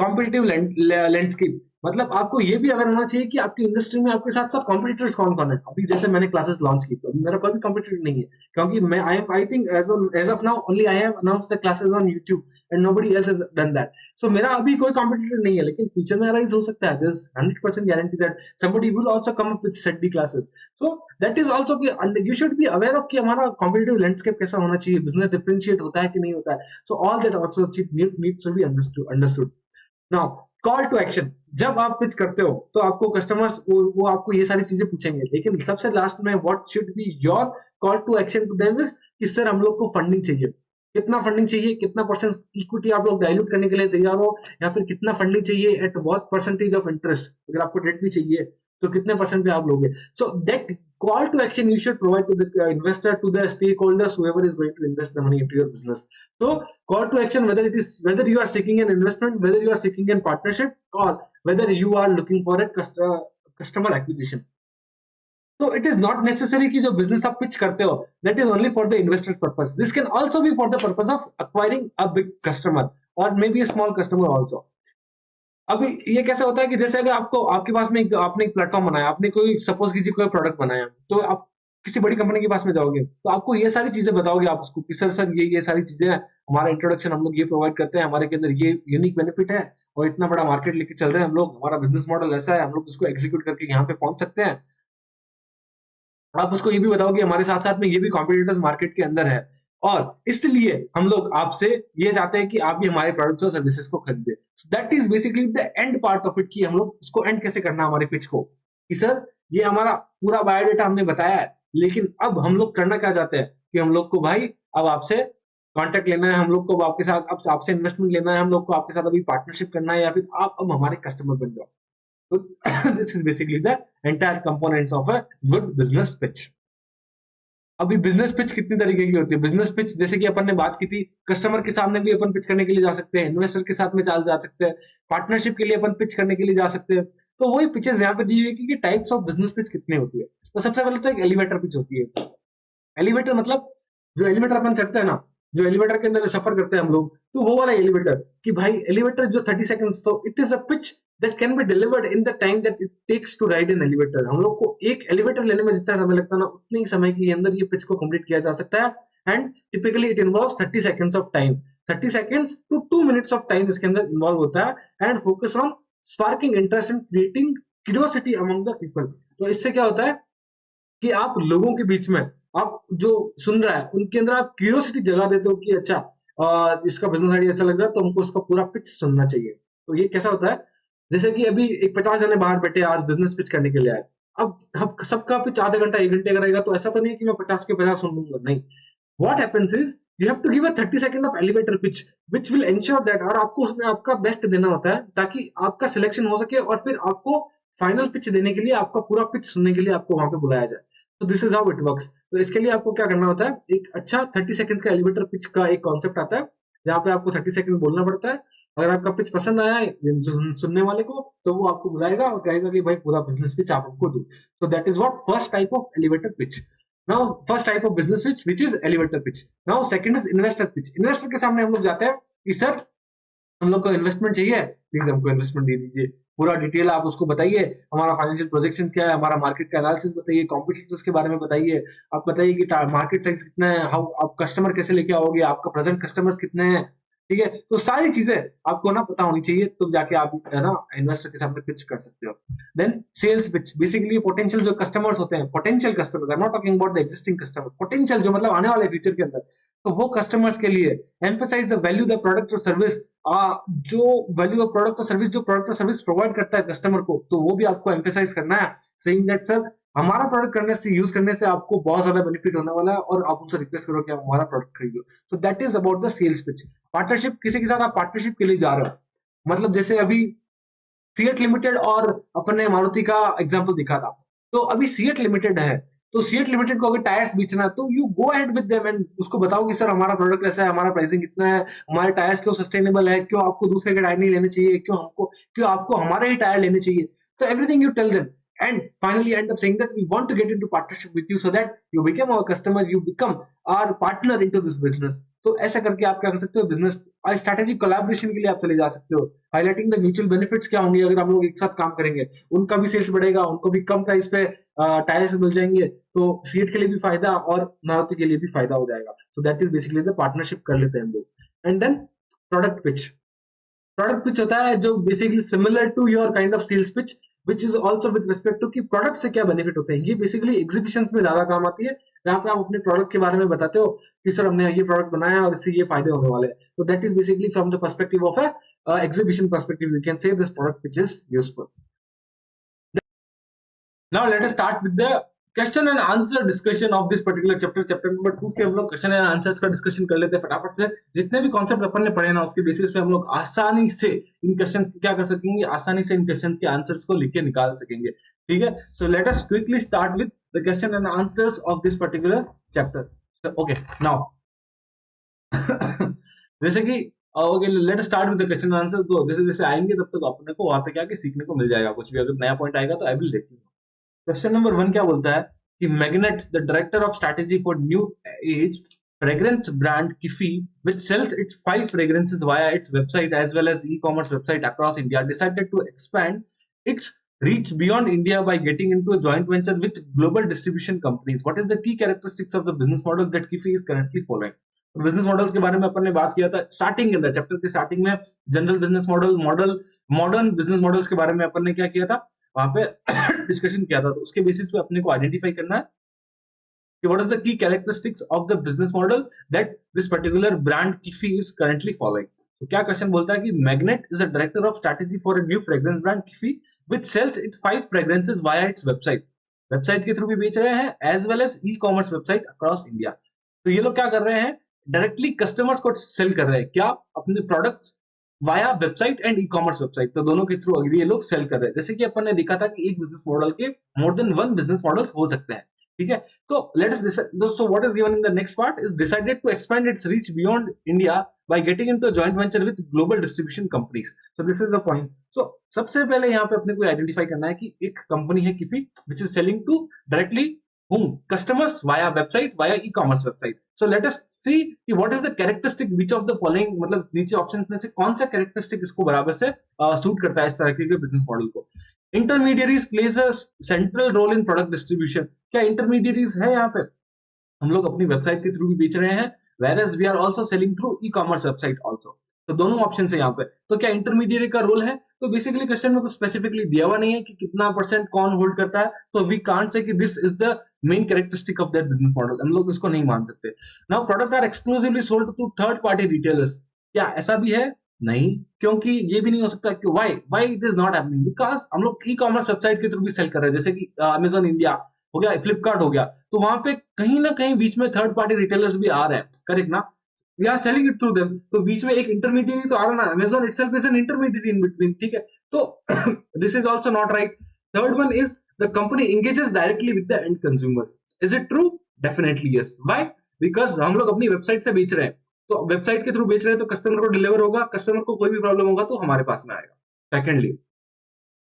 Competitive landscape, मतलब आपको ये भी अवेयर होना चाहिए कि आपकी इंडस्ट्री में आपके साथ साथ कॉम्पिटिटर्स कौन कौन है। अभी जैसे मैंने क्लासेस लॉन्च की, तो अभी मेरा कोई भी कॉम्पिटिटर नहीं है, क्योंकि मैं I think as of now only I have announced the classes on YouTube and nobody else has done that. So मेरा अभी कोई कॉम्पिटिटर नहीं है, लेकिन फ्यूचर में अराइज हो सकता है। There is 100% guarantee that somebody will also come up with set the classes. So that is also कि you should be aware of कि हमारा कॉम्पिटिटिव लैंडस्केप कैसा होना चाहिए, बिजनेस डिफरेंशिएट होता है कि नहीं होता है। So all that also needs to be understood. Now call to action, जब आप पिच करते हो तो आपको कस्टमर्स वो आपको ये सारी चीजें पूछेंगे, लेकिन सबसे लास्ट में what should be your call to action to them is कि सर हम लोग को फंडिंग चाहिए, कितना फंडिंग चाहिए, कितना परसेंट इक्विटी आप लोग डाइल्यूट करने के लिए तैयार हो, या फिर कितना फंडिंग चाहिए, at what percentage of interest, अगर आपको डेट भी चाहिए तो कितने परसेंट पे आप लोगे। So that call to action you should provide to the investor, to the stakeholders, whoever is going to invest the money into your business. So call to action, whether you are seeking an investment, whether you are seeking a partnership, or whether you are looking for a customer acquisition. So it is not necessary कि जो business आप pitch करते हो that is only for the investors purpose. This can also be for the purpose of acquiring a big customer or maybe a small customer also. अभी ये कैसे होता है कि जैसे अगर आपको आपके पास में आपने एक प्लेटफॉर्म बनाया, आपने कोई सपोज कीजिए कोई प्रोडक्ट बनाया, तो आप किसी बड़ी कंपनी के पास में जाओगे तो आपको ये सारी चीजें बताओगे आप उसको कि सर ये सारी चीजें हैं, हमारा इंट्रोडक्शन हम लोग ये प्रोवाइड करते हैं, हमारे के अंदर ये यूनिक बेनिफिट है और इतना बड़ा मार्केट लेके चल रहे हैं हम लोग, हमारा बिजनेस मॉडल ऐसा है, हम लोग उसको एग्जीक्यूट करके यहाँ पे पहुंच सकते हैं। आप उसको ये भी बताओगे हमारे साथ साथ में ये भी कॉम्पिटिटर्स मार्केट के अंदर है, और इसलिए हम लोग आपसे ये चाहते हैं कि आप भी हमारे प्रोडक्ट्स और सर्विसेज को खरीदें। That is basically the end part of it, कि हम लोग इसको एंड कैसे करना है हमारे पिच को, कि सर ये हमारा पूरा बायोडेटा हमने बताया है, लेकिन अब हम लोग करना क्या चाहते हैं कि हम लोग को भाई अब आपसे कॉन्टेक्ट लेना है, हम लोग को आपके साथ अब आपसे इन्वेस्टमेंट लेना है, हम लोग को आपके साथ अभी पार्टनरशिप करना है, या फिर आप अब हमारे कस्टमर बन जाओ। तो this is basically the entire components of a good business pitch. अभी बिजनेस पिच कितनी तरीके की होती है। बिजनेस पिच जैसे कि अपन ने बात की थी, कस्टमर के सामने भी अपन पिच करने के लिए जा सकते हैं, इन्वेस्टर के साथ में जा सकते हैं, पार्टनरशिप के लिए अपन पिच करने के लिए जा सकते हैं। तो वही पिचेस यहाँ पे दी हुई है कि टाइप्स ऑफ बिजनेस पिच कितनी होती है। तो सबसे पहले तो एक एलिवेटर पिच होती है। एलिवेटर मतलब जो एलिवेटर अपन चढ़ते हैं ना, जो एलिवेटर के अंदर जो सफर करते हैं हम लोग, तो वो वाला एलिवेटर कि भाई एलिवेटर जो 30 सेकंड्स, तो it is a pitch that can be delivered in the time that it takes to ride an elevator। हम लोग को एक एलिवेटर लेने में जितना समय लगता है ना, उतने ही समय के अंदर ये पिच को कंप्लीट किया जा सकता है। And typically it involves 30 seconds of time, 30 seconds to 2 minutes of time इसके अंदर इन्वॉल्व होता है। And focus on sparking interest and creating curiosity among the people. तो इससे क्या होता है कि आप लोगों के बीच में, आप जो सुन रहा है उनके अंदर आप क्यूरियोसिटी जगा देते हो कि अच्छा इसका बिजनेस आइडिया अच्छा लग रहा है, तो हमको उसका पूरा पिच सुनना चाहिए। तो ये कैसा होता है, जैसे कि अभी एक 50 जने बाहर बैठे आज बिजनेस पिच करने के लिए आए, अब सबका पिच आधा घंटा 1 घंटे का रहेगा, तो ऐसा तो नहीं है कि मैं 50 के 50 सुन लूंगा, नहीं। What happens is you have to give a 30 second of elevator pitch which will ensure that, और आपको उसमें आपका बेस्ट देना होता है ताकि आपका सिलेक्शन हो सके, और फिर आपको फाइनल पिच देने के लिए, आपका पूरा पिच सुनने के लिए आपको वहां पे बुलाया जाए। तो this is how it works. तो इसके लिए आपको क्या करना होता है, एक अच्छा 30 सेकंड्स का एलिवेटर पिच का एक कॉन्सेप्ट आता है, जहाँ पे आपको 30 सेकंड बोलना पड़ता है। अगर आपका पिच पसंद आया है सुनने वाले को, तो वो आपको बुलाएगा और कहेगा कि भाई पूरा बिजनेस पिच आप हमको दो। सो that is what first type of elevator pitch. Now first type of business pitch which is elevator pitch. Now second is investor pitch. Investor के सामने हम लोग जाते हैं कि सर हम लोग को इन्वेस्टमेंट चाहिए, प्लीज हमको इन्वेस्टमेंट दे दीजिए, पूरा डिटेल आप उसको बताइए, हमारा फाइनेंशियल प्रोजेक्शन क्या है, हमारा मार्केट का एनालिसिस बताइए, कॉम्पिटिटर्स के बारे में बताइए, आप बताइए कि मार्केट साइज कितना है, हाउ आप कस्टमर कैसे लेके आओगे, आपका प्रेजेंट कस्टमर्स कितने हैं, ठीक है। तो सारी चीजें आपको ना पता होनी चाहिए, तो जाके आप है ना इन्वेस्टर के सामने पिच कर सकते हो। Then sales pitch, basically potential जो कस्टमर्स होते हैं, potential customers, I am not talking about the existing customer, potential जो मतलब आने वाले फ्यूचर के अंदर, तो वो कस्टमर्स के लिए emphasise the value the product और सर्विस, जो वैल्यू ऑफ प्रोडक्ट और सर्विस, जो प्रोडक्ट और सर्विस प्रोवाइड करता है कस्टमर को, तो वो भी आपको एम्फसाइज करना है, सेइंग दैट सर हमारा प्रोडक्ट करने से, यूज करने से आपको बहुत ज्यादा बेनिफिट होने वाला है, और आप उनसे रिक्वेस्ट करो कि आप हमारा प्रोडक्ट खरीदो। तो that is about the sales pitch. Partnership, किसी के साथ आप पार्टनरशिप के लिए जा रहे हो, मतलब जैसे अभी सीएट लिमिटेड और अपन ने मारुति का एग्जांपल दिखा था, तो अभी सीएट लिमिटेड है, तो सीएट लिमिटेड को अगर टायर्स बेचना है, तो you go ahead with them and उसको बताओ कि सर हमारा प्रोडक्ट ऐसा है, हमारा प्राइसिंग इतना है, हमारे टायर्स क्यों सस्टेनेबल है, क्यों आपको दूसरे के टायर नहीं लेने चाहिए, क्यों आपको हमारे ही टायर लेने चाहिए। तो everything you tell them, and finally end up saying that we want to get into partnership with you so that you become our customer, you become our partner into this business. तो ऐसा करके आप क्या कर सकते हो, business strategy collaboration के लिए आप चले जा सकते हो, हाईलाइटिंग द म्यूचुअल बेनिफिट्स क्या होंगे अगर हम लोग एक साथ काम करेंगे, उनका भी सेल्स बढ़ेगा, उनको भी कम प्राइस पे टायर्स मिल जाएंगे, तो सीट के लिए भी फायदा और मारुति के लिए भी फायदा हो जाएगा. So that is basically the partnership कर लेते हैं हम लोग. And then product pitch. Product pitch होता है जो basically similar to your kind of sales pitch which is also with respect to कि प्रोडक्ट से क्या बेनिफिट होते हैं. ये बेसिकली एग्जीबिशन में ज्यादा काम आती है, जहाँ पे आप अपने प्रोडक्ट के बारे में बताते हो कि सर हमने ये प्रोडक्ट बनाया और इससे ये फायदे होने वाले हैं. तो that is basically from the perspective of a exhibition perspective we can say this product pitch is useful. Now let us start with the question and answer discussion of this particular chapter. Chapter number 2 के हम लोग question and answers का discussion कर लेते हैं फटाफट से. जितने भी कॉन्सेप्ट अपन ने पढ़े ना उसके बेसिस पे हम लोग आसानी से इन क्वेश्चन क्या कर सकेंगे, आसानी से इन क्वेश्चंस के आंसर्स को लिख के निकाल सकेंगे. ठीक है, सो let us quickly start with the question and answers of this particular chapter. Okay now जैसे कि okay let us start with the question and answer. तो जैसे जैसे आएंगे तब तक अपने को वहां पे क्या सीखने को मिल जाएगा. कुछ भी अगर नया पॉइंट आएगा तो I will let you know. Question number 1 क्या बोलता है कि magnet the director of strategy for new age fragrance brand Kifi, which sells its 5 fragrances via its website as well as e-commerce website across India, decided to expand its reach beyond India by getting into a joint venture with global distribution companies. What is the key characteristics of the business model that Kifi is currently following? Business models के बारे में अपन ने बात किया था starting के chapter के starting में. General business model modern business models के बारे में अपन ने क्या किया था, वहां पे डिस्कशन किया था. तो उसके बेसिस पे अपने को आइडेंटिफाई करना है कि what is the key characteristics of the business model that this particular brand Kifi is currently following. तो क्या क्वेश्चन बोलता है कि Magnet is a director of strategy for a new fragrance brand Kifi which sells its 5 fragrances via its website. Website के through भी बेच रहे हैं as well as e-commerce website across India. तो ये लोग क्या कर रहे हैं, डायरेक्टली कस्टमर्स को सेल कर रहे हैं क्या, अपने products via website and e-commerce website. तो दोनों के थ्रू ये लोग सेल कर रहे हैं. जैसे कि अपन ने देखा था कि एक बिजनेस मॉडल के मोर देन 1 बिजनेस मॉडल्स हो सकते हैं. ठीक है, तो let us so what is given in the next part is decided to expand its reach beyond India by getting into a joint venture with global distribution companies. So this is the point. So सबसे पहले यहाँ पे अपने को identify करना है कि एक कंपनी है किफी which is selling to directly whom customers via website via e-commerce website. So let us see what is the characteristic which of the following, मतलब नीचे ऑप्शन में से कौन सा कैरेक्टरिस्टिक इसको बराबर से सूट करता है इस तरह के बिजनेस मॉडल को. Intermediaries plays a central role in product distribution. क्या इंटरमीडियरीज है यहाँ पे, हम लोग अपनी वेबसाइट के थ्रू भी बेच रहे हैं whereas we are also selling through e-commerce website also. तो दोनों ऑप्शन है यहाँ पे. तो क्या इंटरमीडिएट का रोल है, तो बेसिकली क्वेश्चन में कुछ स्पेसिफिकली दिया हुआ नहीं है कि कितना परसेंट कौन होल्ड करता है. तो वी कांट से कि this is the main characteristic of that business model. हम लोग इसको नहीं मान सकते. Now product are exclusively sold to third party retailers. क्या ऐसा भी है, नहीं, क्योंकि ये भी नहीं हो सकता कि why it is not happening, because हम लोग ई कॉमर्स वेबसाइट के थ्रू भी सेल कर रहे हैं. जैसे कि अमेजॉन इंडिया हो गया, फ्लिपकार्ट हो गया, तो वहां पे कहीं ना कहीं बीच में थर्ड पार्टी रिटेलर्स भी आ रहे हैं. करेक्ट ना, we are selling it through them. तो बीच में एक इंटरमीडिएट तो आ रहा ना, Amazon itself is an intermediary in between. ठीक है, तो this is also not right. Third one is the company engages directly with the end consumers. Is it true? Definitely yes. Why? Because हम लोग अपनी website से बेच रहे हैं, तो वेबसाइट के थ्रू बेच रहे हैं तो कस्टमर को डिलीवर होगा, कस्टमर को कोई भी प्रॉब्लम होगा तो हमारे पास में आएगा. सेकेंडली,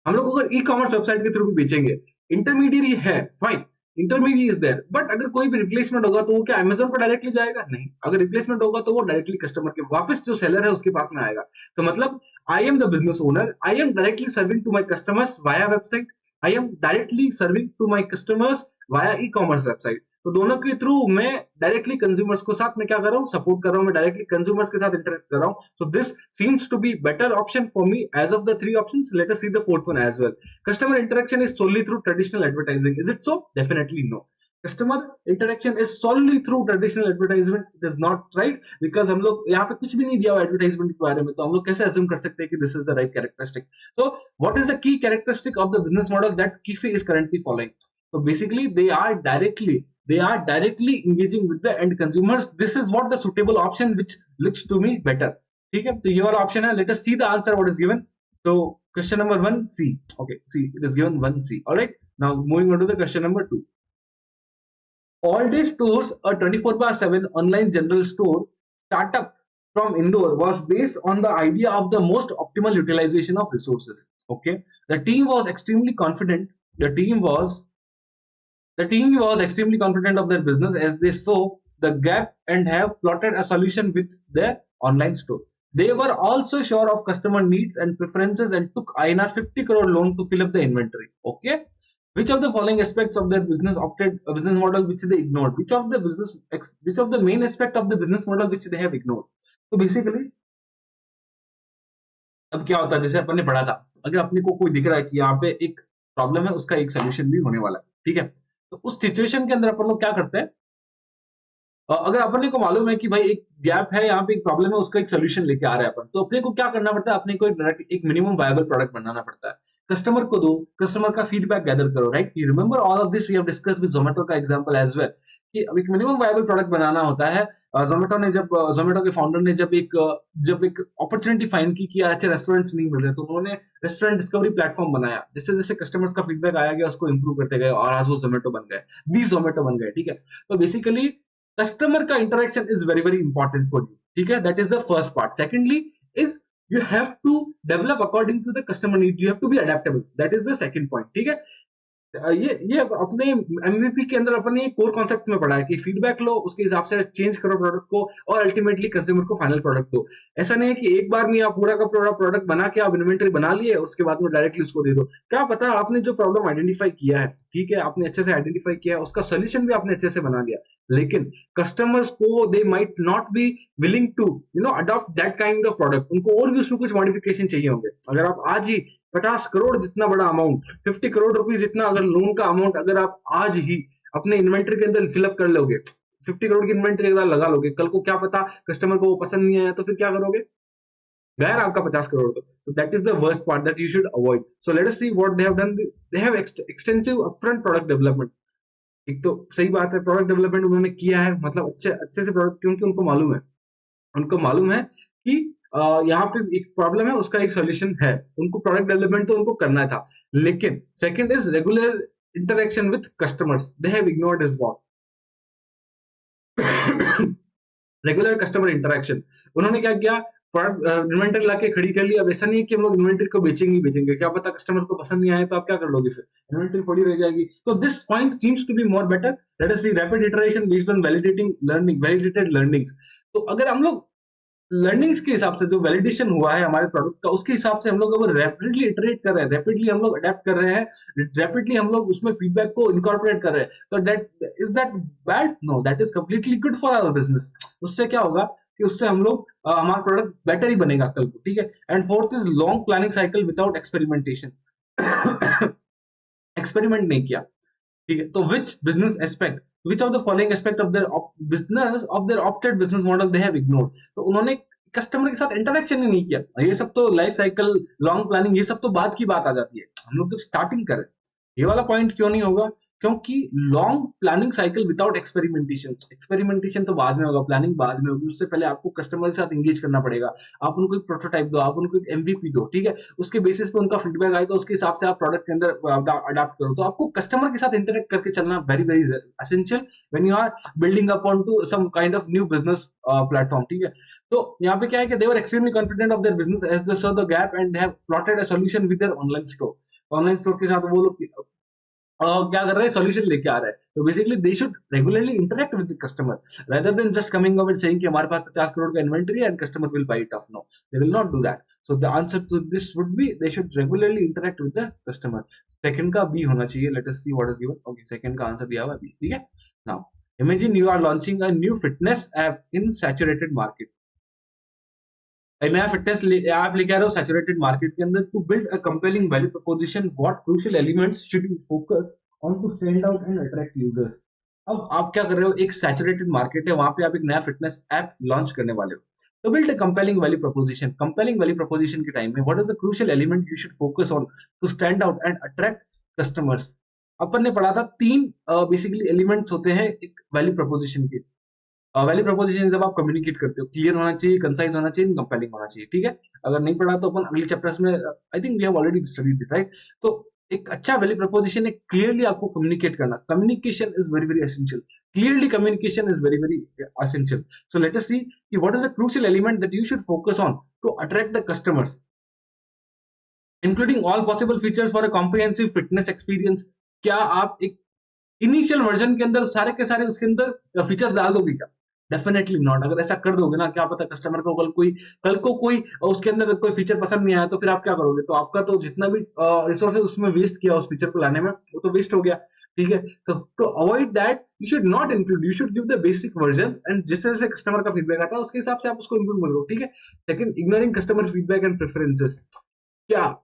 हम लोग अगर ई कॉमर्स वेबसाइट के थ्रू भी बेचेंगे, इंटरमीडिएट है, fine, intermediate is there, but अगर कोई भी रिप्लेसमेंट होगा तो वो क्या अमेजोन पर डायरेक्टली जाएगा? नहीं. अगर रिप्लेसमेंट होगा तो वो डायरेक्टली कस्टमर के वापस जो सेलर है उसके पास में आएगा. तो मतलब I am the business owner, I am directly serving to my customers via website, I am directly serving to my customers via e-commerce website. तो दोनों के थ्रू मैं डायरेक्टली कंज्यूमर्स को साथ में क्या कर रहा हूँ, सपोर्ट कर रहा हूँ, मैं डायरेक्टली कंज्यूमर्स के साथ इंटरेक्ट कर रहा हूँ. So this seems to be better option for me as of the 3 options. Let us see the fourth one as well. Customer interaction is solely through traditional advertising. Is it so? Definitely no. Customer interaction is solely through traditional advertisement. It is not right, because हम लोग यहाँ पे कुछ भी नहीं दिया हुआ advertisement के बारे में, तो हम लोग कैसे अज्यूम कर सकते हैं कि this is the right characteristic. So what is the key characteristic of the business model that Kifi is currently following? So basically they are directly engaging with the end consumers. This is what the suitable option which looks to me better. ठीक है, तो ये वाला option है. Let us see the answer what is given. So question number 1 C. Okay, C, it is given 1 C. All right, now moving on to the question number 2. All Day Stores, a 24/7 online general store startup from Indore, was based on the idea of the most optimal utilization of resources. Okay, the team was extremely confident The team was extremely confident of their business as they saw the gap and have plotted a solution with their online store. They were also sure of customer needs and preferences and took INR 50 crore loan to fill up the inventory. Okay. Which of the following aspects of their business opted a business model which they ignored? Which of the main aspect of the business model which they have ignored? So basically, अब क्या होता है जैसे अपन ने पढ़ा था, अगर अपने को कोई दिख रहा है कि यहाँ पे एक प्रॉब्लम है, उसका एक सोल्यूशन भी होने वाला है, ठीक है, तो उस सिचुएशन के अंदर अपन लोग क्या करते हैं, अगर अपने को मालूम है कि भाई एक गैप है, यहाँ पे एक प्रॉब्लम है, उसका एक सोल्यूशन लेके आ रहे हैं अपन, तो अपने को क्या करना पड़ता है, अपने को एक मिनिमम वायबल प्रोडक्ट बनाना पड़ता है, कस्टमर को दो, कस्टमर का फीडबैक गैदर करो, right? You remember all of this we have discussed with Zomato का एग्जांपल एज वेल, कि अब एक मिनिमम वायबल प्रोडक्ट बनाना होता है। जोमेटो के फाउंडर ने जब एक अपॉर्चुनिटी फाइंड की कि यार अच्छे रेस्टोरेंट्स नहीं मिल रहे, तो उन्होंने रेस्टोरेंट डिस्कवरी प्लेटफॉर्म बनाया, जैसे जैसे कस्टमर्स का फीडबैक आया गया उसको इंप्रूव करते गए और आज वो जोमेटो बन गए, दी जोमेटो बन गए, ठीक है। तो बेसिकली कस्टमर का interaction is very very important for you, ठीक है, that is the first part. Secondly is you have to develop according to the customer need, you have to be adaptable, that is the second point, ठीक है। ये अपने MVP के अंदर अपने core concept में पढ़ा है कि फीडबैक लो, उसके हिसाब से चेंज करो प्रोडक्ट को और अल्टीमेटली कंज्यूमर को फाइनल प्रोडक्ट दो। ऐसा नहीं है कि एक बार में आप पूरा का पूरा प्रोडक्ट बना के आप इन्वेंटरी बना लिए उसके बाद में डायरेक्टली उसको दे दो। क्या पता आपने जो प्रॉब्लम आइडेंटिफाई किया है, ठीक है, आपने अच्छे से आइडेंटिफाई किया है, उसका सोल्यूशन भी आपने अच्छे से बना लिया, लेकिन कस्टमर्स को they might not be willing to adopt that kind of product, उनको और भी उसमें कुछ मॉडिफिकेशन चाहिए होंगे। अगर आप आज ही 50 करोड़ जितना बड़ा अमाउंट, 50 करोड़ रुपीस जितना अगर लोन का अमाउंट अगर आप आज ही अपने इन्वेंटरी के अंदर फिलअप कर लोगे, 50 करोड़ की इन्वेंटरी अगर लगा लोगे, कल को क्या पता कस्टमर को वो पसंद नहीं आया तो फिर क्या करोगे, गैर आपका 50 करोड़। तो सो that is the worst part that you should avoid. So let us see what they have done. They have extensive upfront product development. एक तो सही बात है, प्रोडक्ट डेवलपमेंट उन्होंने किया है, मतलब अच्छे से प्रोडक्ट, क्योंकि उनको मालूम है कि यहाँ पे एक प्रॉब्लम है, उसका एक सोल्यूशन है, उनको प्रोडक्ट डेवलपमेंट तो उनको करना था। लेकिन second is regular interaction with customers, they have ignored this what regular customer interaction. उन्होंने क्या किया, प्रोडक्ट इन्वेंटरी लाके खड़ी कर ली। अब ऐसा नहीं है कि हम लोग इन्वेंटरी को बेचेंगे, क्या पता कस्टमर को पसंद नहीं आए तो आप क्या कर लोगे, फिर इन्वेंटरी पड़ी रह जाएगी। तो this point seems to be more better. Let us see rapid iteration based on validated learnings. तो अगर हम लोग लर्निंग्स के हिसाब से जो वैलिडेशन हुआ है हमारे प्रोडक्ट का, उसके हिसाब से हम लोग अब रैपिडली इटरेट कर रहे हैं, रैपिडली हम लोग अडेप्ट कर रहे हैं, रैपिडली हम लोग उसमें फीडबैक को इनकॉर्पोरेट कर रहे हैं। तो that bad? No, that is completely good for our business. उससे क्या होगा कि उससे हम लोग हमारा प्रोडक्ट बेटर ही बनेगा कल को, ठीक है। And fourth is long planning cycle without experimentation. Experiment नहीं किया, ठीक है। तो which of the following aspect of their opted business model they have ignored? तो उन्होंने कस्टमर के साथ इंटरेक्शन ही नहीं किया। ये सब तो लाइफ साइकिल, लॉन्ग प्लानिंग, ये सब तो बाद की बात आ जाती है, हम लोग जब स्टार्टिंग करें। ये वाला पॉइंट क्यों नहीं होगा? क्योंकि long planning cycle without experimentation तो बाद में होगा, प्लानिंग बाद में होगी। उससे पहले आपको कस्टमर के साथ एंगेज करना पड़ेगा, आप उनको एक प्रोटोटाइप दो, आप उनको एक एमवीपी दो, ठीक है। उसके बेसिस पे उनका फीडबैक आएगा, उसके हिसाब से आप प्रोडक्ट के अंदर अडाप्ट करो। तो आपको कस्टमर के साथ इंटरेक्ट करके चलना very very essential when you are building up on to some kind of new business platform, ठीक है। तो यहाँ पे क्या है कि they were extremely confident of their business as they saw the gap and they have plotted a solution with their online store. Online store के साथ वो लोग क्या कर रहे हैं, सॉल्यूशन लेके आ रहे हैं। तो basically they should regularly interact with the customer rather than just coming up and saying कि हमारे पास 50 करोड़ का inventory and customer will buy it off. No, they will not do that. So the answer to this would be they should regularly interact with the customer. Second का B होना चाहिए। Let us see what is given. Okay, second का answer दिया हुआ है B, ठीक है। Now imagine you are launching a new fitness app in saturated market. नया फिटनेस ऐप लेके आ रहे हो सैचुरेटेड मार्केट के अंदर। To build a compelling value proposition, what crucial elements should you focus on to stand out and attract users. अब आप क्या कर रहे हो, एक सैचुरेटेड मार्केट है, वहां पे आप एक नया फिटनेस ऐप लॉन्च करने वाले हो। तो build a compelling value proposition. Compelling value proposition के टाइम में what is the crucial element you should focus on to stand out and attract customers. अपन ने पढ़ा था तीन बेसिकली एलिमेंट्स होते हैं एक वैल्यू प्रपोजिशन के। वैल्यू प्रपोजिशन जब आप कम्युनिकेट करते हो, क्लियर होना चाहिए, कंसाइज होना चाहिए, कंपेलिंग होना चाहिए, ठीक है। अगर नहीं पढ़ा तो अपन अगले चैप्टर्स में, I think we have already studied it, right. तो एक अच्छा वैल्यू प्रपोजिशन है क्लियरली आपको कम्युनिकेट करना। Communication is very very essential. Clearly communication is very very essential. So let us see कि what is the crucial element that you should focus on to attract the customers. Including all possible features for a comprehensive fitness experience. क्या आप एक initial version के अंदर सारे के सारे उसके अंदर फीचर्स डाल दोगे क्या? Definitely not. अगर ऐसा कर दोगे ना, क्या पता कस्टमर को कल को कोई उसके अंदर कोई फीचर पसंद नहीं आया तो फिर आप क्या करोगे? तो आपका तो जितना भी रिसोर्सेज उसमें वेस्ट किया उस फीचर को लाने में, वो तो वेस्ट हो गया। ठीक है, तो to avoid that you should not include, you should give the basic version, and जिस तरह से कस्टमर का फीडबैक आता है उसके हिसाब से आप उसको इंक्लूड करो। ठीक है। Second, ignoring customer feedback and preferences. क्या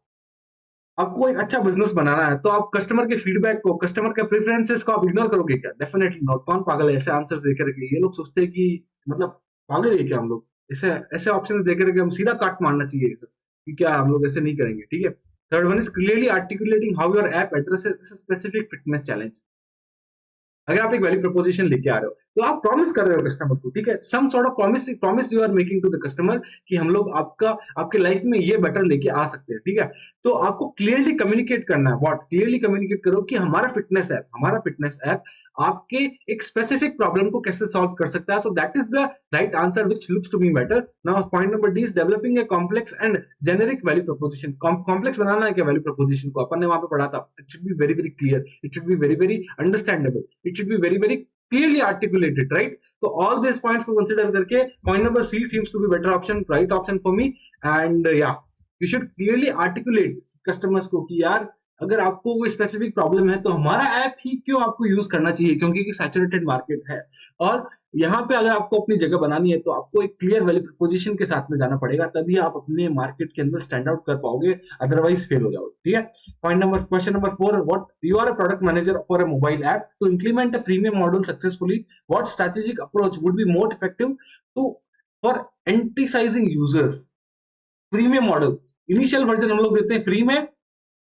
आपको एक अच्छा बिजनेस बनाना है तो आप कस्टमर के फीडबैक को, कस्टमर के प्रेफरेंसेस को आप इग्नोर करोगे क्या? Definitely not. कौन पागल है ऐसे आंसर्स देकर के? ये लोग सोचते हैं कि मतलब पागल है क्या हम लोग? ऐसे ऐसे ऑप्शन देकर के हम सीधा काट मारना चाहिए कि क्या हम लोग ऐसे नहीं करेंगे। ठीक है। Third one is clearly articulating how your app addresses specific fitness challenge. अगर आप एक वैल्यू प्रपोजिशन लेके आ रहे हो तो आप प्रॉमिस कर रहे हो कस्टमर को। ठीक है, some sort of promise you are making to the customer कि हम लोग आपके लाइफ में ये बेटर लेके आ सकते हैं। ठीक है, तो आपको क्लियरली कम्युनिकेट करना है। व्हाट? क्लियरली कम्युनिकेट करो कि हमारा फिटनेस ऐप आपके एक स्पेसिफिक प्रॉब्लम को कैसे सॉल्व कर सकता है। So that is the right answer which looks to be better. Now point number D is developing a complex and generic value proposition. Complex बनाना है क्या वैल्यू प्रपोजिशन को? अपन ने वहां पे पढ़ा था, it should be very very clear, it should be very very understandable, it should be very very clearly articulated, right? So all these points को consider करके point number C seems to be better option, right option for me. And yeah, you should clearly articulate customers को कि यार अगर आपको कोई specific problem है तो हमारा ऐप ही क्यों आपको यूज करना चाहिए, क्योंकि एक सैचुरेटेड मार्केट है। और यहाँ पे अगर आपको अपनी जगह बनानी है तो आपको एक क्लियर वैल्यू प्रपोजिशन के साथ में जाना पड़ेगा, तभी आप अपने मार्केट के अंदर स्टैंड आउट कर पाओगे, अदरवाइज फेल हो जाओगे। ठीक है। Question number 4, what you are a product manager for a mobile app to implement a freemium model successfully, what strategic approach would be more effective to for enticing users? Premium model, initial version हम लोग देते हैं free में,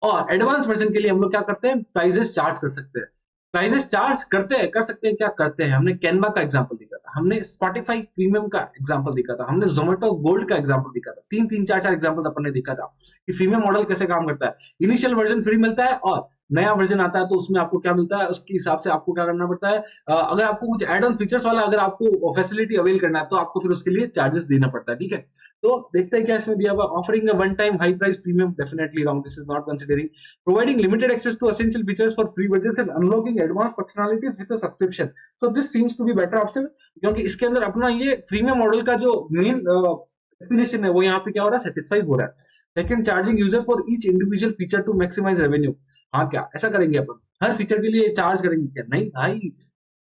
और advance version के लिए हम लोग क्या करते हैं? प्राइजेस चार्ज कर सकते हैं। प्राइजेस चार्ज करते हैं, कर सकते हैं, क्या करते हैं? हमने कैनवा का एग्जांपल देखा था, हमने स्पॉटिफाई प्रीमियम का एग्जांपल देखा था, हमने जोमेटो गोल्ड का एग्जांपल देखा था। तीन तीन चार चार एग्जांपल अपन ने देखा था कि प्रीमियम मॉडल कैसे काम करता है। इनिशियल वर्जन फ्री मिलता है और नया वर्जन आता है तो उसमें आपको क्या मिलता है, उसके हिसाब से आपको क्या करना पड़ता है। अगर आपको कुछ एड ऑन फीचर्स वाला अगर आपको फैसिलिटी अवेल करना है तो आपको फिर उसके लिए चार्जेस देना पड़ता है। ठीक है, तो देखते हैं क्या इसमें दिया हुआ। Offering a one time high price premium, definitely wrong, this is not considering. Providing limited access to essential features for free version and unlocking advance functionalities with a subscription, so this seems to be better option, क्योंकि इसके अंदर अपना ये premium model का जो main definition है वो यहाँ पे क्या हो रहा है, सेटिस्फाई हो रहा है। Second, charging user for each individual feature to maximise revenue. हाँ, क्या ऐसा करेंगे अपन? हर फीचर के लिए चार्ज करेंगे क्या? नहीं भाई,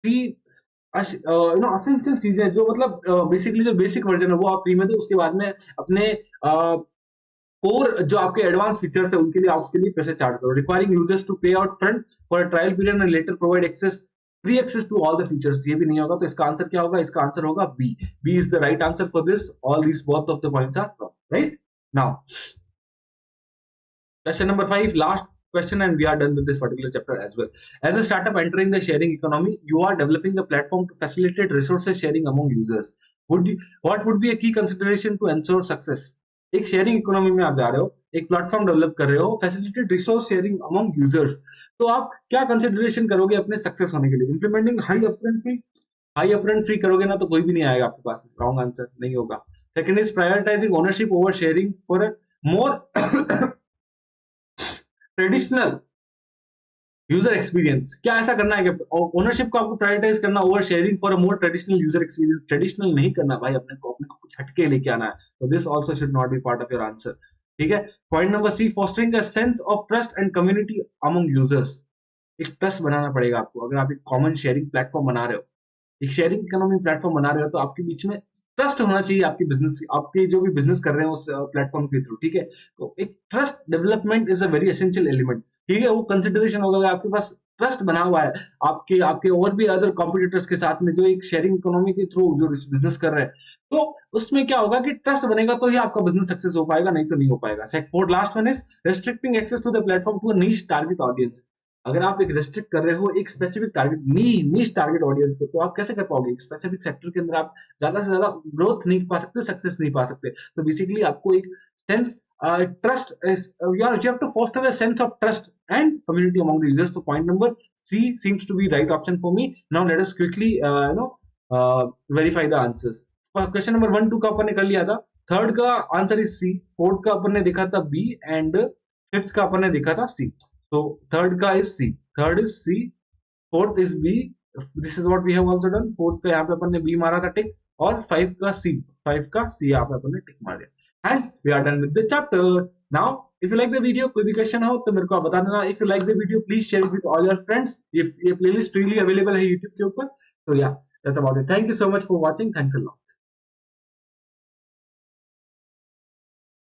फ्री असेंशियल चीजें जो मतलब बेसिकली जो बेसिक वर्जन है वो आप फ्री में दो, उसके बाद में अपने कोर जो आपके एडवांस फीचर्स है उनके लिए आप उसके लिए पैसे चार्ज करो। Requiring users to pay out front for trial period and later provide access free access to all the features, ये भी नहीं होगा। तो इसका आंसर क्या होगा? इसका आंसर होगा B. B is the right answer for this. All these both of the points are right. Now question number 5, last question, and we are done with this particular chapter as well. As a startup entering the sharing economy, you are developing a platform to facilitate resources sharing among users. What would be a key consideration to ensure success? एक sharing economy में आप जा रहे हो, एक platform develop कर रहे हो, facilitate resource sharing among users, तो आप क्या कंसिडरेशन करोगे अपने सक्सेस होने के लिए? इंप्लीमेंटिंग हाई अपफ्रंट फी करोगे ना तो कोई भी नहीं आएगा आपके पास। रॉन्ग आंसर, नहीं होगा। Second is prioritising ownership over sharing for more traditional user experience. क्या ऐसा करना है कि ओनरशिप को आपको प्रायोरिटाइज करना over sharing for a more traditional user experience? Traditional नहीं करना भाई, अपने को कुछ हटके लेके आना है। तो this also should not be part of your answer. ठीक है। Point number C, fostering a sense of trust and community among users. एक ट्रस्ट बनाना पड़ेगा आपको। अगर आप एक कॉमन शेयरिंग प्लेटफॉर्म बना रहे हो, एक शेयरिंग इकोनॉमी प्लेटफॉर्म बना रहे हो, तो आपके बीच में ट्रस्ट होना चाहिए आपकी बिजनेस, आपके जो भी बिजनेस कर रहे हैं उस प्लेटफॉर्म के थ्रू। ठीक है, तो एक trust development is a very essential element. ठीक है, वो कंसिडरेशन होगा आपके पास ट्रस्ट बना हुआ है आपके आपके और भी अदर कॉम्पिटिटर्स के साथ में जो एक शेयरिंग इकोनॉमी के थ्रू जो बिजनेस कर रहे हैं, तो उसमें क्या होगा कि ट्रस्ट बनेगा तो ही आपका बिजनेस सक्सेस हो पाएगा, नहीं तो नहीं हो पाएगा। Fourth last one is restricting access to the platform to a niche target audience. अगर आप एक रेस्ट्रिक्ट कर रहे हो एक specific target niche target audience को, तो आप कैसे कर पाओगे? एक स्पेसिफिक सेक्टर के अंदर आप ज्यादा से ज्यादा ग्रोथ नहीं पा सकते, सक्सेस नहीं पा सकते। तो बेसिकली आपको एक sense trust you have to foster a sense of trust and community among the users. So point number 3 seems to be right option for me. Now let us quickly verify the answers. Question number 1 2 का अपन ने कर लिया था, third का answer is C, fourth का अपन ने देखा था बी, एंड फिफ्थ का अपन ने देखा था सी, so थर्ड का is C, third is C, fourth is B, this is what we have also done, fourth का यहाँ पे अपन ने बी मारा था टिक, और फाइव का सी, फाइव का सी यहाँ पे अपन ने टिक मार दिया, and we are done with the chapter. Now if you like the video, कोई भी क्वेश्चन हो तो मेरे को बता देना। If you like the video please share with all your friends, ये प्लेलिस्ट फ्रीली अवेलेबल है यूट्यूब के ऊपर। तो yeah that's about it, thank you so much for watching, thanks a lot.